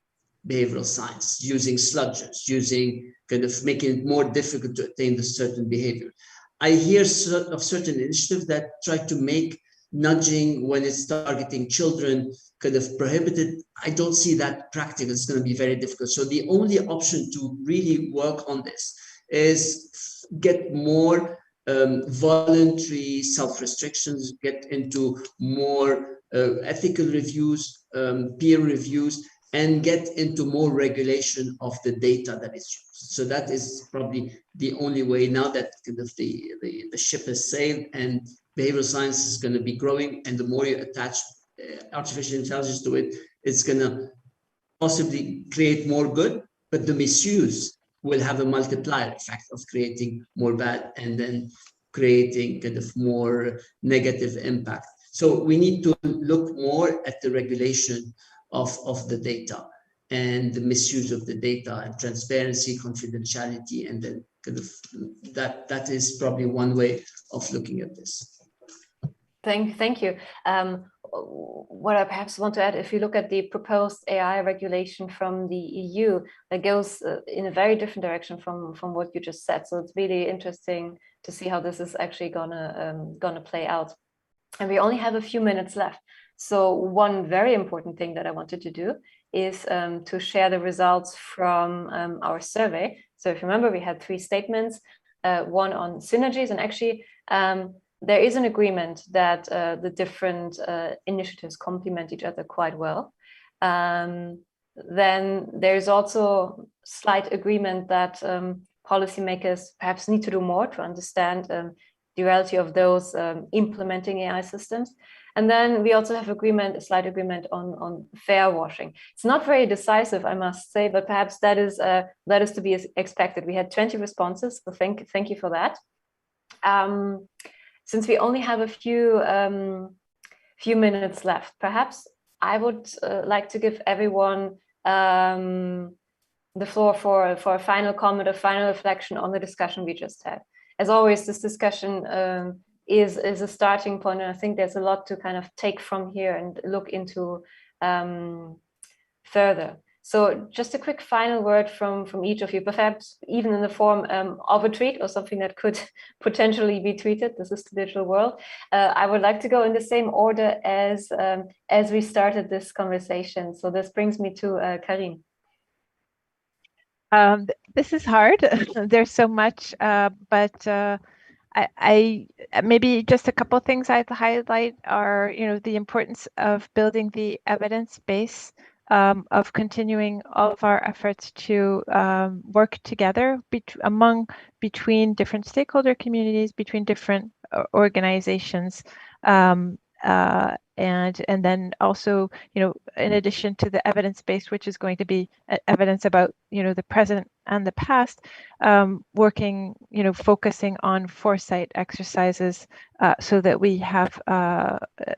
behavioral science, using sludges, using kind of making it more difficult to attain the certain behavior. I hear of certain initiatives that try to make nudging when it's targeting children kind of prohibited. I don't see that practical. It's going to be very difficult. So the only option to really work on this is get more voluntary self-restrictions, get into more ethical reviews, peer reviews, and get into more regulation of the data that is used. So that is probably the only way now that kind of the ship has sailed and behavioral science is going to be growing, and the more you attach artificial intelligence to it, it's going to possibly create more good, but the misuse will have a multiplier effect of creating more bad and then creating kind of more negative impact. So we need to look more at the regulation of the data and the misuse of the data, and transparency, confidentiality, and then kind of that is probably one way of looking at this. Thank you. What I perhaps want to add, if you look at the proposed AI regulation from the EU, that goes in a very different direction from what you just said. So it's really interesting to see how this is actually gonna play out. And we only have a few minutes left. So one very important thing that I wanted to do is to share the results from our survey. So if you remember, we had 3 statements, one on synergies, and actually there is an agreement that the different initiatives complement each other quite well. Then there's also slight agreement that policymakers perhaps need to do more to understand the reality of those implementing AI systems. And then we also have a slight agreement on fair washing. It's not very decisive, I must say, but perhaps that is to be expected. We had 20 responses, so thank you for that. Since we only have a few minutes left, perhaps I would like to give everyone the floor for a final comment, a final reflection on the discussion we just had. As always, this discussion is a starting point, and I think there's a lot to kind of take from here and look into further. So just a quick final word from each of you, perhaps even in the form of a tweet or something that could potentially be tweeted. This is the digital world. I would like to go in the same order as we started this conversation. So this brings me to Karim. This is hard. There's so much, but I maybe just a couple of things I'd highlight are, the importance of building the evidence base, of continuing all of our efforts to work together between different stakeholder communities, between different organizations, and then also, in addition to the evidence base, which is going to be evidence about, the present and the past, working, focusing on foresight exercises so that we have,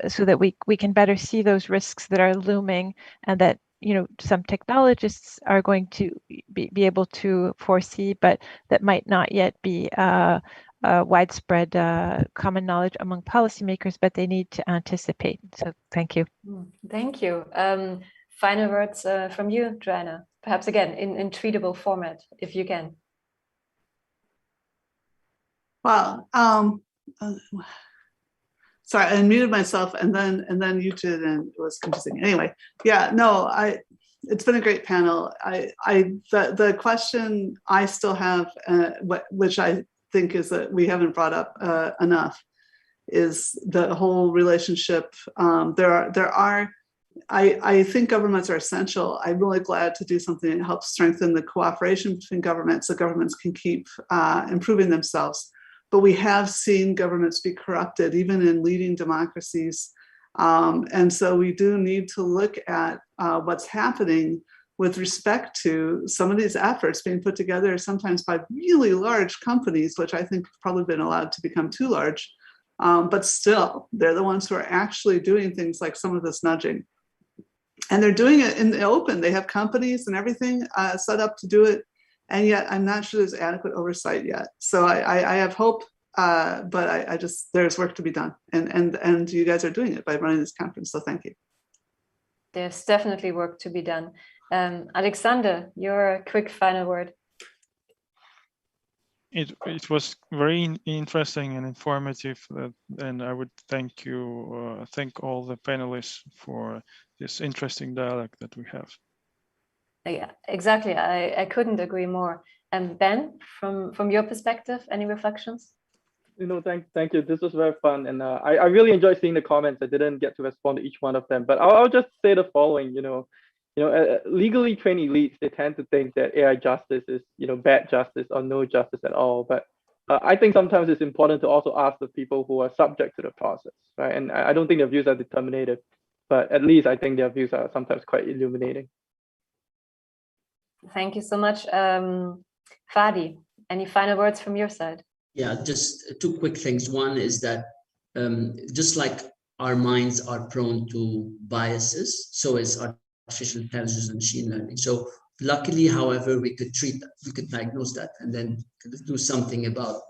so that we can better see those risks that are looming, and that, some technologists are going to be able to foresee, but that might not yet be widespread common knowledge among policymakers, but they need to anticipate. So thank you. Thank you. Final words from you, Joanna, perhaps again in treatable format, if you can. Well, sorry, I unmuted myself and then you did, and it was confusing. Anyway, yeah, no, it's been a great panel. The question I still have, which I think is that we haven't brought up enough, is the whole relationship. I think governments are essential. I'm really glad to do something that helps strengthen the cooperation between governments, so governments can keep improving themselves. But we have seen governments be corrupted, even in leading democracies. And so we do need to look at what's happening with respect to some of these efforts being put together sometimes by really large companies, which I think have probably been allowed to become too large. But still, they're the ones who are actually doing things like some of this nudging. And they're doing it in the open. They have companies and everything set up to do it. and yet I'm not sure there's adequate oversight yet. So I have hope, but I just, there's work to be done, and you guys are doing it by running this conference. So thank you. There's definitely work to be done. Alexander, your quick final word. It was very interesting and informative, and I would thank all the panelists for this interesting dialogue that we have. Yeah, exactly. I couldn't agree more. And Ben, from your perspective, any reflections? Thank you. This was very fun, and I really enjoyed seeing the comments. I didn't get to respond to each one of them, but I'll just say the following. Legally trained elites, they tend to think that AI justice is bad justice or no justice at all. But I think sometimes it's important to also ask the people who are subject to the process, right? And I don't think their views are determinative, but at least I think their views are sometimes quite illuminating. Thank you so much. Fadi, any final words from your side? Yeah, just two quick things. One is that just like our minds are prone to biases, so is artificial intelligence and machine learning. So luckily, however, we could treat that, we could diagnose that, and then do something about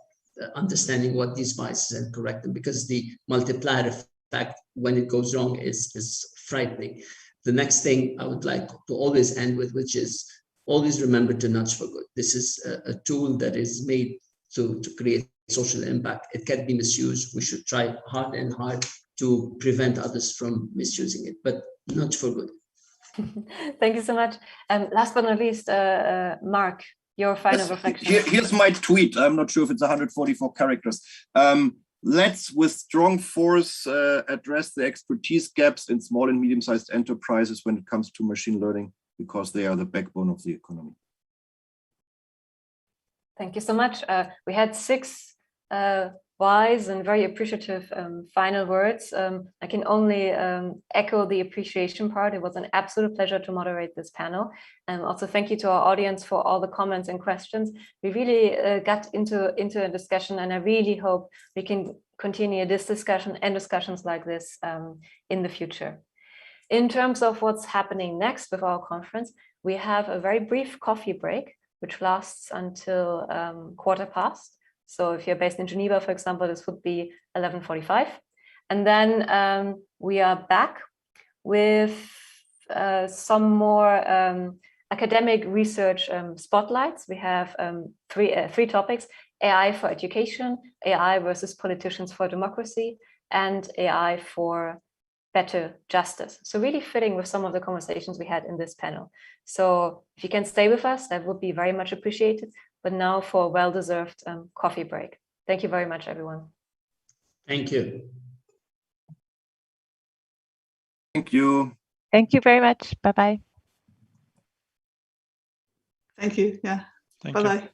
understanding what these biases and correct them, because the multiplier effect when it goes wrong is frightening. The next thing I would like to always end with, which is always remember to nudge for good. This is a tool that is made to create social impact. It can be misused. We should try hard and hard to prevent others from misusing it, but nudge for good. Thank you so much. Last but not least, Mark, your final reflection. Here's my tweet. I'm not sure if it's 144 characters. Let's, with strong force, address the expertise gaps in small and medium-sized enterprises when it comes to machine learning, because they are the backbone of the economy. Thank you so much. We had 6 wise and very appreciative final words. I can only echo the appreciation part. It was an absolute pleasure to moderate this panel. And also thank you to our audience for all the comments and questions. We really got into a discussion, and I really hope we can continue this discussion and discussions like this in the future. In terms of what's happening next with our conference, we have a very brief coffee break, which lasts until 1:15. So if you're based in Geneva, for example, this would be 11:45. And then we are back with some more academic research spotlights. We have three topics: AI for education, AI versus politicians for democracy, and AI for better justice. So really fitting with some of the conversations we had in this panel. So if you can stay with us, that would be very much appreciated. But now for a well-deserved coffee break. Thank you very much, everyone. Thank you. Thank you. Thank you very much. Bye-bye. Thank you. Yeah. Bye-bye.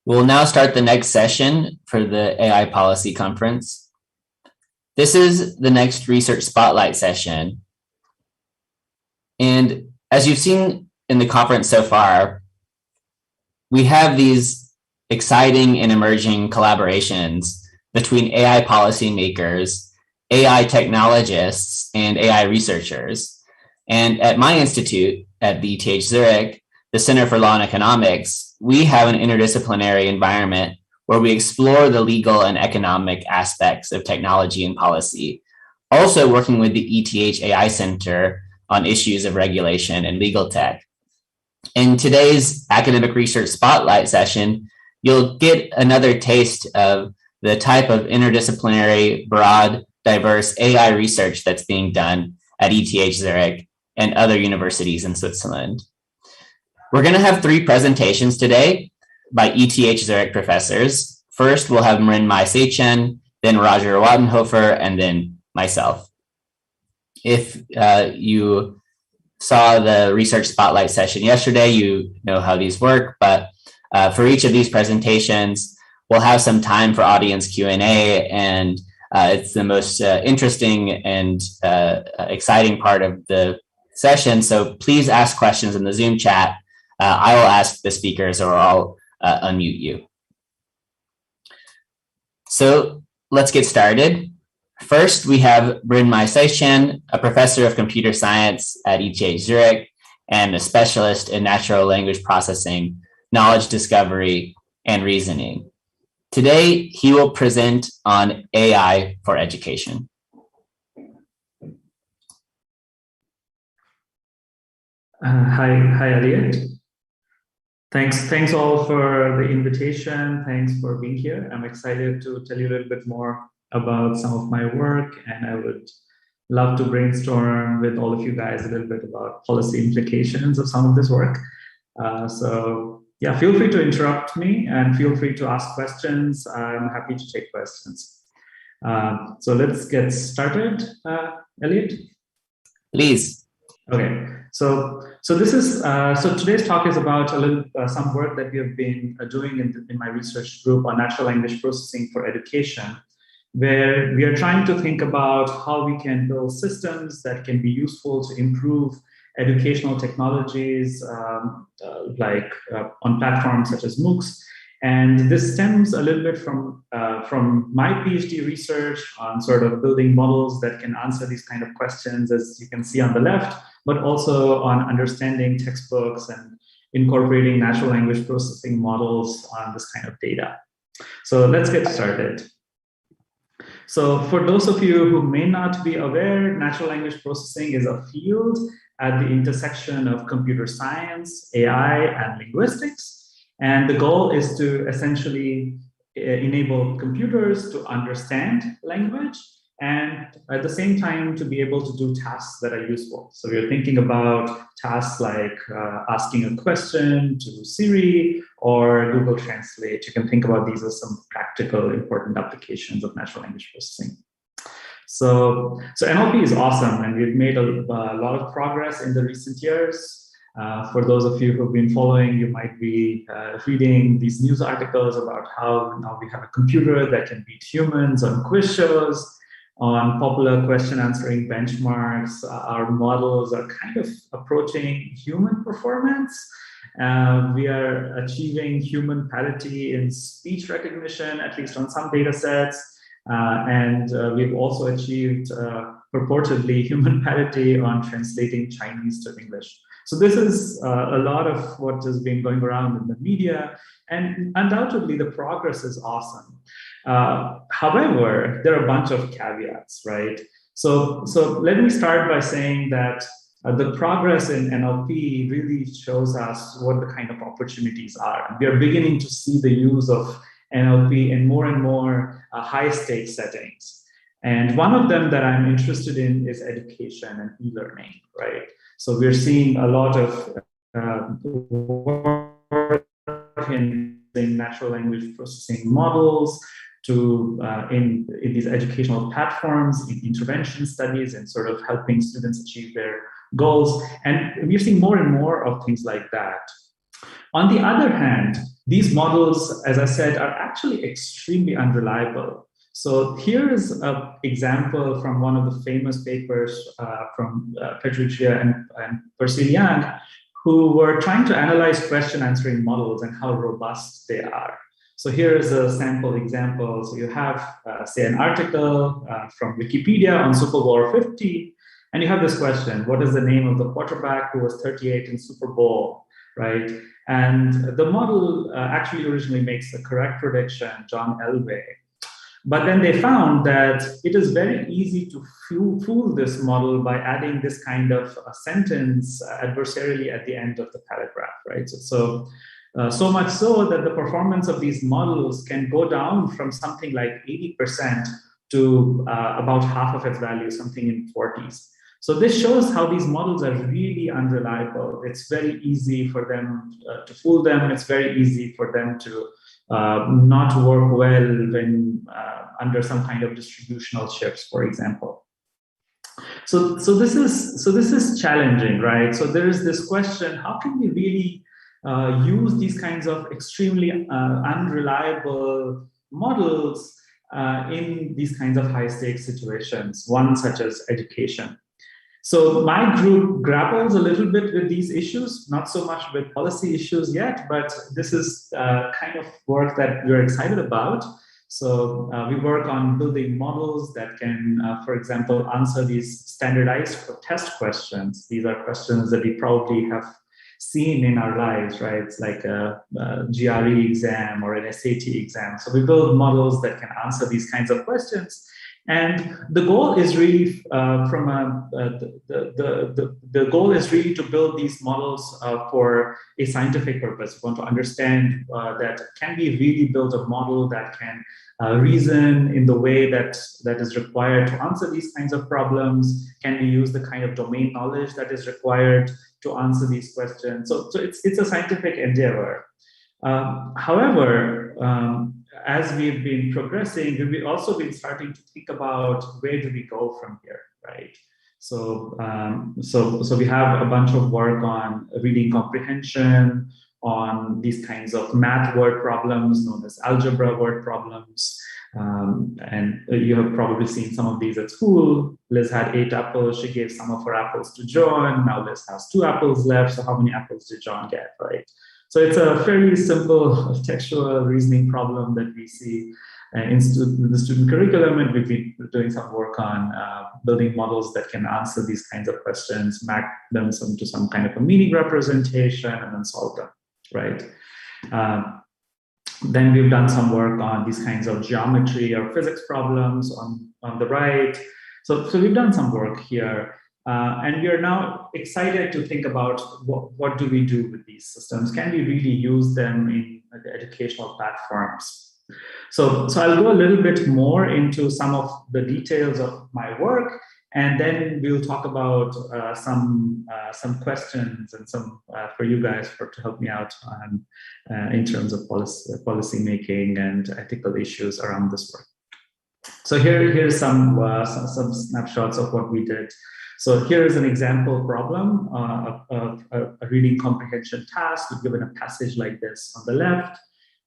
We'll now start the next session for the AI Policy Conference. This is the next Research Spotlight session. And as you've seen in the conference so far, we have these exciting and emerging collaborations between AI policymakers, AI technologists, and AI researchers. And at my institute, at the ETH Zurich, the Center for Law and Economics, we have an interdisciplinary environment where we explore the legal and economic aspects of technology and policy, also working with the ETH AI Center on issues of regulation and legal tech. In today's Academic Research Spotlight session, you'll get another taste of the type of interdisciplinary, broad, diverse AI research that's being done at ETH Zurich and other universities in Switzerland. We're going to have 3 presentations today by ETH Zurich professors. First, we'll have Mrynmai Seichen, then Roger Wattenhofer, and then myself. If you saw the Research Spotlight session yesterday, you know how these work, but for each of these presentations, we'll have some time for audience Q&A, and it's the most interesting and exciting part of the session. So please ask questions in the Zoom chat. I will ask the speakers or I'll unmute you. So let's get started. First, we have Mrynmai Seichen, a professor of computer science at ETH Zurich and a specialist in natural language processing, knowledge discovery, and reasoning. Today, he will present on AI for education. Hi, Elliot. Thanks all for the invitation. Thanks for being here. I'm excited to tell you a little bit more about some of my work, and I would love to brainstorm with all of you guys a little bit about policy implications of some of this work. So yeah, feel free to interrupt me and feel free to ask questions. I'm happy to take questions. So let's get started, Elliot. Please. Okay. So this is so today's talk is about some work that we have been doing in my research group on natural language processing for education, where we are trying to think about how we can build systems that can be useful to improve educational technologies on platforms such as MOOCs. And this stems a little bit from my PhD research on sort of building models that can answer these kind of questions, as you can see on the left, but also on understanding textbooks and incorporating natural language processing models on this kind of data. So let's get started. So for those of you who may not be aware, natural language processing is a field at the intersection of computer science, AI, and linguistics. And the goal is to essentially enable computers to understand language and at the same time to be able to do tasks that are useful. So we're thinking about tasks like asking a question to Siri or Google Translate. You can think about these as some practical, important applications of natural language processing. So NLP is awesome, and we've made a lot of progress in the recent years. For those of you who've been following, you might be reading these news articles about how now we have a computer that can beat humans on quiz shows, on popular question answering benchmarks. Our models are kind of approaching human performance. We are achieving human parity in speech recognition, at least on some data sets. And we've also achieved purportedly human parity on translating Chinese to English. So this is a lot of what has been going around in the media, and undoubtedly the progress is awesome. However, there are a bunch of caveats, right? So let me start by saying that the progress in NLP really shows us what the kind of opportunities are. We are beginning to see the use of NLP in more and more high-stakes settings. And one of them that I'm interested in is education and e-learning, right? So we're seeing a lot of work in natural language processing models to in these educational platforms, in intervention studies, and sort of helping students achieve their goals. And we're seeing more and more of things like that. On the other hand, these models, as I said, are actually extremely unreliable. So here is an example from one of the famous papers from Petruccia and Persilian, who were trying to analyze question answering models and how robust they are. So here is a sample example. So you have, say, an article from Wikipedia on Super Bowl 50, and you have this question: what is the name of the quarterback who was 38 in Super Bowl, right? And the model actually originally makes the correct prediction, John Elway. But then they found that it is very easy to fool this model by adding this kind of a sentence adversarially at the end of the paragraph, right? So much so that the performance of these models can go down from something like 80% to about half of its value, something in 40s. So this shows how these models are really unreliable. It's very easy for them to fool them. It's very easy for them to not work well when under some kind of distributional shifts, for example. So this is challenging, right? So there is this question: how can we really use these kinds of extremely unreliable models in these kinds of high-stakes situations, one such as education? So my group grapples a little bit with these issues, not so much with policy issues yet, but this is kind of work that we're excited about. So we work on building models that can, for example, answer these standardized test questions. These are questions that we probably have seen in our lives, right? It's like a GRE exam or an SAT exam. So we build models that can answer these kinds of questions. And the goal is really the goal is really to build these models for a scientific purpose. We want to understand that can we really build a model that can reason in the way that is required to answer these kinds of problems? Can we use the kind of domain knowledge that is required to answer these questions? So it's a scientific endeavor. However, as we've been progressing, we've also been starting to think about where do we go from here, right? So we have a bunch of work on reading comprehension, on these kinds of math word problems known as algebra word problems. And you have probably seen some of these at school. Liz had 8 apples. She gave some of her apples to John. Now Liz has 2 apples left. So how many apples did John get, right? So it's a fairly simple textual reasoning problem that we see in the student curriculum, and we've been doing some work on building models that can answer these kinds of questions, map them to some kind of a meaning representation, and then solve them, right? Then we've done some work on these kinds of geometry or physics problems on the right. So we've done some work here. And we are now excited to think about what do we do with these systems? Can we really use them in the educational platforms? So I'll go a little bit more into some of the details of my work, and then we'll talk about some questions and some for you guys to help me out in terms of policy making and ethical issues around this work. So here's some snapshots of what we did. So here is an example problem of a reading comprehension task. You're given a passage like this on the left,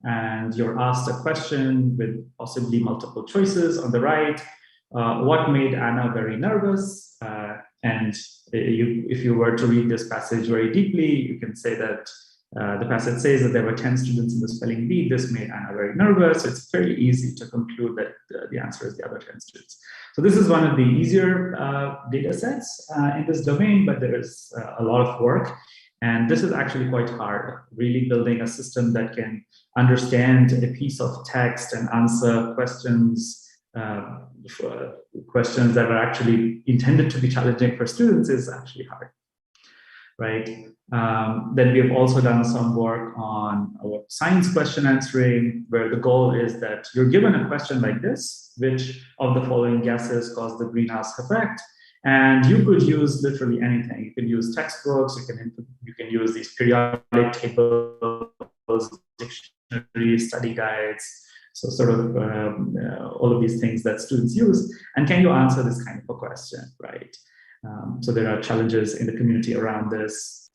and you're asked a question with possibly multiple choices on the right. What made Anna very nervous? And if you were to read this passage very deeply, you can say that the passage says that there were 10 students in the spelling bee. This made Anna very nervous. It's fairly easy to conclude that the answer is the other 10 students. So this is one of the easier data sets in this domain, but there is a lot of work. And this is actually quite hard, really building a system that can understand a piece of text and answer questions that are actually intended to be challenging for students is actually hard, right? Then we've also done some work on science question answering, where the goal is that you're given a question like this: which of the following gases cause the greenhouse effect? And you could use literally anything. You can use textbooks, you can use these periodic tables, dictionaries, study guides, so sort of all of these things that students use. And can you answer this kind of a question, right? So there are challenges in the community around this.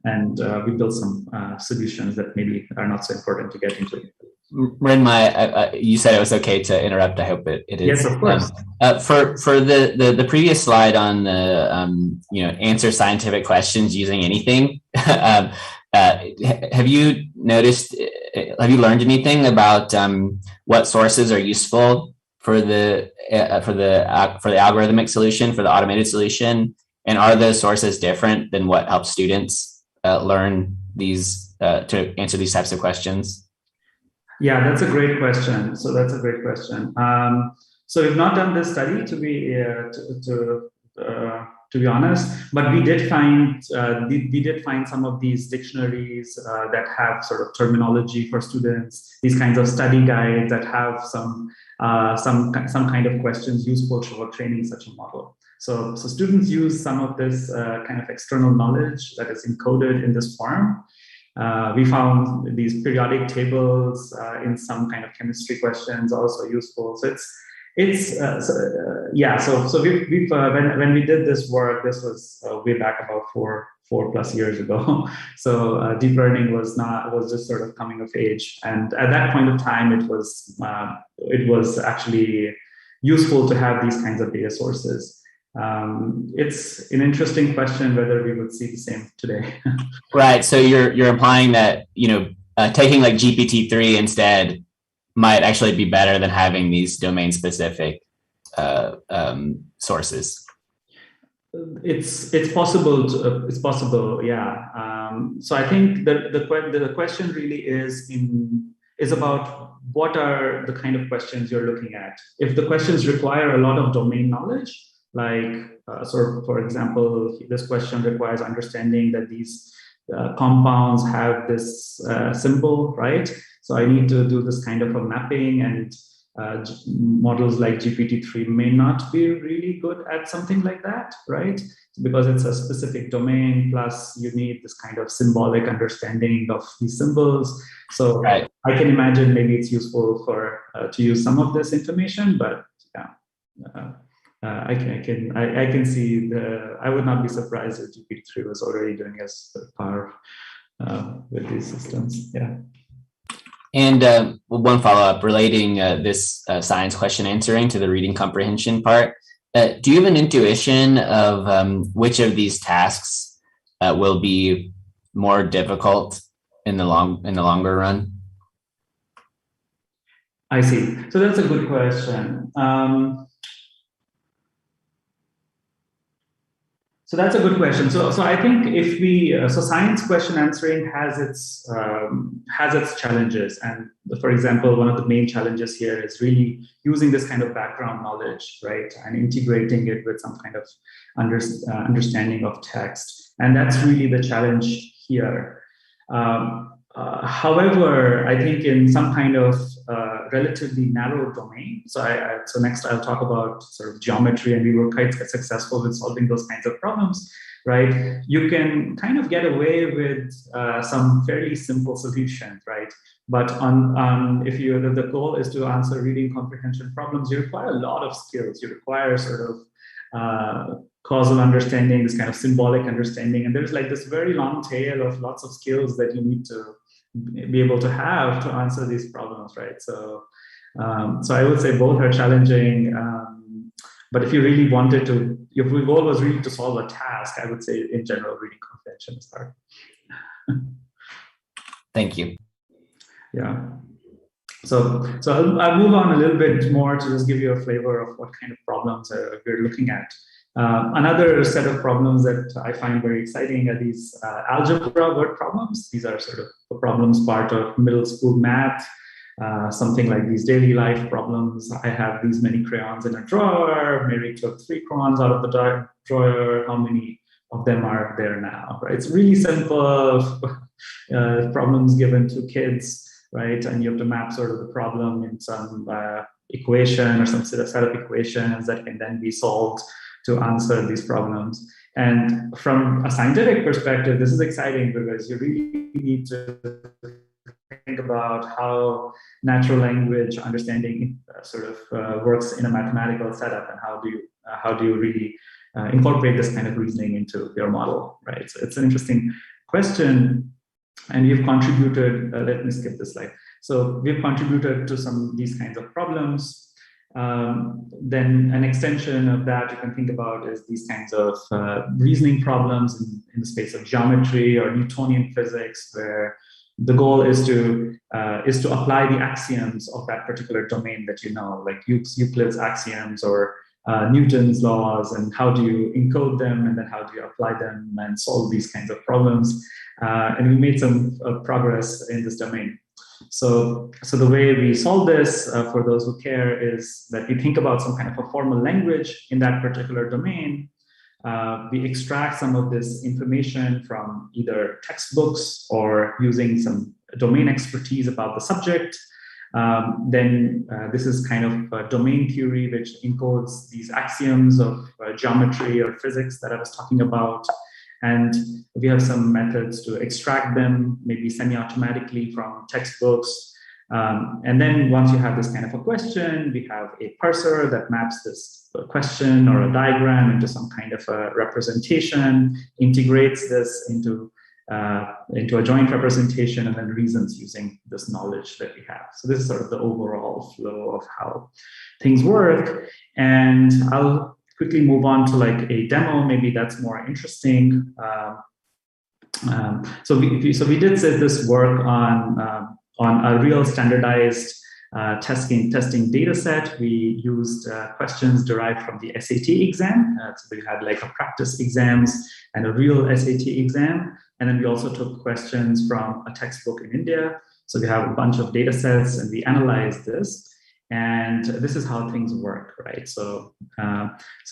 And we built some solutions that maybe are not so important to get into. Ren, you said it was okay to interrupt. I hope it is. Yes, of course. For the previous slide on the answer scientific questions using anything, have you noticed? Have you learned anything about what sources are useful for the algorithmic solution, for the automated solution, and are those sources different than what helps students learn these to answer these types of questions? Yeah, that's a great question. So that's a great question. So we've not done this study to be honest, but we did find some of these dictionaries that have sort of terminology for students. These kinds of study guides that have some kind of questions useful for training such a model. So students use some of this kind of external knowledge that is encoded in this form. We found these periodic tables in some kind of chemistry questions also useful. So when we did this work, this was way back about four plus years ago. So deep learning was just sort of coming of age, and at that point of time, it was actually useful to have these kinds of data sources. It's an interesting question whether we would see the same today. Right. So you're implying that taking like GPT-3 instead might actually be better than having these domain specific sources. It's possible. It's possible. Yeah. So I think the question really is about what are the kind of questions you're looking at. If the questions require a lot of domain knowledge, like, for example, this question requires understanding that these compounds have this symbol, right? So I need to do this kind of a mapping, and models like GPT-3 may not be really good at something like that, right? Because it's a specific domain, plus you need this kind of symbolic understanding of these symbols. So right. I can imagine maybe it's useful to use some of this information, but yeah. I can see I would not be surprised if GPT-3 was already doing as par with these systems. Yeah. And one follow-up relating this science question answering to the reading comprehension part. Do you have an intuition of which of these tasks will be more difficult in the longer run? I see. So that's a good question. So that's a good question. So I think if so science question answering has its challenges, and for example, one of the main challenges here is really using this kind of background knowledge, right, and integrating it with some kind of understanding of text, and that's really the challenge here. However, I think in some kind of relatively narrow domain. So next I'll talk about sort of geometry, and we were quite successful with solving those kinds of problems, right? You can kind of get away with some fairly simple solutions, right? But if the goal is to answer reading comprehension problems, you require a lot of skills. You require sort of causal understanding, this kind of symbolic understanding, and there's like this very long tail of lots of skills that you need to be able to have to answer these problems, right? So I would say both are challenging, but if you really wanted to, if your goal was really to solve a task, I would say in general reading comprehension is hard. Thank you. Yeah. So I'll move on a little bit more to just give you a flavor of what kind of problems we're looking at. Another set of problems that I find very exciting are these algebra word problems. These are sort of the problems part of middle school math, something like these daily life problems. I have these many crayons in a drawer. Mary took 3 crayons out of the drawer. How many of them are there now? Right? It's really simple problems given to kids, right? And you have to map sort of the problem in some equation or some set of equations that can then be solved to answer these problems. And from a scientific perspective, this is exciting because you really need to think about how natural language understanding sort of works in a mathematical setup, and how do you really incorporate this kind of reasoning into your model, right? So it's an interesting question. And we've contributed, let me skip this slide. So we've contributed to some of these kinds of problems. Then an extension of that you can think about is these kinds of reasoning problems in the space of geometry or Newtonian physics, where the goal is to apply the axioms of that particular domain that you know, like Euclid's axioms or Newton's laws, and how do you encode them, and then how do you apply them and solve these kinds of problems. And we made some progress in this domain. So the way we solve this, for those who care, is that we think about some kind of a formal language in that particular domain. We extract some of this information from either textbooks or using some domain expertise about the subject. Then this is kind of domain theory, which encodes these axioms of geometry or physics that I was talking about. And we have some methods to extract them, maybe semi-automatically from textbooks. And then once you have this kind of a question, we have a parser that maps this question or a diagram into some kind of a representation, integrates this into a joint representation, and then reasons using this knowledge that we have. So this is sort of the overall flow of how things work. And I'll quickly move on to like a demo, maybe that's more interesting. So we did this work on a real standardized testing data set. We used questions derived from the SAT exam. So we had like a practice exams and a real SAT exam. And then we also took questions from a textbook in India. So we have a bunch of data sets and we analyzed this. And this is how things work, right? So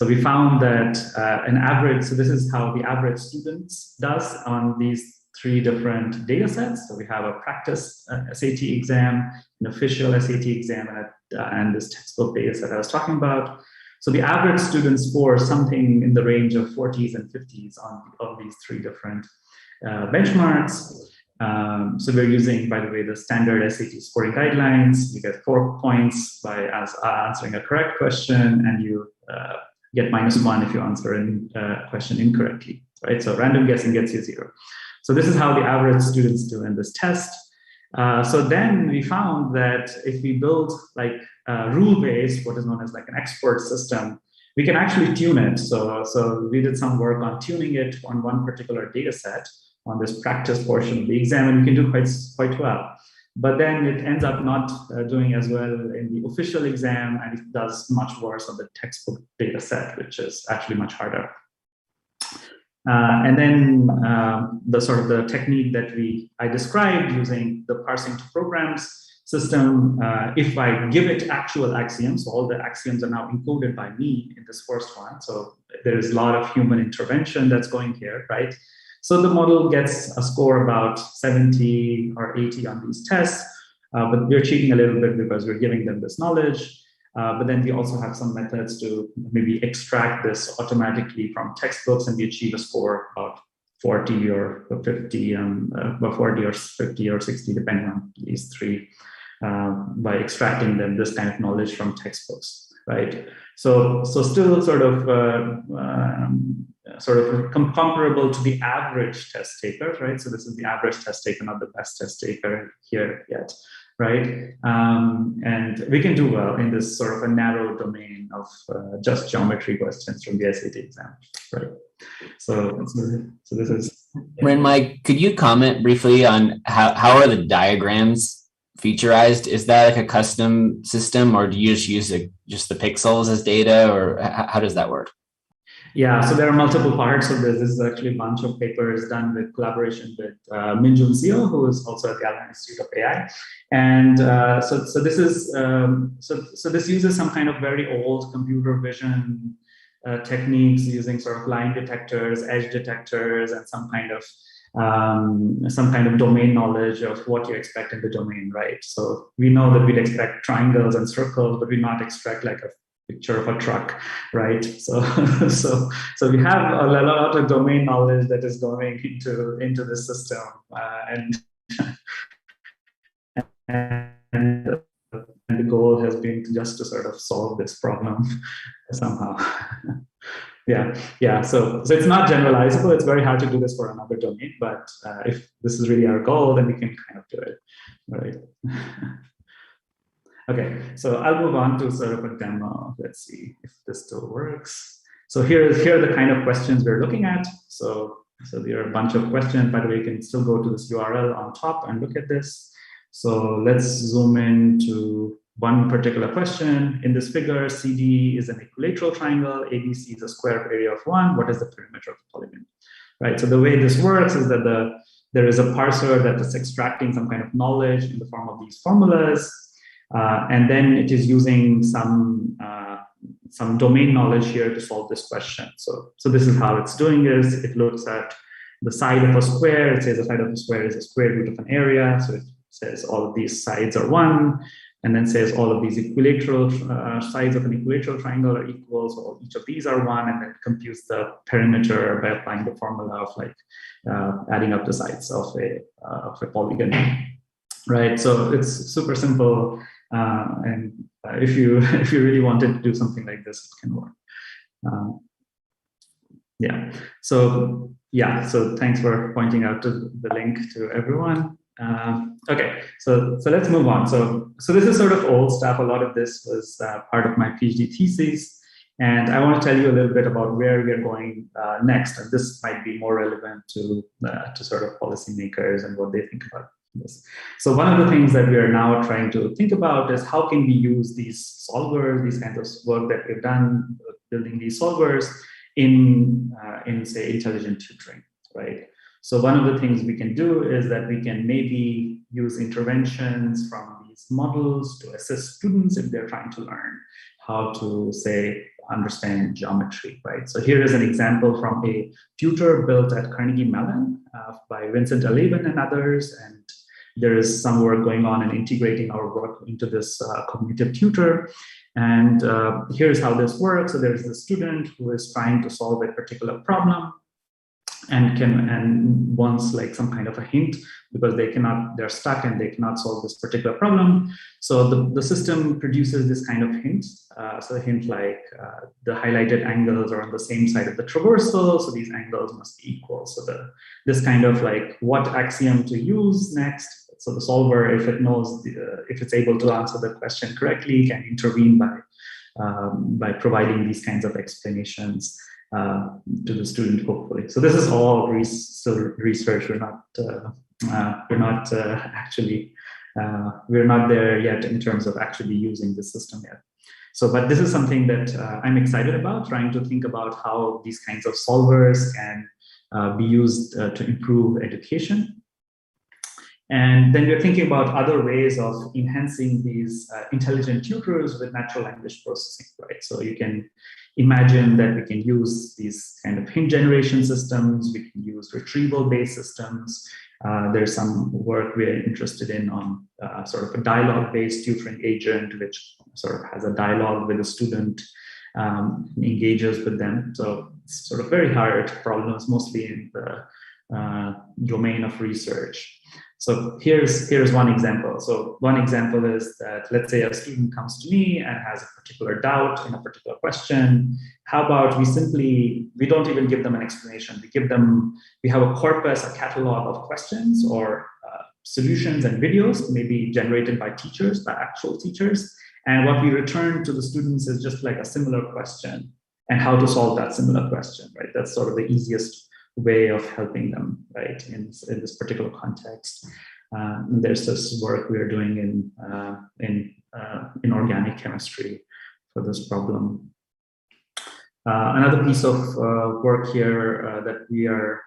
we found that an average, so this is how the average student does on these three different data sets. So we have a practice SAT exam, an official SAT exam, and this textbook data set I was talking about. So the average student scores something in the range of 40s and 50s on these three different benchmarks. So we're using, by the way, the standard SAT scoring guidelines. You get 4 points by answering a correct question, and you get -1 if you answer a question incorrectly, right? So random guessing gets you 0. So this is how the average students do in this test. So then we found that if we build like rule-based, what is known as like an expert system, we can actually tune it. So we did some work on tuning it on one particular data set on this practice portion of the exam, and we can do quite well. But then it ends up not doing as well in the official exam, and it does much worse on the textbook data set, which is actually much harder. And then the sort of the technique that I described using the parsing to programs system, if I give it actual axioms, so all the axioms are now encoded by me in this first one. So there is a lot of human intervention that's going here, right? So the model gets a score about 70 or 80 on these tests, but we're cheating a little bit because we're giving them this knowledge. But then we also have some methods to maybe extract this automatically from textbooks, and we achieve a score of 40 or 50, 40 or 50 or 60, depending on these three, by extracting them this kind of knowledge from textbooks, right? So still sort of comparable to the average test taker, right? So this is the average test taker, not the best test taker here yet, right? And we can do well in this sort of a narrow domain of just geometry questions from the SAT exam, right? So this is. Mike, could you comment briefly on how are the diagrams featurized? Is that like a custom system, or do you just use just the pixels as data, or how does that work? Yeah, so there are multiple parts of this. This is actually a bunch of papers done with collaboration with Minjun Seo, who is also at the Allen Institute of AI. And so this is so this uses some kind of very old computer vision techniques using sort of line detectors, edge detectors, and some kind of domain knowledge of what you expect in the domain, right? So we know that we'd expect triangles and circles, but we not expect like a picture of a truck, right? So we have a lot of domain knowledge that is going into the system, and the goal has been just to sort of solve this problem somehow. Yeah. So it's not generalizable. It's very hard to do this for another domain, but if this is really our goal, then we can kind of do it, right? Okay, so I'll move on to sort of a demo. Let's see if this still works. So here are the kind of questions we're looking at. So there are a bunch of questions. By the way, you can still go to this URL on top and look at this. So let's zoom in to one particular question. In this figure, CD is an equilateral triangle, ABC is a square area of 1. What is the perimeter of the polygon? Right. So the way this works is that there is a parser that is extracting some kind of knowledge in the form of these formulas. And then it is using some domain knowledge here to solve this question. So this is how it's doing this. It looks at the side of a square. It says the side of a square is a square root of an area. So it says all of these sides are 1, and then says all of these equilateral sides of an equilateral triangle are equal. So each of these are 1, and then it computes the perimeter by applying the formula of like adding up the sides of a polygon. Right. So it's super simple. And if you really wanted to do something like this, it can work. So thanks for pointing out the link to everyone. Okay, so let's move on. So this is sort of old stuff. A lot of this was part of my PhD thesis, and I want to tell you a little bit about where we are going next. And this might be more relevant to sort of policymakers and what they think about this. So one of the things that we are now trying to think about is how can we use these solvers, these kinds of work that we've done building these solvers in say intelligent tutoring, right? So one of the things we can do is that we can maybe use interventions from these models to assist students if they're trying to learn how to say understand geometry, right? So here is an example from a tutor built at Carnegie Mellon by Vincent Aleben and others, and there is some work going on in integrating our work into this cognitive tutor. And here's how this works. So there's the student who is trying to solve a particular problem and wants like some kind of a hint because they're stuck and they cannot solve this particular problem. So the system produces this kind of hint. So a hint like the highlighted angles are on the same side of the traversal, so these angles must be equal. So this kind of like what axiom to use next. So the solver, if it knows, if it's able to answer the question correctly, can intervene by providing these kinds of explanations to the student, hopefully. So this is all still research. We're not there yet in terms of actually using the system yet. So, but this is something that I'm excited about, trying to think about how these kinds of solvers can be used to improve education. And then we're thinking about other ways of enhancing these intelligent tutors with natural language processing, right? So you can imagine that we can use these kind of hint generation systems, we can use retrieval-based systems. There's some work we're interested in on sort of a dialogue-based tutoring agent, which sort of has a dialogue with a student, engages with them. So it's sort of very hard problems, mostly in the domain of research. So here's one example. So one example is that, let's say a student comes to me and has a particular doubt in a particular question. How about we don't even give them an explanation. We have a corpus, a catalog of questions or solutions and videos, maybe generated by teachers, by actual teachers. And what we return to the students is just like a similar question and how to solve that similar question, right? That's sort of the easiest way of helping them, right, in this particular context. And there's this work we are doing in organic chemistry for this problem. Another piece of work here that we are,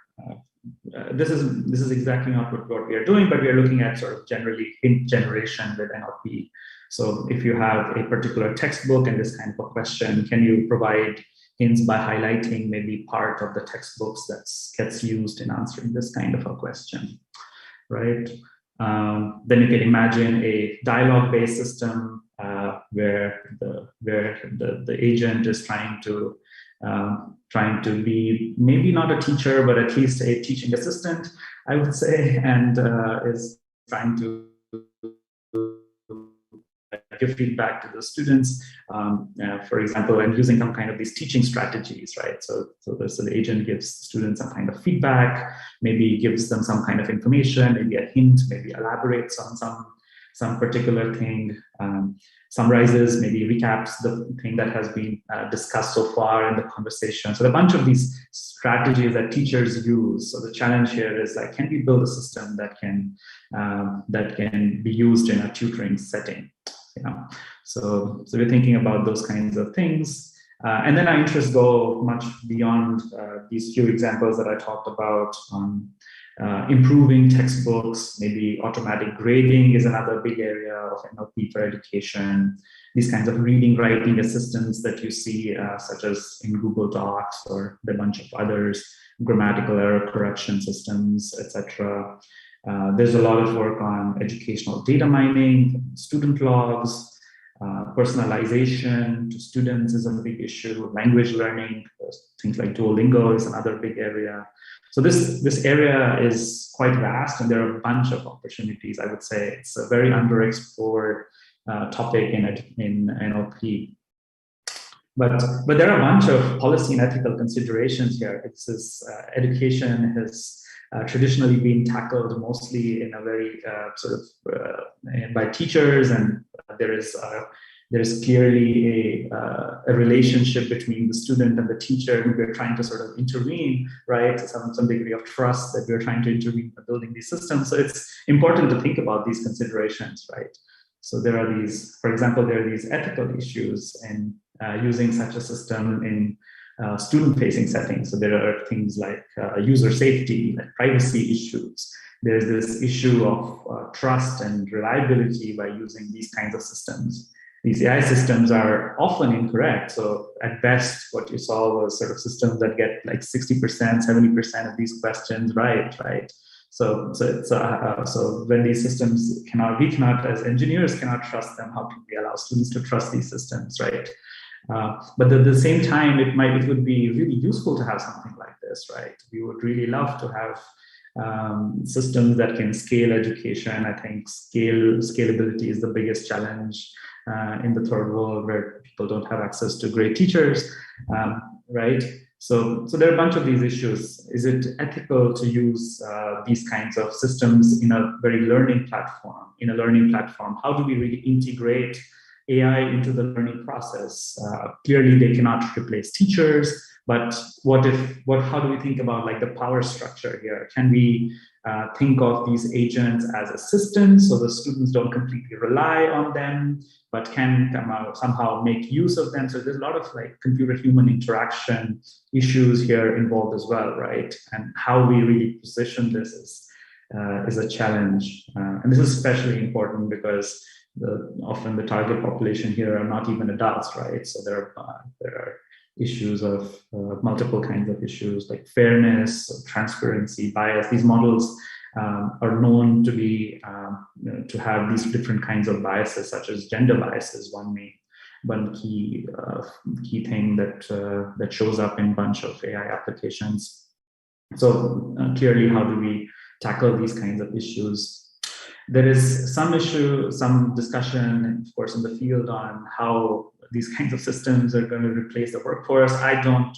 this is exactly not what we are doing, but we are looking at sort of generally hint generation with NLP. So if you have a particular textbook and this kind of a question, can you provide hints by highlighting maybe part of the textbooks that gets used in answering this kind of a question, right? Then you can imagine a dialogue-based system where the agent is trying to be maybe not a teacher, but at least a teaching assistant, I would say, and is trying to give feedback to the students, for example, and using some kind of these teaching strategies, right? So the agent gives students some kind of feedback, maybe gives them some kind of information, maybe a hint, maybe elaborates on some particular thing, summarizes, maybe recaps the thing that has been discussed so far in the conversation. So a bunch of these strategies that teachers use. So the challenge here is like, can we build a system that can be used in a tutoring setting? You know, so we're thinking about those kinds of things. And then our interests go much beyond these few examples that I talked about on improving textbooks. Maybe automatic grading is another big area of NLP for education. These kinds of reading, writing assistants that you see, such as in Google Docs or a bunch of others, grammatical error correction systems, etc. There's a lot of work on educational data mining, student logs, personalization to students is a big issue. Language learning, things like Duolingo is another big area. So this area is quite vast, and there are a bunch of opportunities. I would say it's a very underexplored topic in NLP. But there are a bunch of policy and ethical considerations here. Education has traditionally been tackled mostly in a very by teachers, and there is clearly a relationship between the student and the teacher, and we're trying to sort of intervene, right? Some degree of trust that we're trying to intervene in building these systems. So it's important to think about these considerations, right? So there are these, for example, there are these ethical issues in using such a system in student-facing settings. So there are things like user safety, like privacy issues. There's this issue of trust and reliability by using these kinds of systems. These AI systems are often incorrect. So at best, what you saw was sort of systems that get like 60%, 70% of these questions right? So when these systems we cannot, as engineers, cannot trust them, how can we allow students to trust these systems, right? But at the same time, it would be really useful to have something like this, right? We would really love to have systems that can scale education. I think scalability is the biggest challenge in the third world, where people don't have access to great teachers, right? So there are a bunch of these issues. Is it ethical to use these kinds of systems in a very learning platform? How do we really integrate AI into the learning process? Clearly, they cannot replace teachers, but how do we think about like the power structure here? Can we think of these agents as assistants so the students don't completely rely on them, but can somehow make use of them? So there's a lot of like computer-human interaction issues here involved as well, right? And how we really position this is a challenge. And this is especially important because often the target population here are not even adults, right? So there are issues of multiple kinds of issues like fairness, transparency, bias. These models are known to be to have these different kinds of biases, such as gender biases. One key thing that shows up in a bunch of AI applications. So clearly, how do we tackle these kinds of issues? There is some discussion, of course, in the field on how these kinds of systems are going to replace the workforce. I don't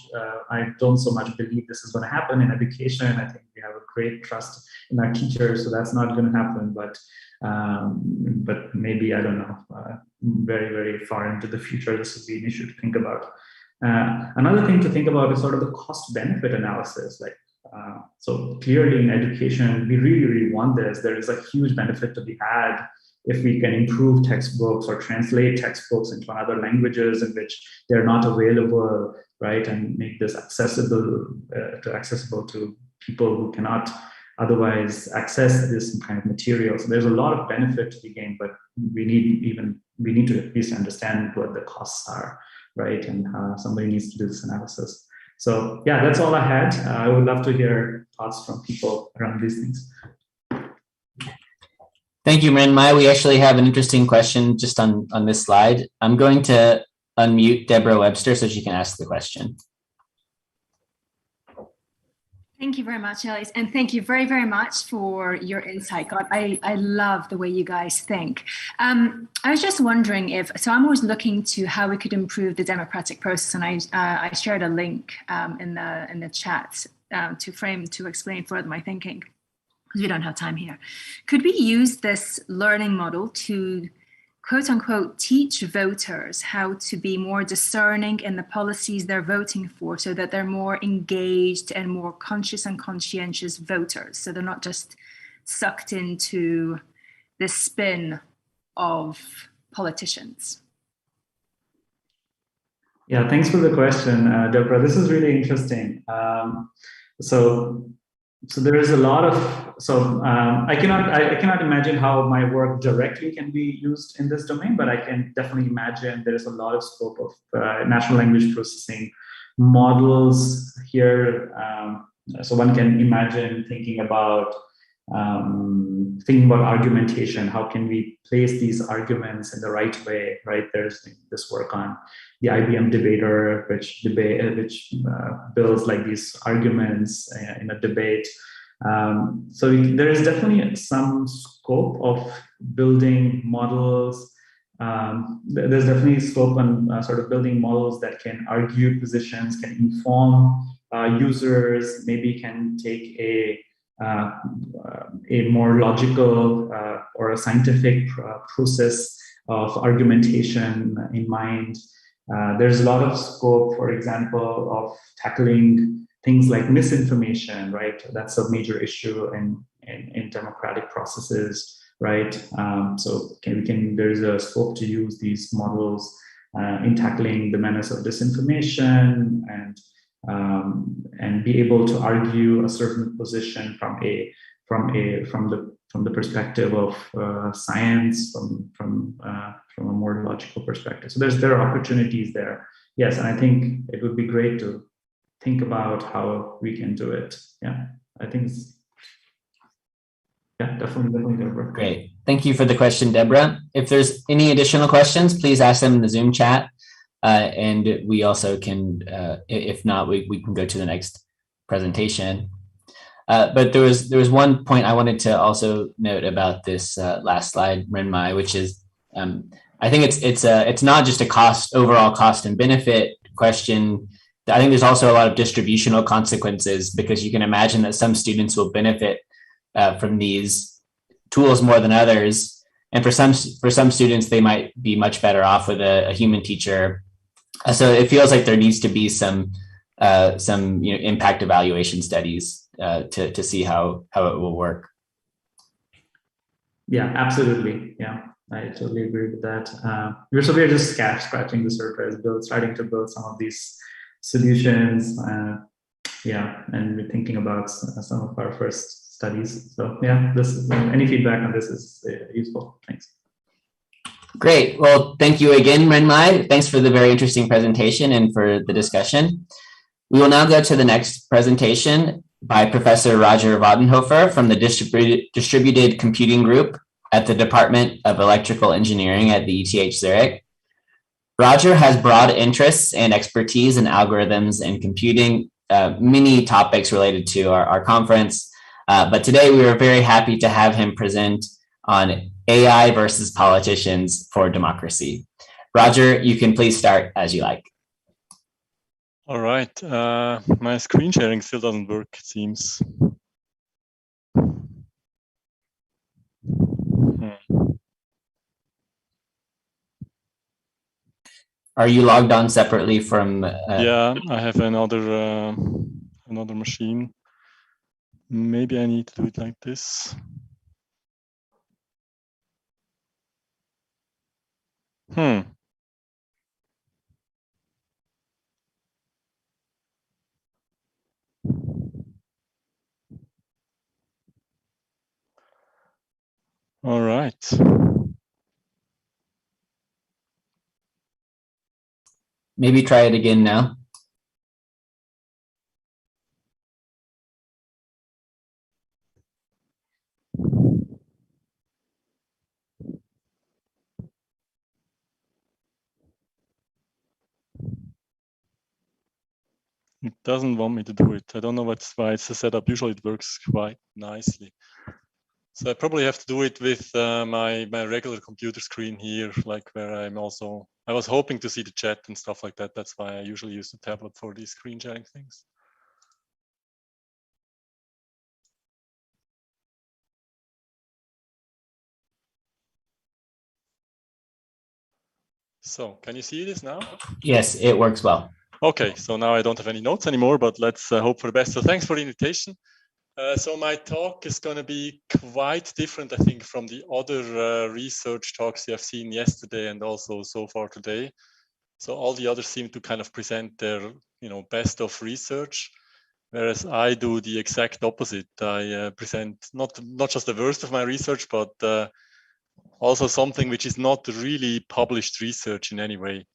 so much believe this is going to happen in education. I think we have a great trust in our teachers, so that's not going to happen. But maybe, I don't know, very, very far into the future, this would be an issue to think about. Another thing to think about is sort of the cost-benefit analysis. So clearly in education, we really, really want this. There is a huge benefit to be had if we can improve textbooks or translate textbooks into other languages in which they're not available, right? And make this accessible to people who cannot otherwise access this kind of material. So there's a lot of benefit to be gained, but we need to at least understand what the costs are, right? And somebody needs to do this analysis. So yeah, that's all I had. I would love to hear thoughts from people around these things. Thank you, Mrinmay. We actually have an interesting question just on this slide. I'm going to unmute Deborah Webster so she can ask the question. Thank you very much, Alice. And thank you very, very much for your insight. God, I love the way you guys think. I was just wondering so I'm always looking to how we could improve the democratic process. And I shared a link in the chat to explain further my thinking, because we don't have time here. Could we use this learning model to quote unquote, teach voters how to be more discerning in the policies they're voting for, so that they're more engaged and more conscious and conscientious voters, so they're not just sucked into the spin of politicians? Yeah, thanks for the question, Deborah. This is really interesting. So there is a lot of, I cannot imagine how my work directly can be used in this domain, but I can definitely imagine there is a lot of scope of natural language processing models here. So one can imagine thinking about argumentation. How can we place these arguments in the right way, right? There's this work on the IBM debater, which builds like these arguments in a debate. So there is definitely some scope of building models. There's definitely scope on sort of building models that can argue positions, can inform users, maybe can take a more logical or a scientific process of argumentation in mind. There's a lot of scope, for example, of tackling things like misinformation, right? That's a major issue in democratic processes, right? There's a scope to use these models in tackling the menace of disinformation and be able to argue a certain position from the perspective of science, from a more logical perspective. So there are opportunities there. Yes, and I think it would be great to think about how we can do it. Yeah, I think definitely Deborah. Great. Thank you for the question, Deborah. If there's any additional questions, please ask them in the Zoom chat. And we also can, if not, we can go to the next presentation. But there was one point I wanted to also note about this last slide, Renmai, which is I think it's not just a overall cost and benefit question. I think there's also a lot of distributional consequences, because you can imagine that some students will benefit from these tools more than others, and for some students they might be much better off with a human teacher. So it feels like there needs to be some impact evaluation studies to see how it will work. Yeah, absolutely. Yeah, I totally agree with that. We're just scratching the surface, starting to build some of these solutions. And we're thinking about some of our first studies. So yeah, any feedback on this is useful. Thanks. Great. Well, thank you again, Renmai. Thanks for the very interesting presentation and for the discussion. We will now go to the next presentation by Professor Roger Wadenhofer from the Distributed Computing Group at the Department of Electrical Engineering at the ETH Zurich. Roger has broad interests and expertise in algorithms and computing, many topics related to our conference. But today we are very happy to have him present on AI versus politicians for democracy. Roger, you can please start as you like. All right. My screen sharing still doesn't work, it seems. Are you logged on separately from? Yeah, I have another machine. Maybe I need to do it like this. All right. Maybe try it again now. It doesn't want me to do it. I don't know why it's set up. Usually it works quite nicely. So I probably have to do it with my regular computer screen here, like where I was hoping to see the chat and stuff like that. That's why I usually use the tablet for these screen sharing things. So can you see this now? Yes, it works well. Okay, so now I don't have any notes anymore, but let's hope for the best. So thanks for the invitation. So my talk is going to be quite different, I think, from the other research talks you have seen yesterday and also so far today. So all the others seem to kind of present their, best of research, whereas I do the exact opposite. I present not just the worst of my research, but also something which is not really published research in any way.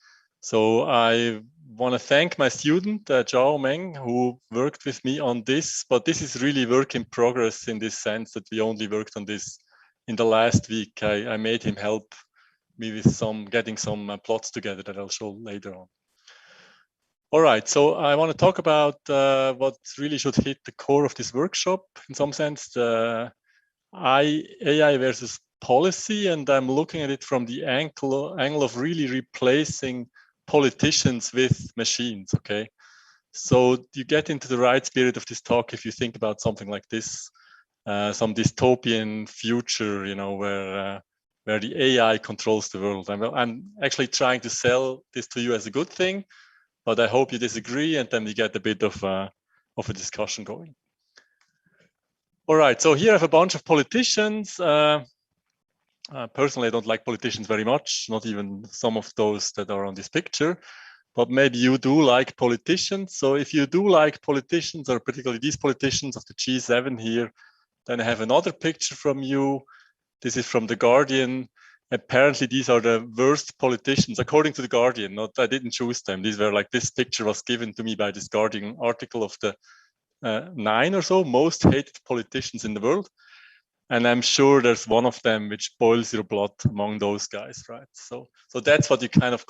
So I want to thank my student, Zhao Meng, who worked with me on this, but this is really work in progress in this sense that we only worked on this in the last week. I made him help me with getting some plots together that I'll show later on. All right, so I want to talk about what really should hit the core of this workshop in some sense, the AI versus policy, and I'm looking at it from the angle of really replacing politicians with machines, okay? So you get into the right spirit of this talk if you think about something like this, some dystopian future, where the AI controls the world. I'm actually trying to sell this to you as a good thing, but I hope you disagree, and then we get a bit of a discussion going. All right, so here I have a bunch of politicians. Personally, I don't like politicians very much, not even some of those that are on this picture, but maybe you do like politicians. So if you do like politicians, or particularly these politicians of the G7 here, then I have another picture from you. This is from The Guardian. Apparently, these are the worst politicians, according to The Guardian. I didn't choose them. These were like, this picture was given to me by this Guardian article of the 9 or so most hated politicians in the world. And I'm sure there's one of them which boils your blood among those guys, right? So that's what you kind of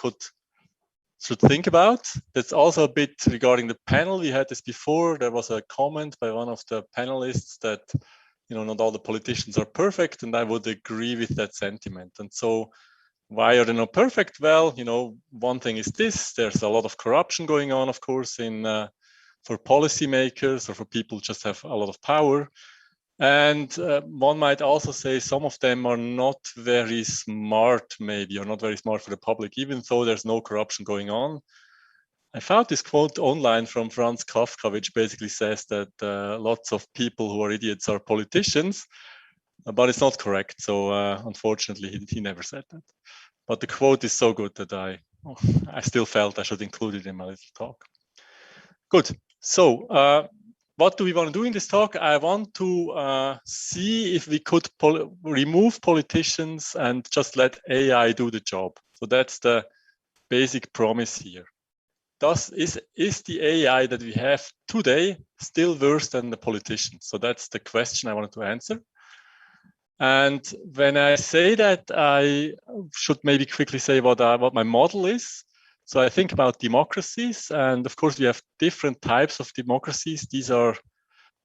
should think about. That's also a bit regarding the panel. We had this before. There was a comment by one of the panelists that, not all the politicians are perfect, and I would agree with that sentiment. And so why are they not perfect? Well, one thing is this: there's a lot of corruption going on, of course, for policymakers or for people who just have a lot of power. And one might also say some of them are not very smart, maybe, or not very smart for the public, even though there's no corruption going on. I found this quote online from Franz Kafka, which basically says that lots of people who are idiots are politicians, but it's not correct. So unfortunately, he never said that. But the quote is so good that I still felt I should include it in my little talk. Good. So what do we want to do in this talk? I want to see if we could remove politicians and just let AI do the job. So that's the basic promise here. Is the AI that we have today still worse than the politicians? So that's the question I wanted to answer. And when I say that, I should maybe quickly say what my model is. So I think about democracies, and of course we have different types of democracies. These are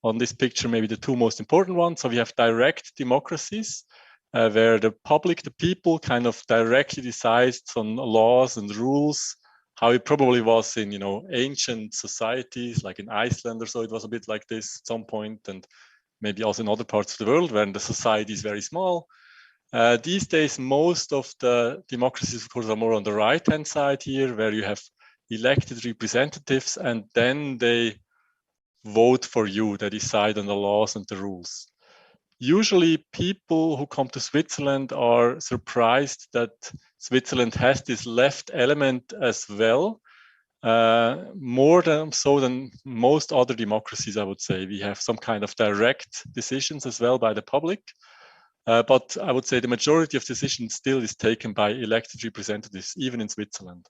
on this picture maybe the two most important ones. So we have direct democracies, where the public, the people, kind of directly decides on laws and rules, how it probably was in ancient societies like in Iceland or so. It was a bit like this at some point, and maybe also in other parts of the world where the society is very small. These days, most of the democracies, of course, are more on the right-hand side here, where you have elected representatives, and then they vote for you, they decide on the laws and the rules. Usually, people who come to Switzerland are surprised that Switzerland has this left element as well, more than most other democracies, I would say. We have some kind of direct decisions as well by the public. But I would say the majority of decisions still is taken by elected representatives, even in Switzerland.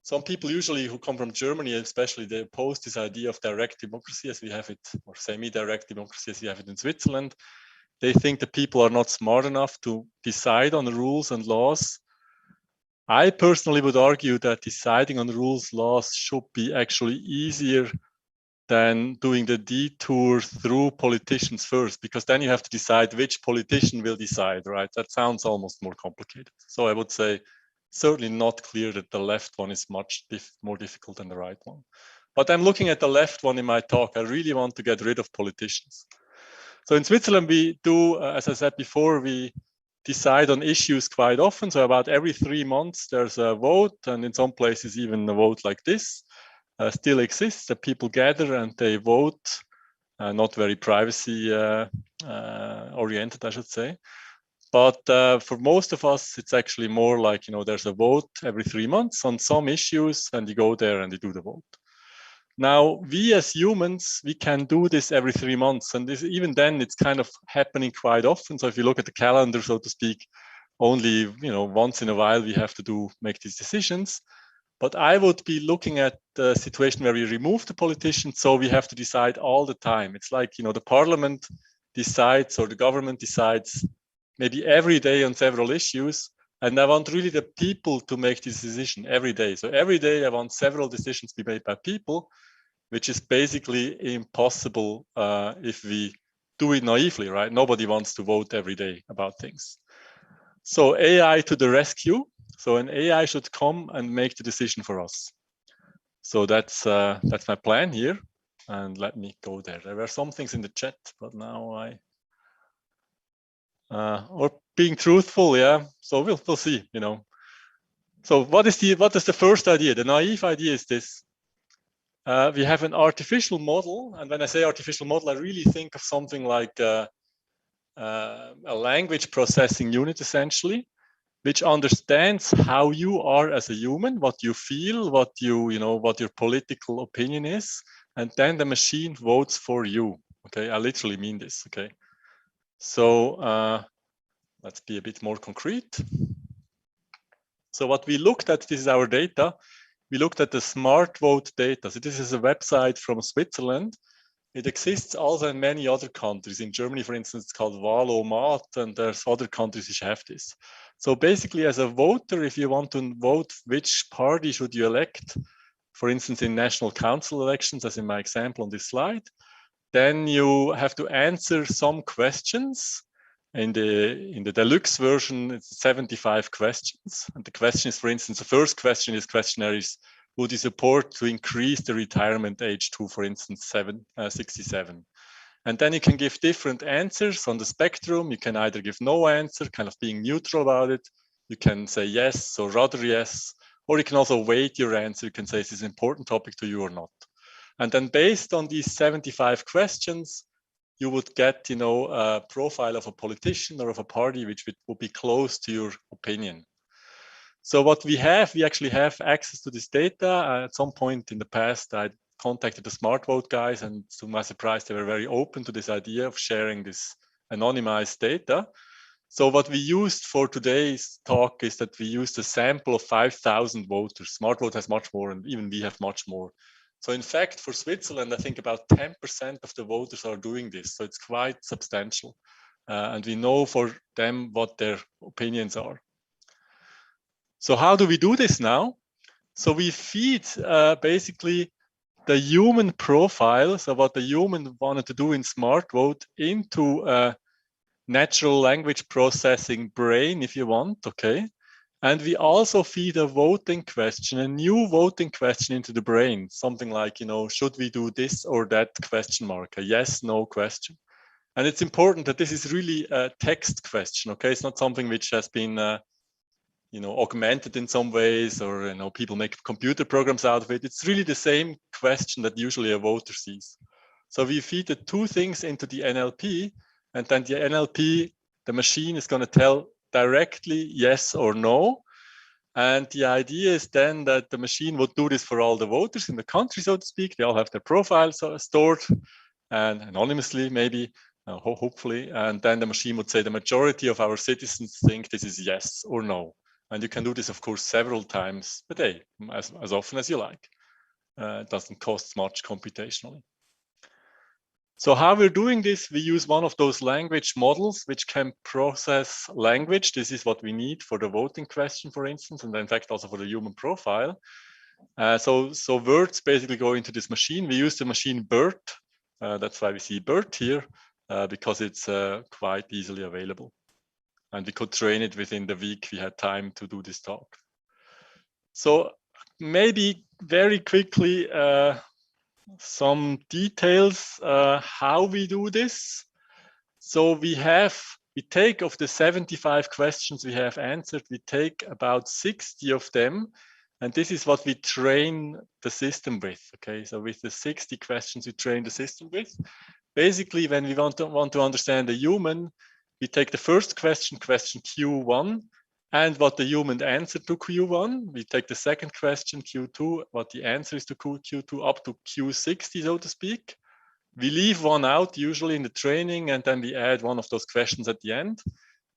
Some people usually who come from Germany, especially, they oppose this idea of direct democracy as we have it, or semi-direct democracy as we have it in Switzerland. They think the people are not smart enough to decide on the rules and laws. I personally would argue that deciding on rules, laws should be actually easier than doing the detour through politicians first, because then you have to decide which politician will decide, right? That sounds almost more complicated. So I would say certainly not clear that the left one is much more difficult than the right one. But I'm looking at the left one in my talk. I really want to get rid of politicians. So in Switzerland, we do, as I said before, we decide on issues quite often. So about every 3 months, there's a vote, and in some places even a vote like this still exists, that people gather and they vote, not very privacy oriented, I should say. But for most of us, it's actually more like, there's a vote every 3 months on some issues, and you go there and you do the vote. Now, we as humans, we can do this every 3 months, and even then, it's kind of happening quite often. So if you look at the calendar, so to speak, only once in a while we have to make these decisions. But I would be looking at the situation where we remove the politicians, so we have to decide all the time. It's like, the parliament decides or the government decides maybe every day on several issues. And I want really the people to make this decision every day. So every day I want several decisions to be made by people, which is basically impossible if we do it naively, right? Nobody wants to vote every day about things. So AI to the rescue. So an AI should come and make the decision for us. So that's my plan here. And let me go there. There were some things in the chat, but now or being truthful, yeah. So we'll see, So what is the first idea? The naive idea is this. We have an artificial model, and when I say artificial model, I really think of something like a language processing unit, essentially, which understands how you are as a human, what you feel, what what your political opinion is, and then the machine votes for you. Okay, I literally mean this. Okay, so let's be a bit more concrete. So what we looked at, this is our data. We looked at the smart vote data. So this is a website from Switzerland. It exists also in many other countries. In Germany, for instance, it's called Valomat, and there's other countries which have this. So basically, as a voter, if you want to vote which party should you elect, for instance, in national council elections, as in my example on this slide, then you have to answer some questions. In the deluxe version, it's 75 questions. And the question is, for instance, the first question in this questionnaire is, would you support to increase the retirement age to, for instance, 67? And then you can give different answers on the spectrum. You can either give no answer, kind of being neutral about it. You can say yes or rather yes, or you can also weight your answer. You can say, is this an important topic to you or not? And then based on these 75 questions, you would get, a profile of a politician or of a party which would be close to your opinion. So what we actually have access to this data. At some point in the past, I contacted the Smart Vote guys, and to my surprise, they were very open to this idea of sharing this anonymized data. So what we used for today's talk is that we used a sample of 5,000 voters. Smart Vote has much more, and even we have much more. So in fact, for Switzerland, I think about 10% of the voters are doing this. So it's quite substantial. And we know for them what their opinions are. So how do we do this now? So we feed basically the human profile, so what the human wanted to do in Smart Vote, into a natural language processing brain, if you want, okay? And we also feed a voting question, a new voting question into the brain, something like, should we do this or that question mark, a yes, no question. And it's important that this is really a text question, okay? It's not something which has been, augmented in some ways, or, people make computer programs out of it. It's really the same question that usually a voter sees. So we feed the two things into the NLP, and then the NLP, the machine is going to tell directly yes or no. And the idea is then that the machine will do this for all the voters in the country, so to speak. They all have their profiles stored, and anonymously maybe, hopefully. And then the machine would say the majority of our citizens think this is yes or no. And you can do this, of course, several times a day, as often as you like. It doesn't cost much computationally. So how we're doing this, we use one of those language models which can process language. This is what we need for the voting question, for instance, and in fact also for the human profile. So words basically go into this machine. We use the machine BERT. That's why we see BERT here, because it's quite easily available. And we could train it within the week we had time to do this talk. So maybe very quickly, some details how we do this. So we take of the 75 questions we have answered, we take about 60 of them, and this is what we train the system with. Okay, so with the 60 questions we train the system with. Basically, when we want to understand a human, we take the first question, question Q1, and what the human answered to Q1. We take the second question, Q2, what the answer is to Q2, up to Q60, so to speak. We leave one out usually in the training, and then we add one of those questions at the end.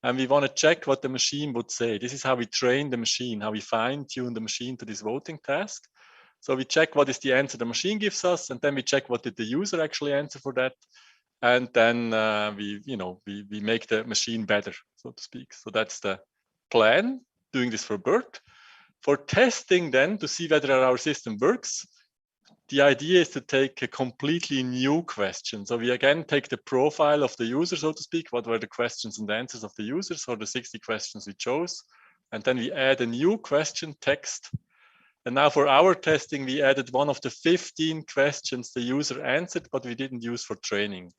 And we want to check what the machine would say. This is how we train the machine, how we fine-tune the machine to this voting task. So we check what is the answer the machine gives us, and then we check what did the user actually answer for that. And then we make the machine better, so to speak. So that's the plan, doing this for BERT. For testing then, to see whether our system works, the idea is to take a completely new question. So we again take the profile of the user, so to speak, what were the questions and answers of the users, or the 60 questions we chose. And then we add a new question text. And now for our testing, we added one of the 15 questions the user answered, but we didn't use for training.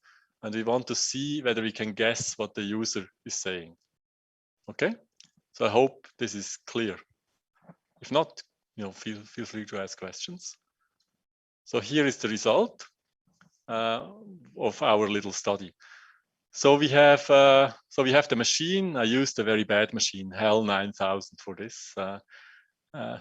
And we want to see whether we can guess what the user is saying. Okay, so I hope this is clear. If not, feel free to ask questions. So here is the result of our little study. So we have the machine. I used a very bad machine, HAL 9000 for this,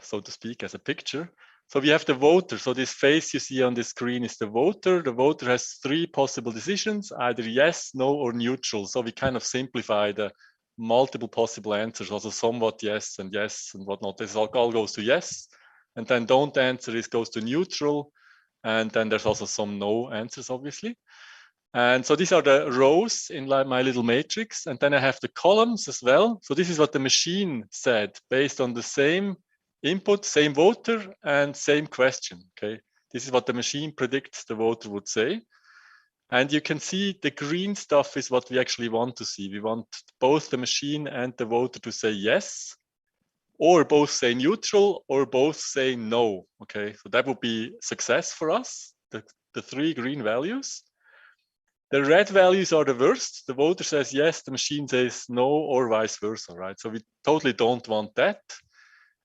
so to speak, as a picture. So we have the voter. So this face you see on the screen is the voter. The voter has 3 possible decisions, either yes, no, or neutral. So we kind of simplify the multiple possible answers, also somewhat yes and whatnot. This all goes to yes. And then don't answer is goes to neutral. And then there's also some no answers, obviously. And so these are the rows in my little matrix. And then I have the columns as well. So this is what the machine said based on the same input, same voter, and same question. Okay, this is what the machine predicts the voter would say. And you can see the green stuff is what we actually want to see. We want both the machine and the voter to say yes, or both say neutral, or both say no. Okay, so that would be success for us, the 3 green values. The red values are the worst. The voter says yes, the machine says no, or vice versa, right? So we totally don't want that.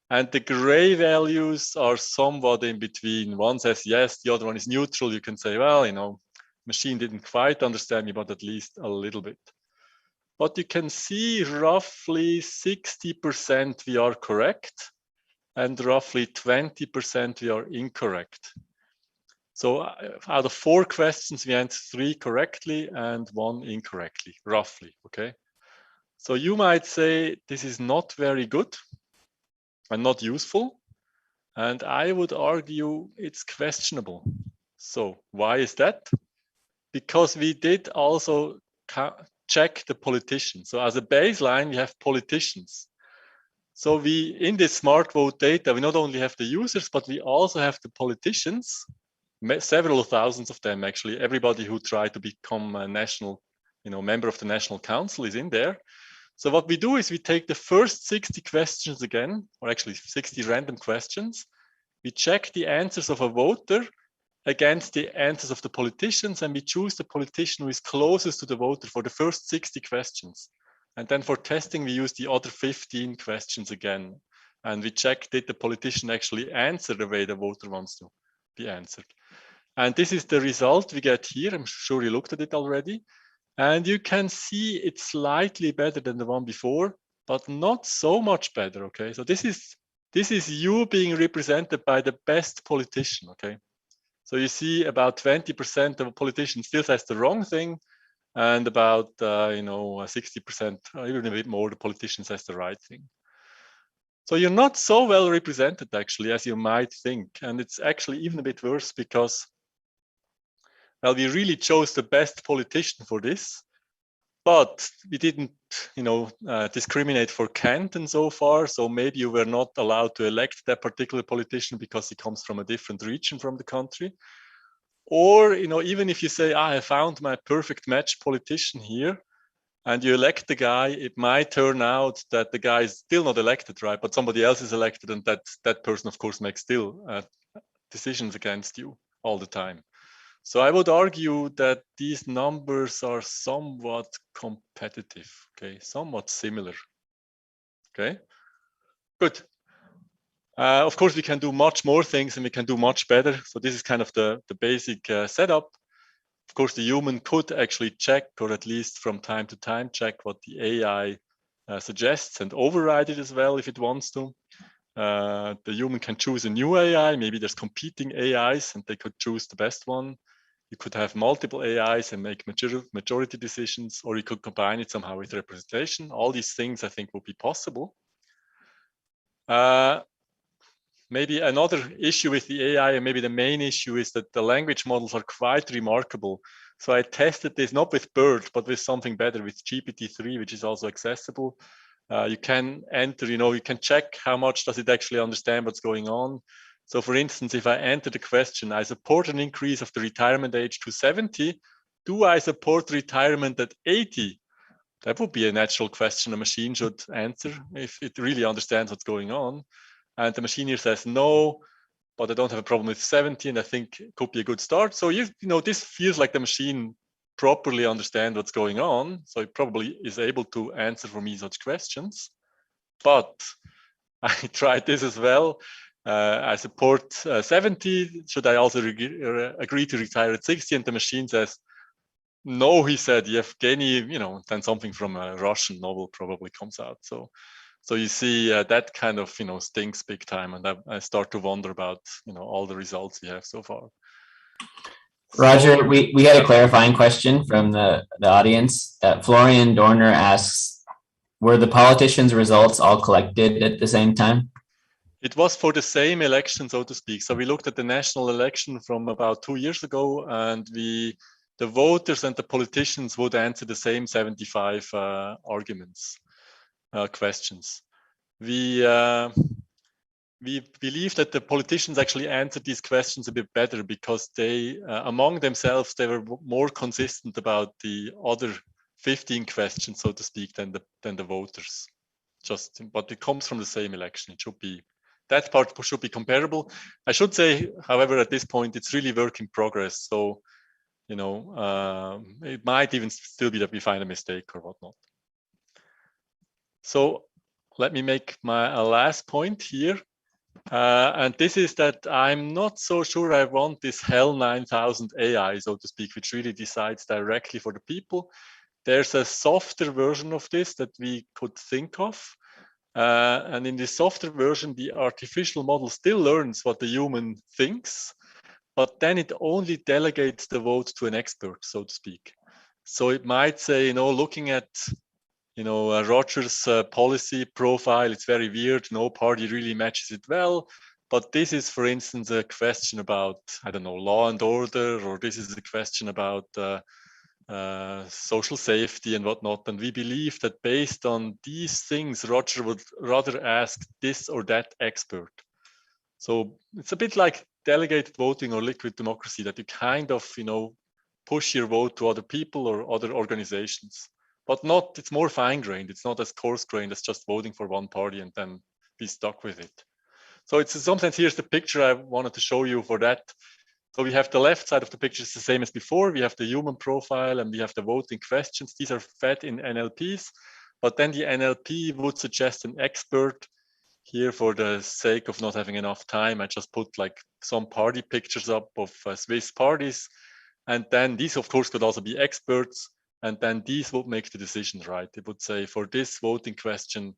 And the gray values are somewhat in between. One says yes, the other one is neutral. You can say, well, machine didn't quite understand me, but at least a little bit. But you can see roughly 60% we are correct, and roughly 20% we are incorrect. So out of 4 questions, we answered 3 correctly and 1 incorrectly, roughly, okay? So you might say this is not very good and not useful. And I would argue it's questionable. So why is that? Because we did also check the politicians. So as a baseline, we have politicians. So in this smart vote data, we not only have the users, but we also have the politicians, several thousands of them actually. Everybody who tried to become a national, member of the National Council is in there. So what we do is we take the first 60 questions again, or actually 60 random questions. We check the answers of a voter against the answers of the politicians, and we choose the politician who is closest to the voter for the first 60 questions. And then for testing, we use the other 15 questions again. And we check, did the politician actually answer the way the voter wants to be answered? And this is the result we get here. I'm sure you looked at it already. And you can see it's slightly better than the one before, but not so much better, okay? So this is you being represented by the best politician, okay? So you see about 20% of a politician still says the wrong thing, and about 60%, or even a bit more, the politician says the right thing. So you're not so well represented actually as you might think, and it's actually even a bit worse because, well, we really chose the best politician for this, but we didn't, discriminate for Canton so far. So maybe you were not allowed to elect that particular politician because he comes from a different region from the country. Or, even if you say, I found my perfect match politician here, and you elect the guy, it might turn out that the guy is still not elected, right? But somebody else is elected, and that person, of course, makes still decisions against you all the time. So I would argue that these numbers are somewhat competitive, okay, somewhat similar. Okay, good. Of course, we can do much more things and we can do much better. So this is kind of the basic setup. Of course, the human could actually check, or at least from time to time, check what the AI suggests and override it as well if it wants to. The human can choose a new AI. Maybe there's competing AIs and they could choose the best one. You could have multiple AIs and make majority decisions, or you could combine it somehow with representation. All these things, I think, will be possible. Maybe another issue with the AI, and maybe the main issue, is that the language models are quite remarkable. So I tested this not with BERT, but with something better, with GPT-3, which is also accessible. You can enter, you can check how much does it actually understand what's going on. So for instance, if I enter the question, I support an increase of the retirement age to 70, do I support retirement at 80? That would be a natural question a machine should answer if it really understands what's going on. And the machine here says no, but I don't have a problem with 70, and I think it could be a good start. So this feels like the machine properly understands what's going on. So it probably is able to answer for me such questions. But I tried this as well. I support 70. Should I also agree to retire at 60? And the machine says, no, he said, Yevgeny, then something from a Russian novel probably comes out. So you see that kind of, stinks big time. And I start to wonder about, all the results we have so far. Roger, we had a clarifying question from the audience. Florian Dorner asks, were the politicians' results all collected at the same time? It was for the same election, so to speak. So we looked at the national election from about 2 years ago, and the voters and the politicians would answer the same 75 questions. We believe that the politicians actually answered these questions a bit better because they, among themselves, they were more consistent about the other 15 questions, so to speak, than the voters. But it comes from the same election. It should be, that part should be comparable. I should say, however, at this point, it's really work in progress. So, it might even still be that we find a mistake or whatnot. So let me make my last point here. And this is that I'm not so sure I want this HEL 9000 AI, so to speak, which really decides directly for the people. There's a softer version of this that we could think of. And in this softer version, the artificial model still learns what the human thinks, but then it only delegates the vote to an expert, so to speak. So it might say, looking at Roger's policy profile, it's very weird. No party really matches it well. But this is, for instance, a question about, I don't know, law and order, or this is a question about social safety and whatnot. And we believe that based on these things, Roger would rather ask this or that expert. So it's a bit like delegated voting or liquid democracy, that you kind of, push your vote to other people or other organizations. But it's more fine-grained. It's not as coarse-grained as just voting for one party and then be stuck with it. So it's in some sense, here's the picture I wanted to show you for that. So we have the left side of the picture is the same as before. We have the human profile and we have the voting questions. These are fed in NLPs, but then the NLP would suggest an expert. Here, for the sake of not having enough time, I just put like some party pictures up of Swiss parties. And then these, of course, could also be experts. And then these would make the decisions, right? It would say for this voting question,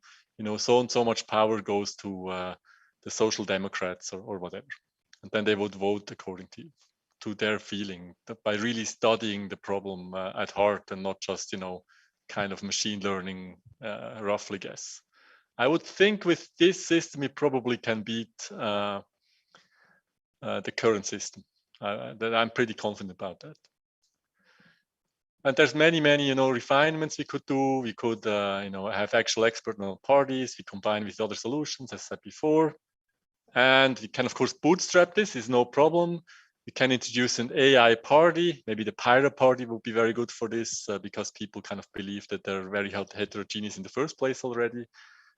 so and so much power goes to the Social Democrats or whatever. And then they would vote according to their feeling by really studying the problem at heart and not just, kind of machine learning, roughly guess. I would think with this system, it probably can beat the current system. That I'm pretty confident about that. And there's many, refinements we could do. We could, have actual expert parties. We combine with other solutions, as I said before. And we can, of course, bootstrap this, is no problem. We can introduce an AI party. Maybe the pirate party would be very good for this because people kind of believe that they're very heterogeneous in the first place already.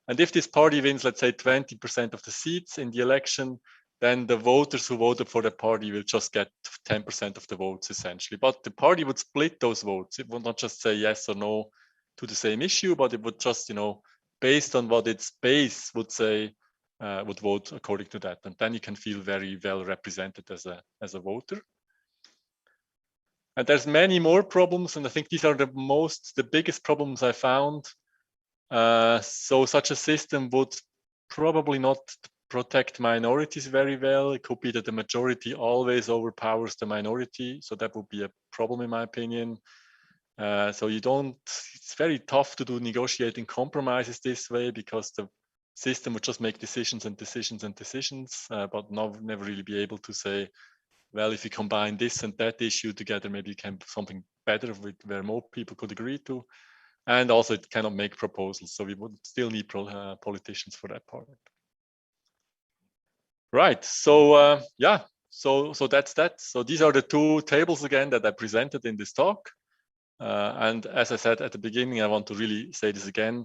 And if this party wins, let's say 20% of the seats in the election, then the voters who voted for the party will just get 10% of the votes essentially. But the party would split those votes. It would not just say yes or no to the same issue, but it would just, based on what its base would say, would vote according to that. And then you can feel very well represented as a voter. And there's many more problems. And I think these are the biggest problems I found. So such a system would probably not protect minorities very well. It could be that the majority always overpowers the minority. So that would be a problem in my opinion. So it's very tough to do negotiating compromises this way because the system would just make decisions, but never really be able to say, well, if you combine this and that issue together, maybe you can do something better where more people could agree to. And also it cannot make proposals. So we would still need politicians for that part. Right, so so that's that. So these are the two tables again that I presented in this talk. And as I said at the beginning, I want to really say this again.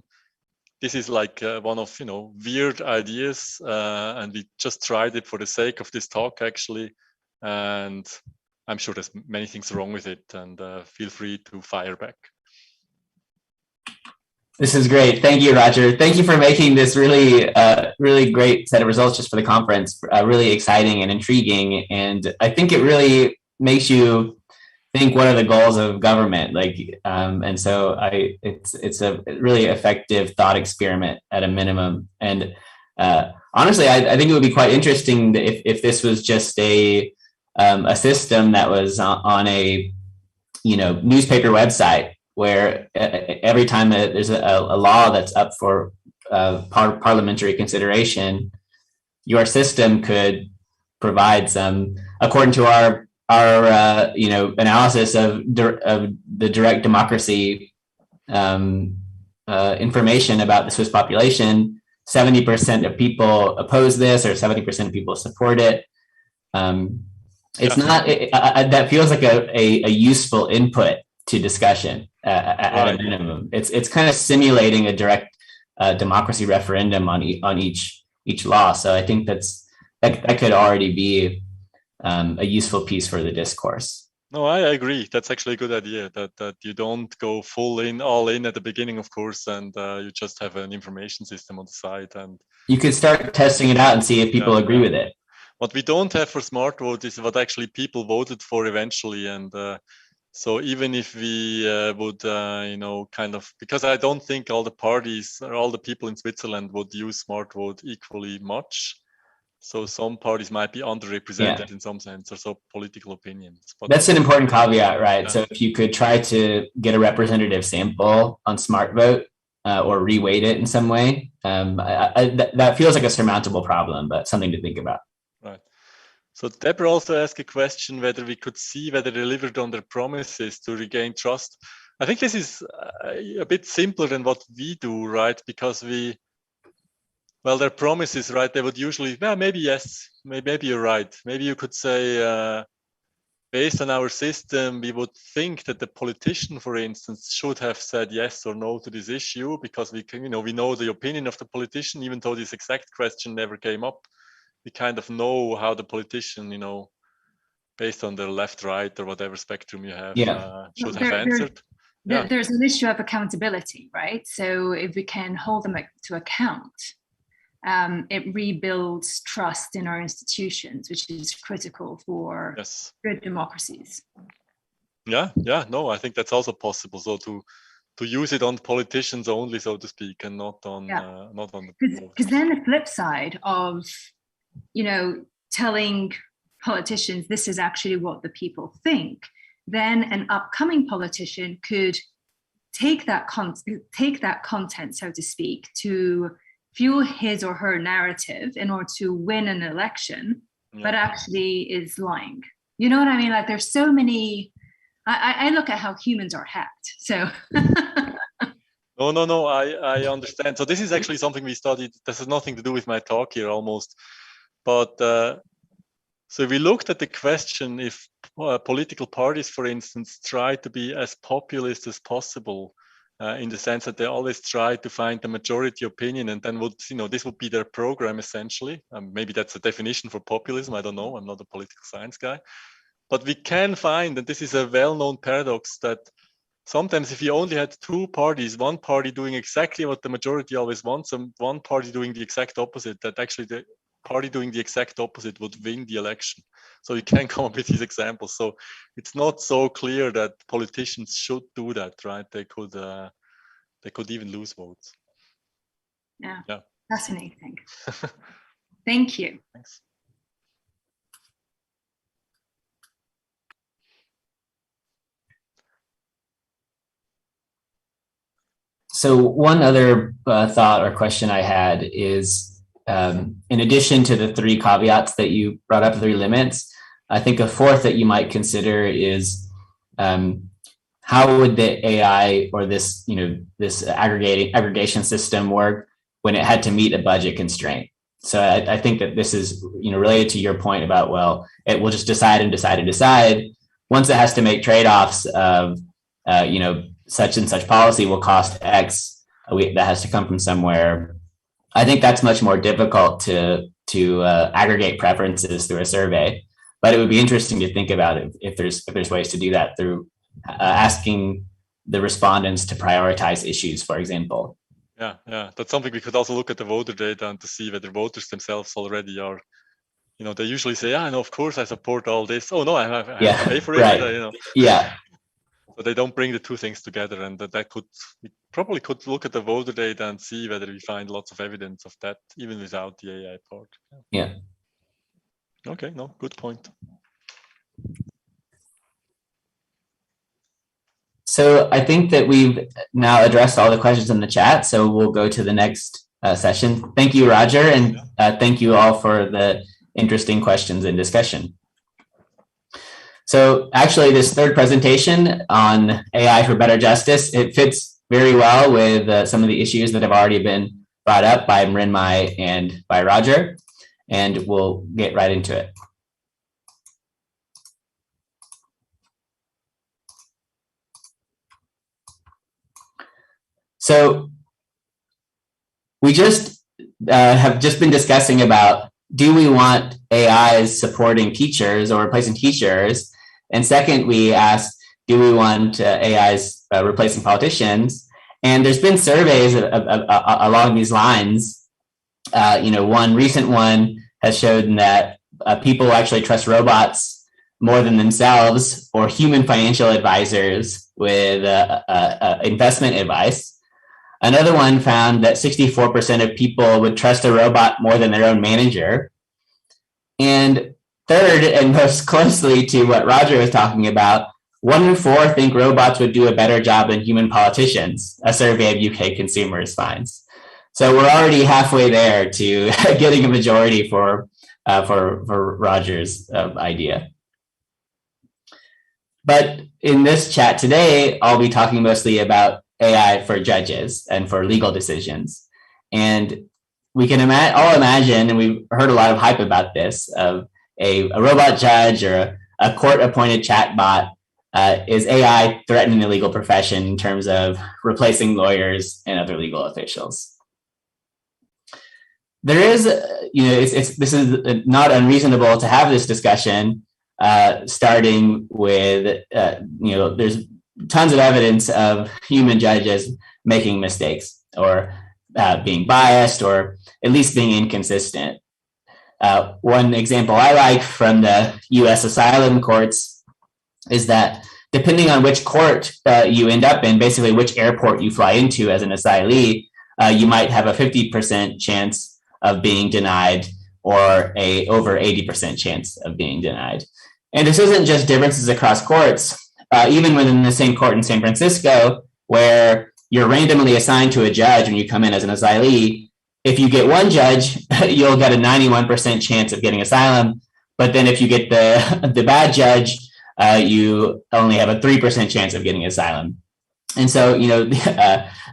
This is like one of, weird ideas, and we just tried it for the sake of this talk actually. And I'm sure there's many things wrong with it, and feel free to fire back. This is great. Thank you, Roger. Thank you for making this really, really great set of results just for the conference. Really exciting and intriguing. And I think it really makes you think, what are the goals of government? And so it's a really effective thought experiment at a minimum. And honestly, I think it would be quite interesting if this was just a system that was on a, newspaper website, where every time there's a law that's up for parliamentary consideration, your system could provide some, according to our analysis of the direct democracy information about the Swiss population, 70% of people oppose this, or 70% of people support it. It's not, that feels like a useful input to discussion at a minimum. It's kind of simulating a direct democracy referendum on each law. So I think that could already be a useful piece for the discourse. No, I agree. That's actually a good idea, that you don't go all in at the beginning, of course, and you just have an information system on the side. And you could start testing it out and see if people agree with it. What we don't have for smart vote is what actually people voted for eventually. And so even if we would, because I don't think all the parties or all the people in Switzerland would use smart vote equally much. So some parties might be underrepresented in some sense, or so political opinions. But that's an important caveat, right? Yeah. So if you could try to get a representative sample on smart vote or reweight it in some way, that feels like a surmountable problem, but something to think about. Right. So Deborah also asked a question whether we could see whether they delivered on their promises to regain trust. I think this is a bit simpler than what we do, right? Because their promises, right? They would usually, maybe yes, maybe you're right. Maybe you could say, based on our system, we would think that the politician, for instance, should have said yes or no to this issue, because we can, we know the opinion of the politician, even though this exact question never came up. We kind of know how the politician, based on their left, right, or whatever spectrum you have, should have answered. There's an issue of accountability, right? So if we can hold them to account, it rebuilds trust in our institutions, which is critical for good democracies. No, I think that's also possible. So to use it on politicians only, so to speak, and not on the. Because then the flip side of telling politicians this is actually what the people think, then an upcoming politician could take that content, so to speak, to fuel his or her narrative in order to win an election, but actually is lying. You know what I mean? Like there's so many I look at how humans are hacked. So. No, I understand. So this is actually something we studied. This has nothing to do with my talk here almost. But so we looked at the question if political parties, for instance, try to be as populist as possible, in the sense that they always try to find the majority opinion, and then this would be their program essentially. Maybe that's a definition for populism. I don't know. I'm not a political science guy. But we can find, and this is a well-known paradox, that sometimes if you only had two parties, one party doing exactly what the majority always wants, and one party doing the exact opposite, that actually the party doing the exact opposite would win the election. So you can come up with these examples. So it's not so clear that politicians should do that, right? They could even lose votes. Yeah. Fascinating. Thank you. Thanks. So one other thought or question I had is, in addition to the three caveats that you brought up, the three limits, I think a fourth that you might consider is how would the AI or this aggregation system work when it had to meet a budget constraint? So I think that this is related to your point about, well, it will just decide and decide and decide. Once it has to make trade-offs of such and such policy will cost X, that has to come from somewhere. I think that's much more difficult to aggregate preferences through a survey. But it would be interesting to think about it if there's ways to do that through asking the respondents to prioritize issues, for example. Yeah, that's something we could also look at the voter data and to see whether voters themselves already are. They usually say, "Yeah, no, of course I support all this." Oh no, I have to pay for it. Right. Yeah. But they don't bring the two things together, and we probably could look at the voter data and see whether we find lots of evidence of that, even without the AI part. Yeah. Okay, no, good point. So I think that we've now addressed all the questions in the chat, so we'll go to the next session. Thank you, Roger, and thank you all for the interesting questions and discussion. So actually, this third presentation on AI for better justice, it fits very well with some of the issues that have already been brought up by Mrynmai and by Roger, and we'll get right into it. So we have just been discussing about, do we want AIs supporting teachers or replacing teachers? And second, we asked, do we want AIs replacing politicians? And there's been surveys along these lines. One recent one has shown that people actually trust robots more than themselves or human financial advisors with investment advice. Another one found that 64% of people would trust a robot more than their own manager. And third, and most closely to what Roger was talking about, 1 in 4 think robots would do a better job than human politicians, a survey of UK consumers finds. So we're already halfway there to getting a majority for Roger's idea. But in this chat today, I'll be talking mostly about AI for judges and for legal decisions. And we can all imagine, and we've heard a lot of hype about this, of a robot judge or a court-appointed chatbot. Is AI threatening the legal profession in terms of replacing lawyers and other legal officials? There is, this is not unreasonable to have this discussion, starting with, there's tons of evidence of human judges making mistakes or being biased or at least being inconsistent. One example I like from the US asylum courts is that depending on which court you end up in, basically which airport you fly into as an asylee, you might have a 50% chance of being denied or a over 80% chance of being denied. And this isn't just differences across courts. Even within the same court in San Francisco, where you're randomly assigned to a judge when you come in as an asylee, if you get one judge, you'll get a 91% chance of getting asylum. But then if you get the bad judge, you only have a 3% chance of getting asylum. And so,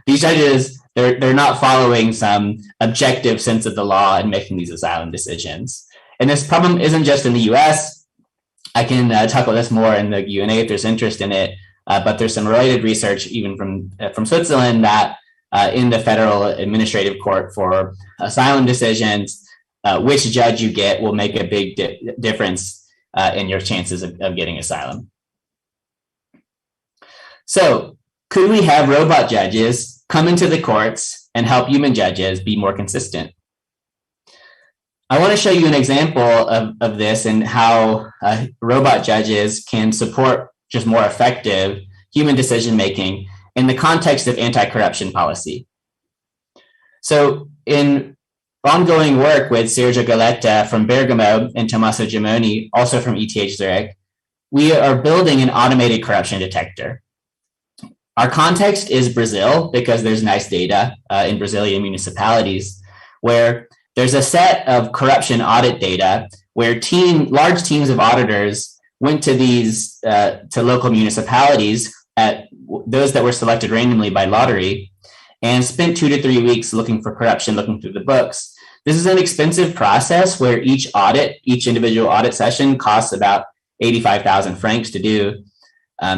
these judges, they're not following some objective sense of the law and making these asylum decisions. And this problem isn't just in the US. I can talk about this more in the Q&A if there's interest in it, but there's some related research even from Switzerland that in the Federal Administrative Court for asylum decisions, which judge you get will make a big difference in your chances of getting asylum. So could we have robot judges come into the courts and help human judges be more consistent? I want to show you an example of this and how robot judges can support just more effective human decision-making in the context of anti-corruption policy. So in ongoing work with Sergio Galetta from Bergamo and Tommaso Gemoni, also from ETH Zurich, we are building an automated corruption detector. Our context is Brazil because there's nice data in Brazilian municipalities where there's a set of corruption audit data where large teams of auditors went to these to local municipalities, at those that were selected randomly by lottery, and spent 2 to 3 weeks looking for corruption, looking through the books. This is an expensive process where each individual audit session costs about 85,000 francs to do.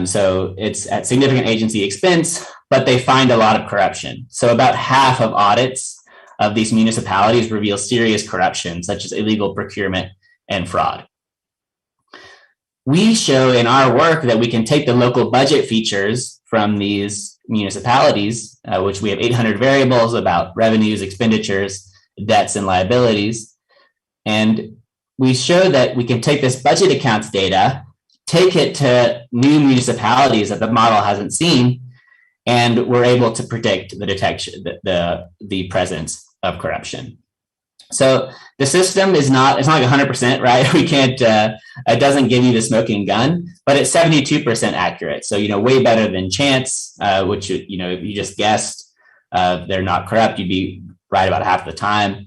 So it's at significant agency expense, but they find a lot of corruption. So about half of audits of these municipalities reveal serious corruption, such as illegal procurement and fraud. We show in our work that we can take the local budget features from these municipalities, which we have 800 variables about revenues, expenditures, debts, and liabilities. And we show that we can take this budget accounts data, take it to new municipalities that the model hasn't seen, and we're able to predict the detection, the presence of corruption. So the system it's not like 100%, right? We can't, it doesn't give you the smoking gun, but it's 72% accurate. So, way better than chance, which, if you just guessed they're not corrupt, you'd be right about half the time.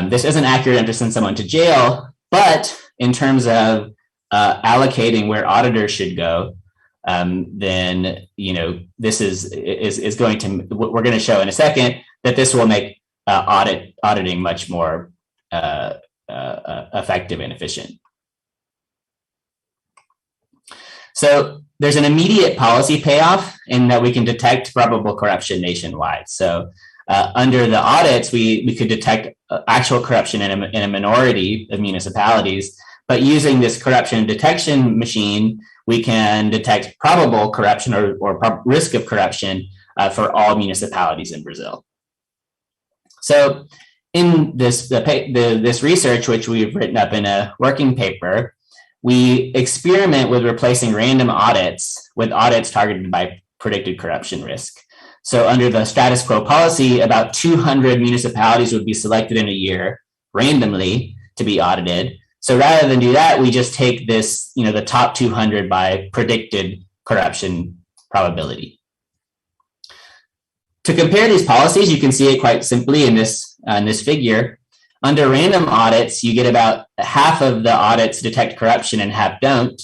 This isn't accurate enough to send someone to jail, but in terms of allocating where auditors should go, then, this is going to, we're going to show in a second that this will make auditing much more effective and efficient. So there's an immediate policy payoff in that we can detect probable corruption nationwide. So under the audits, we could detect actual corruption in a minority of municipalities, but using this corruption detection machine, we can detect probable corruption or risk of corruption for all municipalities in Brazil. So in this research, which we've written up in a working paper, we experiment with replacing random audits with audits targeted by predicted corruption risk. So under the status quo policy, about 200 municipalities would be selected in a year randomly to be audited. So rather than do that, we just take this, the top 200 by predicted corruption probability. To compare these policies, you can see it quite simply in this figure. Under random audits, you get about half of the audits detect corruption and half don't.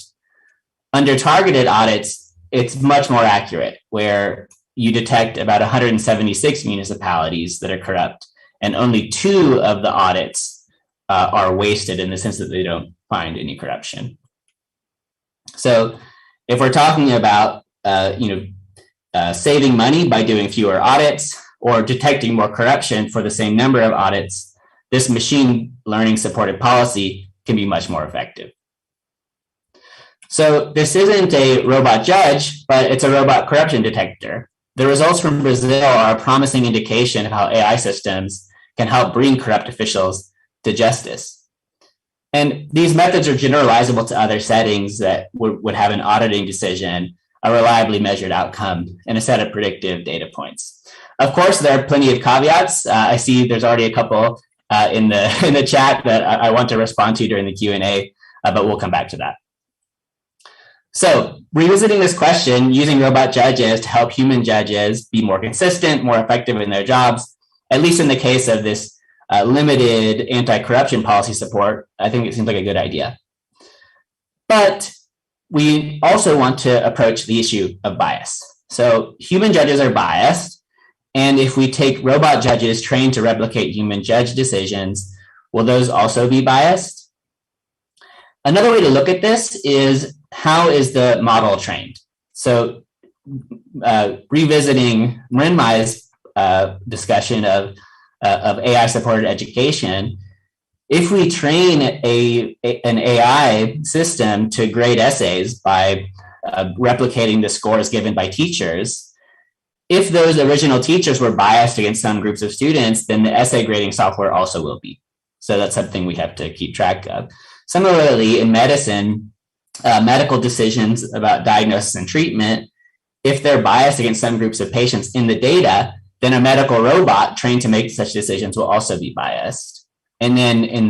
Under targeted audits, it's much more accurate, where you detect about 176 municipalities that are corrupt, and only 2 of the audits are wasted in the sense that they don't find any corruption. So if we're talking about, saving money by doing fewer audits or detecting more corruption for the same number of audits, this machine learning supported policy can be much more effective. So this isn't a robot judge, but it's a robot corruption detector. The results from Brazil are a promising indication of how AI systems can help bring corrupt officials to justice. And these methods are generalizable to other settings that would have an auditing decision, a reliably measured outcome, and a set of predictive data points. Of course, there are plenty of caveats. I see there's already a couple in the chat that I want to respond to during the Q&A, but we'll come back to that. So revisiting this question, using robot judges to help human judges be more consistent, more effective in their jobs, at least in the case of this limited anti-corruption policy support, I think it seems like a good idea. But we also want to approach the issue of bias. So human judges are biased, and if we take robot judges trained to replicate human judge decisions, will those also be biased? Another way to look at this is, how is the model trained? So revisiting Mrinmai's discussion of AI-supported education, if we train an AI system to grade essays by replicating the scores given by teachers, if those original teachers were biased against some groups of students, then the essay grading software also will be. So that's something we have to keep track of. Similarly, in medicine, medical decisions about diagnosis and treatment, if they're biased against some groups of patients in the data, then a medical robot trained to make such decisions will also be biased. And then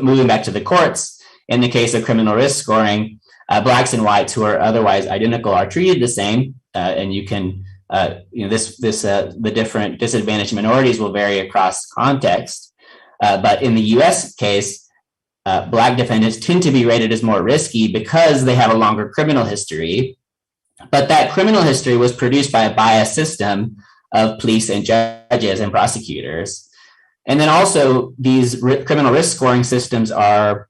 moving back to the courts, in the case of criminal risk scoring, blacks and whites who are otherwise identical are treated the same, and you can, the different disadvantaged minorities will vary across context. But in the US case, black defendants tend to be rated as more risky because they have a longer criminal history. But that criminal history was produced by a biased system of police and judges and prosecutors. And then also these criminal risk scoring systems are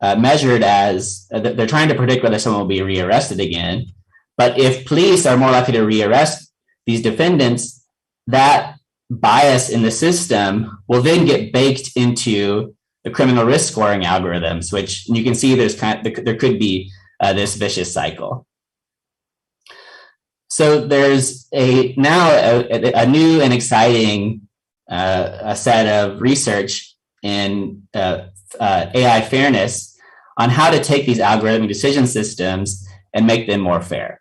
measured as, they're trying to predict whether someone will be rearrested again. But if police are more likely to rearrest these defendants, that bias in the system will then get baked into the criminal risk scoring algorithms, which you can see there could be this vicious cycle. So there's now a new and exciting a set of research in AI fairness on how to take these algorithmic decision systems and make them more fair.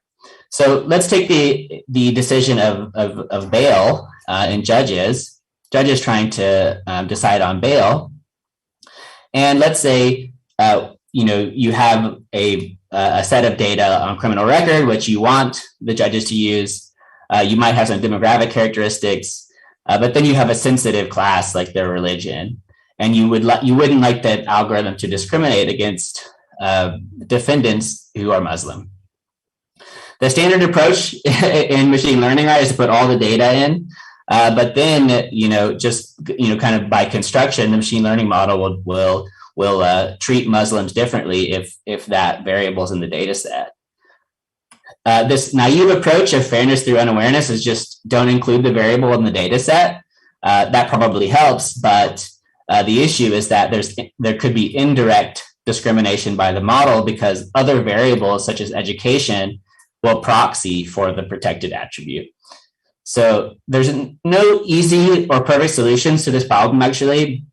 So let's take the decision of bail in judges trying to decide on bail. And let's say you have a set of data on criminal record, which you want the judges to use. You might have some demographic characteristics, but then you have a sensitive class like their religion, and you wouldn't like that algorithm to discriminate against defendants who are Muslim. The standard approach in machine learning, right, is to put all the data in, but then kind of by construction, the machine learning model will treat Muslims differently if that variable is in the data set. This naive approach of fairness through unawareness is just don't include the variable in the data set. That probably helps, but the issue is that there could be indirect discrimination by the model because other variables such as education will proxy for the protected attribute. So there's no easy or perfect solutions to this problem, actually.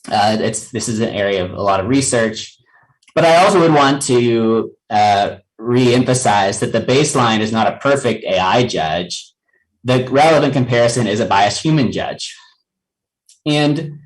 This is an area of a lot of research, but I also would want to re-emphasize that the baseline is not a perfect AI judge. The relevant comparison is a biased human judge. And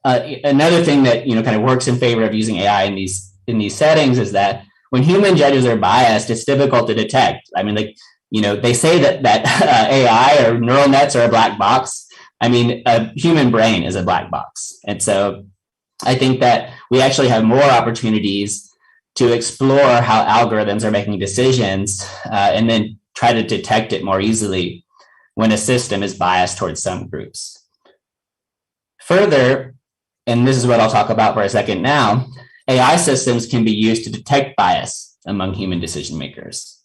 another thing that kind of works in favor of using AI in these settings is that when human judges are biased, it's difficult to detect. I mean, they say that AI or neural nets are a black box. I mean, a human brain is a black box. And so I think that we actually have more opportunities to explore how algorithms are making decisions and then try to detect it more easily when a system is biased towards some groups. Further, and this is what I'll talk about for a second now, AI systems can be used to detect bias among human decision makers.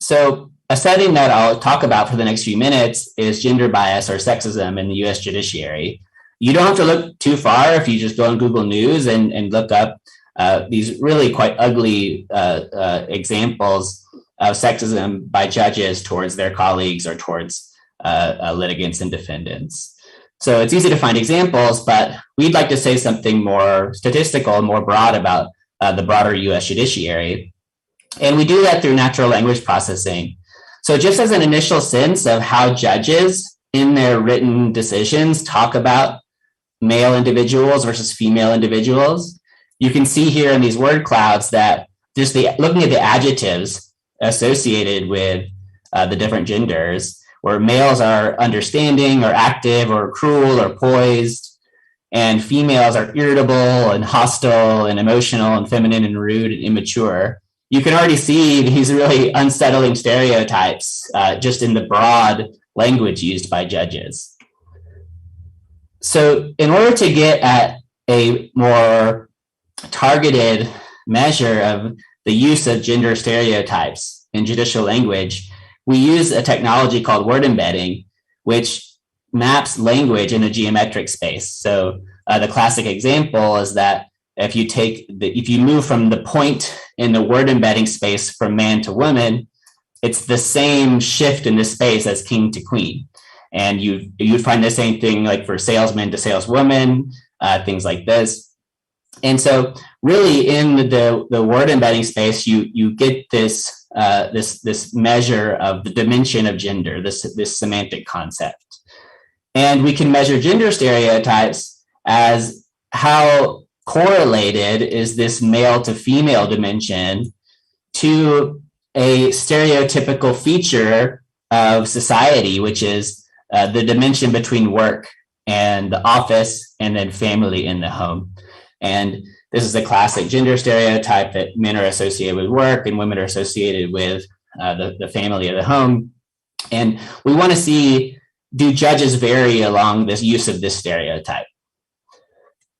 So a setting that I'll talk about for the next few minutes is gender bias or sexism in the US judiciary. You don't have to look too far if you just go on Google News and look up these really quite ugly examples of sexism by judges towards their colleagues or towards litigants and defendants. So it's easy to find examples, but we'd like to say something more statistical, more broad about the broader US judiciary. And we do that through natural language processing. So just as an initial sense of how judges in their written decisions talk about male individuals versus female individuals, you can see here in these word clouds that just looking at the adjectives associated with the different genders, where males are understanding or active or cruel or poised, and females are irritable and hostile and emotional and feminine and rude and immature. You can already see these really unsettling stereotypes just in the broad language used by judges. So in order to get at a more targeted measure of the use of gender stereotypes in judicial language, we use a technology called word embedding, which maps language in a geometric space. So the classic example is that if you move from the point in the word embedding space from man to woman, it's the same shift in the space as king to queen. And you'd find the same thing like for salesman to saleswoman, things like this. And so really in the word embedding space, you get this measure of the dimension of gender, this semantic concept. And we can measure gender stereotypes as how correlated is this male to female dimension to a stereotypical feature of society, which is the dimension between work and the office and then family in the home. And this is a classic gender stereotype that men are associated with work and women are associated with the family of the home. And we want to see, do judges vary along this use of this stereotype?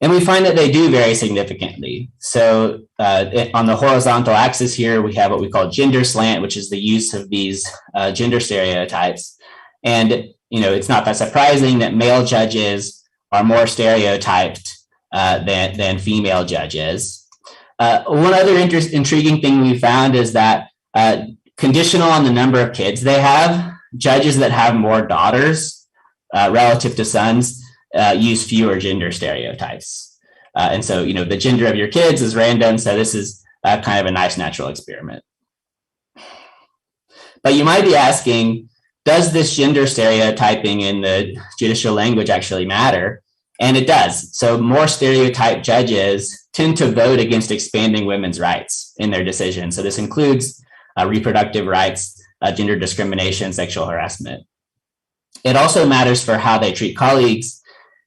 And we find that they do vary significantly. So on the horizontal axis here, we have what we call gender slant, which is the use of these gender stereotypes. And it's not that surprising that male judges are more stereotyped than female judges. One other intriguing thing we found is that conditional on the number of kids they have, judges that have more daughters relative to sons use fewer gender stereotypes. And so, the gender of your kids is random. So this is kind of a nice natural experiment. But you might be asking, does this gender stereotyping in the judicial language actually matter? And it does. So more stereotyped judges tend to vote against expanding women's rights in their decisions. So this includes reproductive rights, gender discrimination, sexual harassment. It also matters for how they treat colleagues,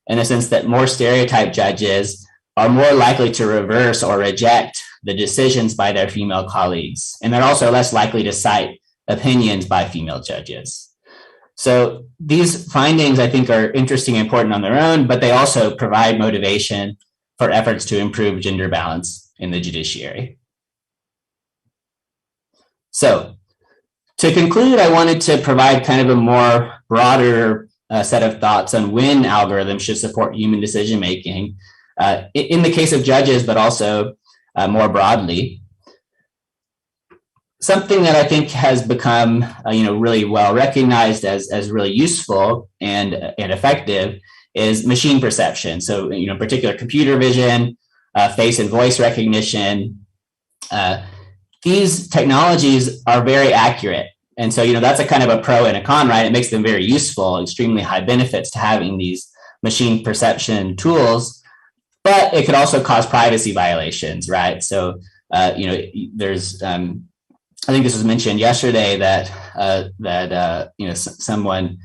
in the sense that more stereotyped judges are more likely to reverse or reject the decisions by their female colleagues. And they're also less likely to cite opinions by female judges. So these findings, I think, are interesting and important on their own, but they also provide motivation for efforts to improve gender balance in the judiciary. So to conclude, I wanted to provide kind of a more broader set of thoughts on when algorithms should support human decision-making in the case of judges, but also more broadly. Something that I think has become really well recognized as really useful and effective is machine perception. So in particular computer vision, face and voice recognition. These technologies are very accurate. And so that's a kind of a pro and a con, right? It makes them very useful, extremely high benefits to having these machine perception tools, but it could also cause privacy violations, right? So there's I think this was mentioned yesterday that someone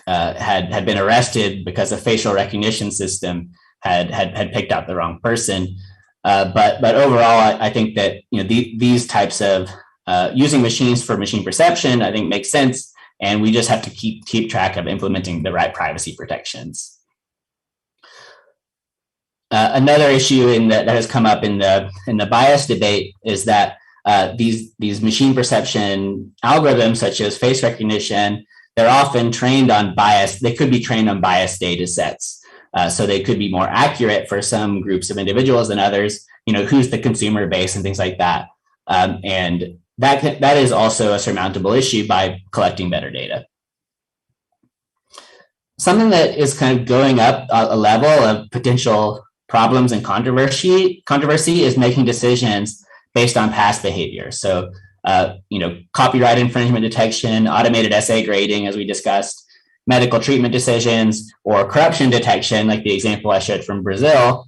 had been arrested because a facial recognition system had picked out the wrong person. But overall, I think that these types of using machines for machine perception, I think makes sense, and we just have to keep track of implementing the right privacy protections. Another issue that has come up in the bias debate is that these machine perception algorithms, such as face recognition, they're often trained on bias. They could be trained on biased data sets. So they could be more accurate for some groups of individuals than others, who's the consumer base and things like that. And that is also a surmountable issue by collecting better data. Something that is kind of going up a level of potential problems and controversy is making decisions based on past behavior. So, copyright infringement detection, automated essay grading, as we discussed, medical treatment decisions, or corruption detection, like the example I showed from Brazil.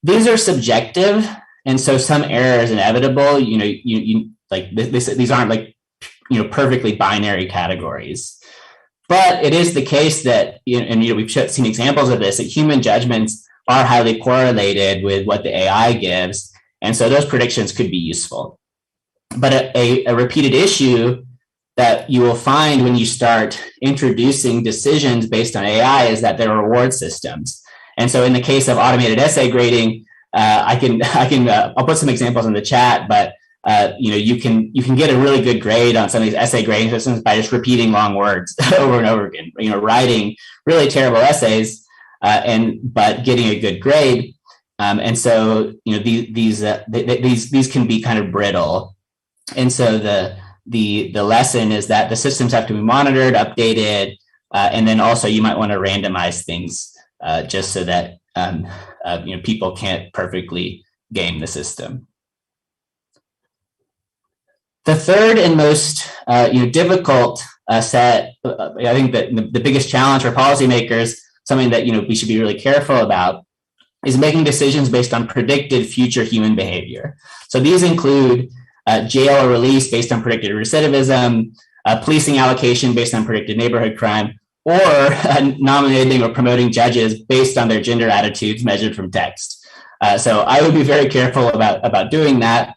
These are subjective, and so some error is inevitable. These aren't perfectly binary categories. But it is the case that, and we've seen examples of this, that human judgments are highly correlated with what the AI gives. And so those predictions could be useful. But a repeated issue that you will find when you start introducing decisions based on AI is that there are reward systems. And so in the case of automated essay grading, I'll put some examples in the chat, but you can get a really good grade on some of these essay grading systems by just repeating long words over and over again. Writing really terrible essays, but getting a good grade. And so these can be kind of brittle. And so the lesson is that the systems have to be monitored, updated, and then also you might want to randomize things just so that people can't perfectly game the system. The third and most difficult set, I think that the biggest challenge for policymakers, something that we should be really careful about, is making decisions based on predicted future human behavior. So these include jail or release based on predicted recidivism, policing allocation based on predicted neighborhood crime, or nominating or promoting judges based on their gender attitudes measured from text. So I would be very careful about doing that.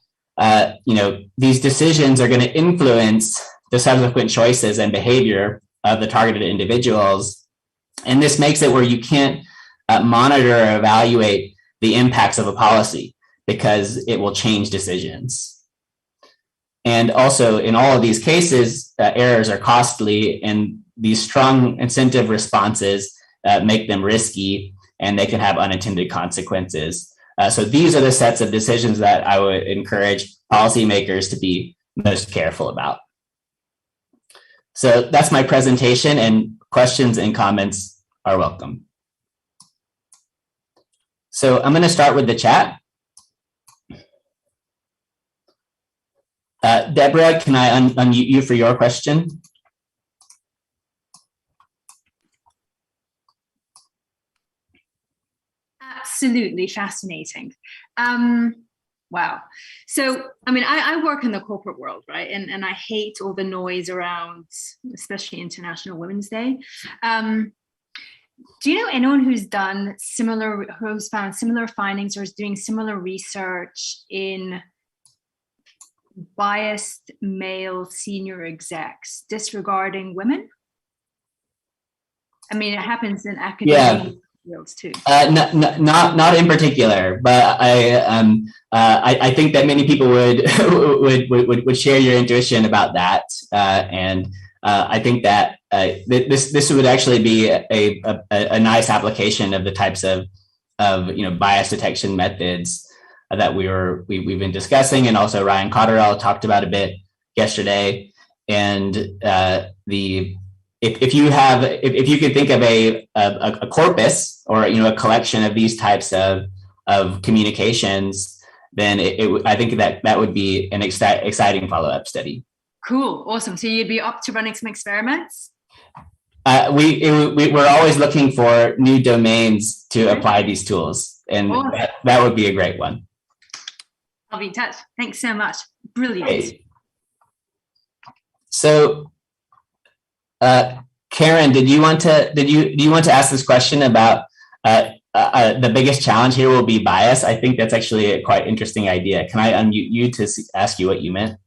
These decisions are going to influence the subsequent choices and behavior of the targeted individuals. And this makes it where you can't monitor or evaluate the impacts of a policy because it will change decisions. And also in all of these cases, errors are costly, and these strong incentive responses make them risky, and they can have unintended consequences. So these are the sets of decisions that I would encourage policymakers to be most careful about. So that's my presentation, and questions and comments are welcome. So I'm going to start with the chat. Deborah, can I unmute you for your question? Absolutely fascinating. Wow. So, I work in the corporate world, right? And I hate all the noise around, especially International Women's Day. Do you know anyone who's found similar findings or is doing similar research in biased male senior execs disregarding women? It happens in academia fields too. Not in particular, but I think that many people would share your intuition about that, and I think that this would actually be a nice application of the types of bias detection methods that we've been discussing, and also Ryan Cotterell talked about a bit yesterday. And if you could think of a corpus or a collection of these types of communications, then I think that would be an exciting follow-up study. Cool, awesome. So you'd be up to running some experiments? We're always looking for new domains to apply these tools, and awesome. that would be a great one. I'll be in touch. Thanks so much. Brilliant. Great. So, Karen, do you want to ask this question about the biggest challenge here will be bias? I think that's actually a quite interesting idea. Can I unmute you to ask you what you meant?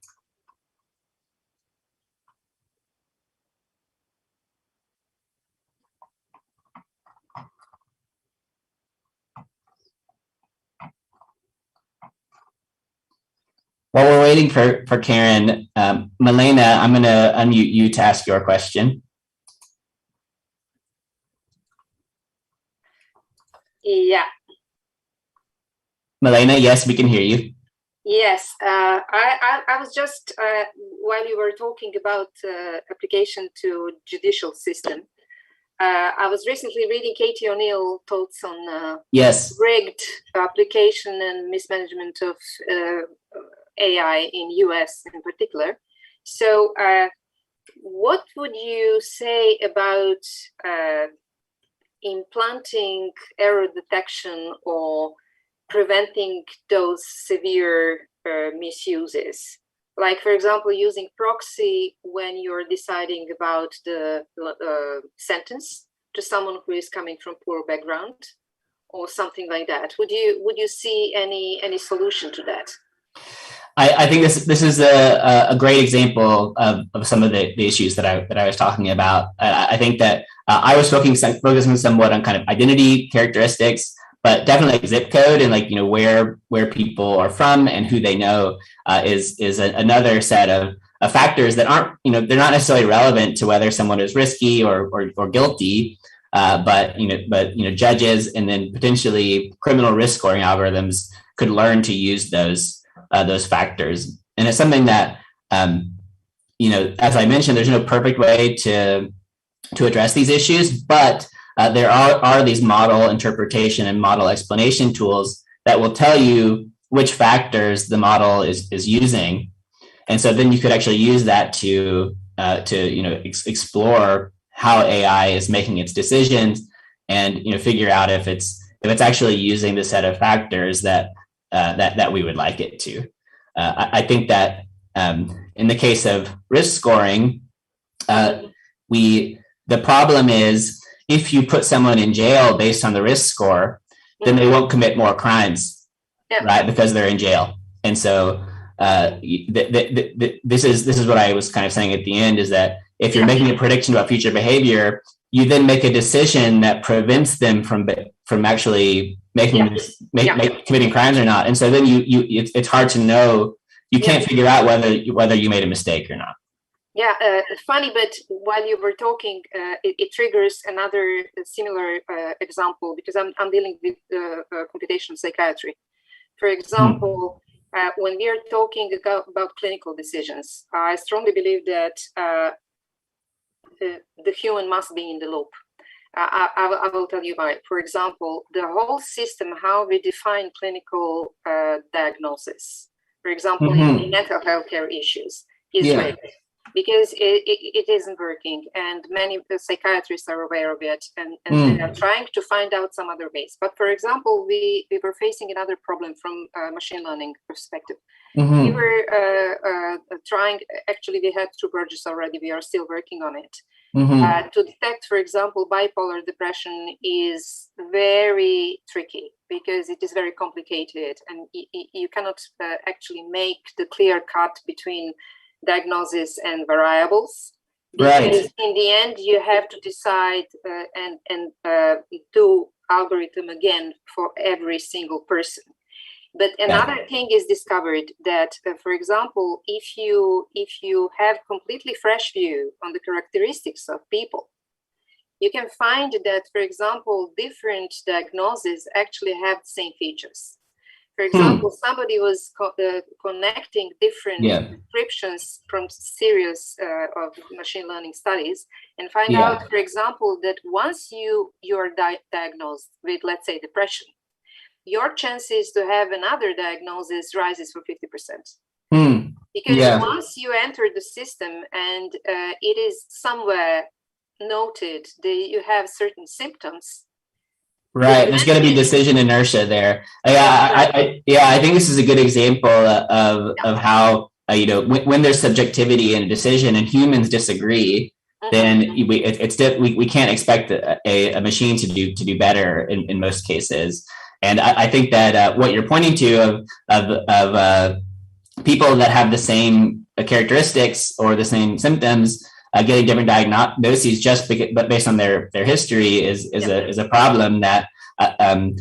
While we're waiting for Karen, Milena, I'm going to unmute you to ask your question. Yeah. Milena, yes, we can hear you. Yes, I was just, while you were talking about application to judicial system, I was recently reading Katie O'Neill's thoughts on yes, rigged application and mismanagement of AI in US in particular. So what would you say about implanting error detection or preventing those severe misuses? Like, for example, using proxy when you're deciding about the sentence to someone who is coming from poor background, or something like that? Would you see any solution to that? I think this is a great example of some of the issues that I was talking about. I think that I was focusing somewhat on kind of identity characteristics, but definitely like zip code and like, you know, where people are from and who they know is another set of factors that aren't, you know, they're not necessarily relevant to whether someone is risky or guilty, but judges and then potentially criminal risk scoring algorithms could learn to use those factors. And it's something that, as I mentioned, there's no perfect way to address these issues, but there are these model interpretation and model explanation tools that will tell you which factors the model is using. And so then you could actually use that to explore how AI is making its decisions and, you know, figure out if it's actually using the set of factors that we would like it to. I think that in the case of risk scoring, the problem is if you put someone in jail based on the risk score, then they won't commit more crimes, right? Because they're in jail. And so this is what I was kind of saying at the end, is that if you're making a prediction about future behavior, you then make a decision that prevents them from actually committing crimes or not. And so then it's hard to know. You can't figure out whether you made a mistake or not. Yeah, funny, but while you were talking, it triggers another similar example, because I'm dealing with computational psychiatry. For example, when we are talking about clinical decisions, I strongly believe that the human must be in the loop. I will tell you why. For example, the whole system, how we define clinical diagnosis, for example, in mental health care issues, is rigged. Because it isn't working, and many psychiatrists are aware of it, and they are trying to find out some other ways. But for example, we were facing another problem from a machine learning perspective. We were trying, actually we had 2 projects already, we are still working on it. To detect, for example, bipolar depression is very tricky because it is very complicated, and you cannot actually make the clear cut between diagnosis and variables, because in the end you have to decide and do algorithm again for every single person. But another thing is discovered that, for example, if you have completely fresh view on the characteristics of people, you can find that, for example, different diagnoses actually have the same features. For example, somebody was connecting different descriptions from series of machine learning studies and find out, for example, that once you are diagnosed with, let's say, depression, your chances to have another diagnosis rises for 50%. Because once you enter the system and it is somewhere noted that you have certain symptoms, right, there's going to be decision inertia there. I think this is a good example of how when there's subjectivity in a decision and humans disagree, then we can't expect a machine to do better in most cases. And I think that what you're pointing to of people that have the same characteristics or the same symptoms getting different diagnoses but based on their history is a problem that a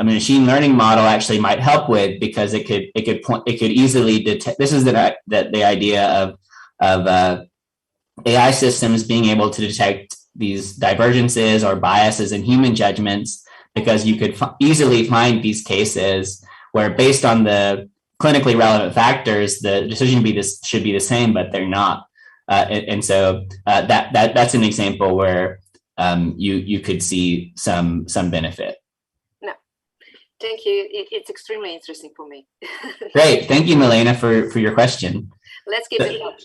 machine learning model actually might help with, because it could easily detect. This is the idea of AI systems being able to detect these divergences or biases in human judgments, because you could easily find these cases where, based on the clinically relevant factors, the decision should be the same, but they're not. And so that's an example where you could see some benefit. No, thank you. It's extremely interesting for me. Great, thank you, Milena, for your question. Let's keep in touch.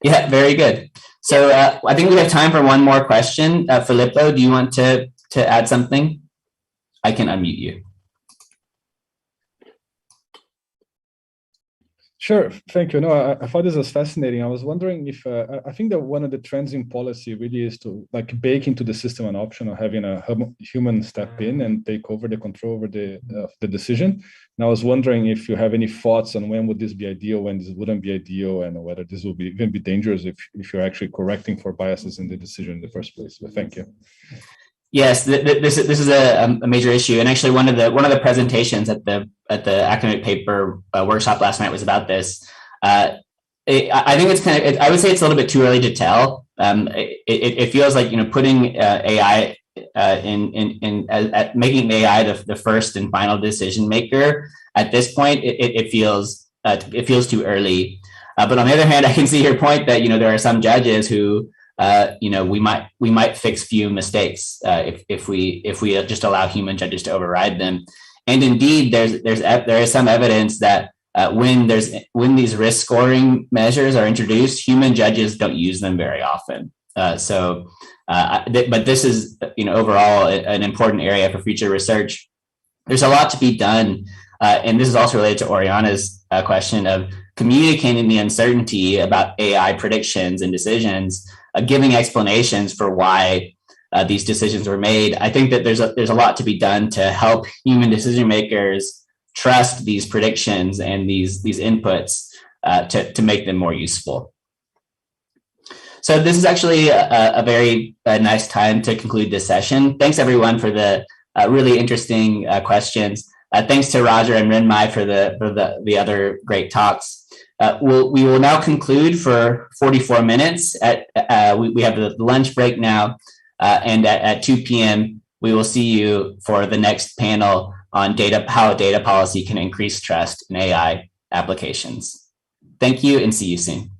Yeah, very good. So I think we have time for one more question. Filippo, do you want to add something? I can unmute you. Sure, thank you. No, I thought this was fascinating. I was wondering if I think that one of the trends in policy really is to like bake into the system an option of having a human step in and take over the control over the decision. And I was wondering if you have any thoughts on when would this be ideal, when this wouldn't be ideal, and whether this will be even be dangerous if you're actually correcting for biases in the decision in the first place. But thank you. Yes, this is a major issue, and actually one of the presentations at the academic paper workshop last night was about this. I think it's I would say it's a little bit too early to tell. It feels like putting AI making AI the first and final decision maker at this point. It feels too early. But on the other hand, I can see your point that there are some judges who we might fix few mistakes if we just allow human judges to override them. And indeed, there is some evidence that when these risk scoring measures are introduced, human judges don't use them very often. But this is overall an important area for future research. There's a lot to be done, and this is also related to Oriana's question of communicating the uncertainty about AI predictions and decisions. Giving explanations for why these decisions were made. I think that there's a lot to be done to help human decision makers trust these predictions and these inputs to make them more useful. So this is actually a very nice time to conclude this session. Thanks everyone for the really interesting questions. Thanks to Roger and Renmai for the other great talks. We will now conclude for 44 minutes. We have the lunch break now, and at 2 p.m. we will see you for the next panel on how data policy can increase trust in AI applications. Thank you and see you soon.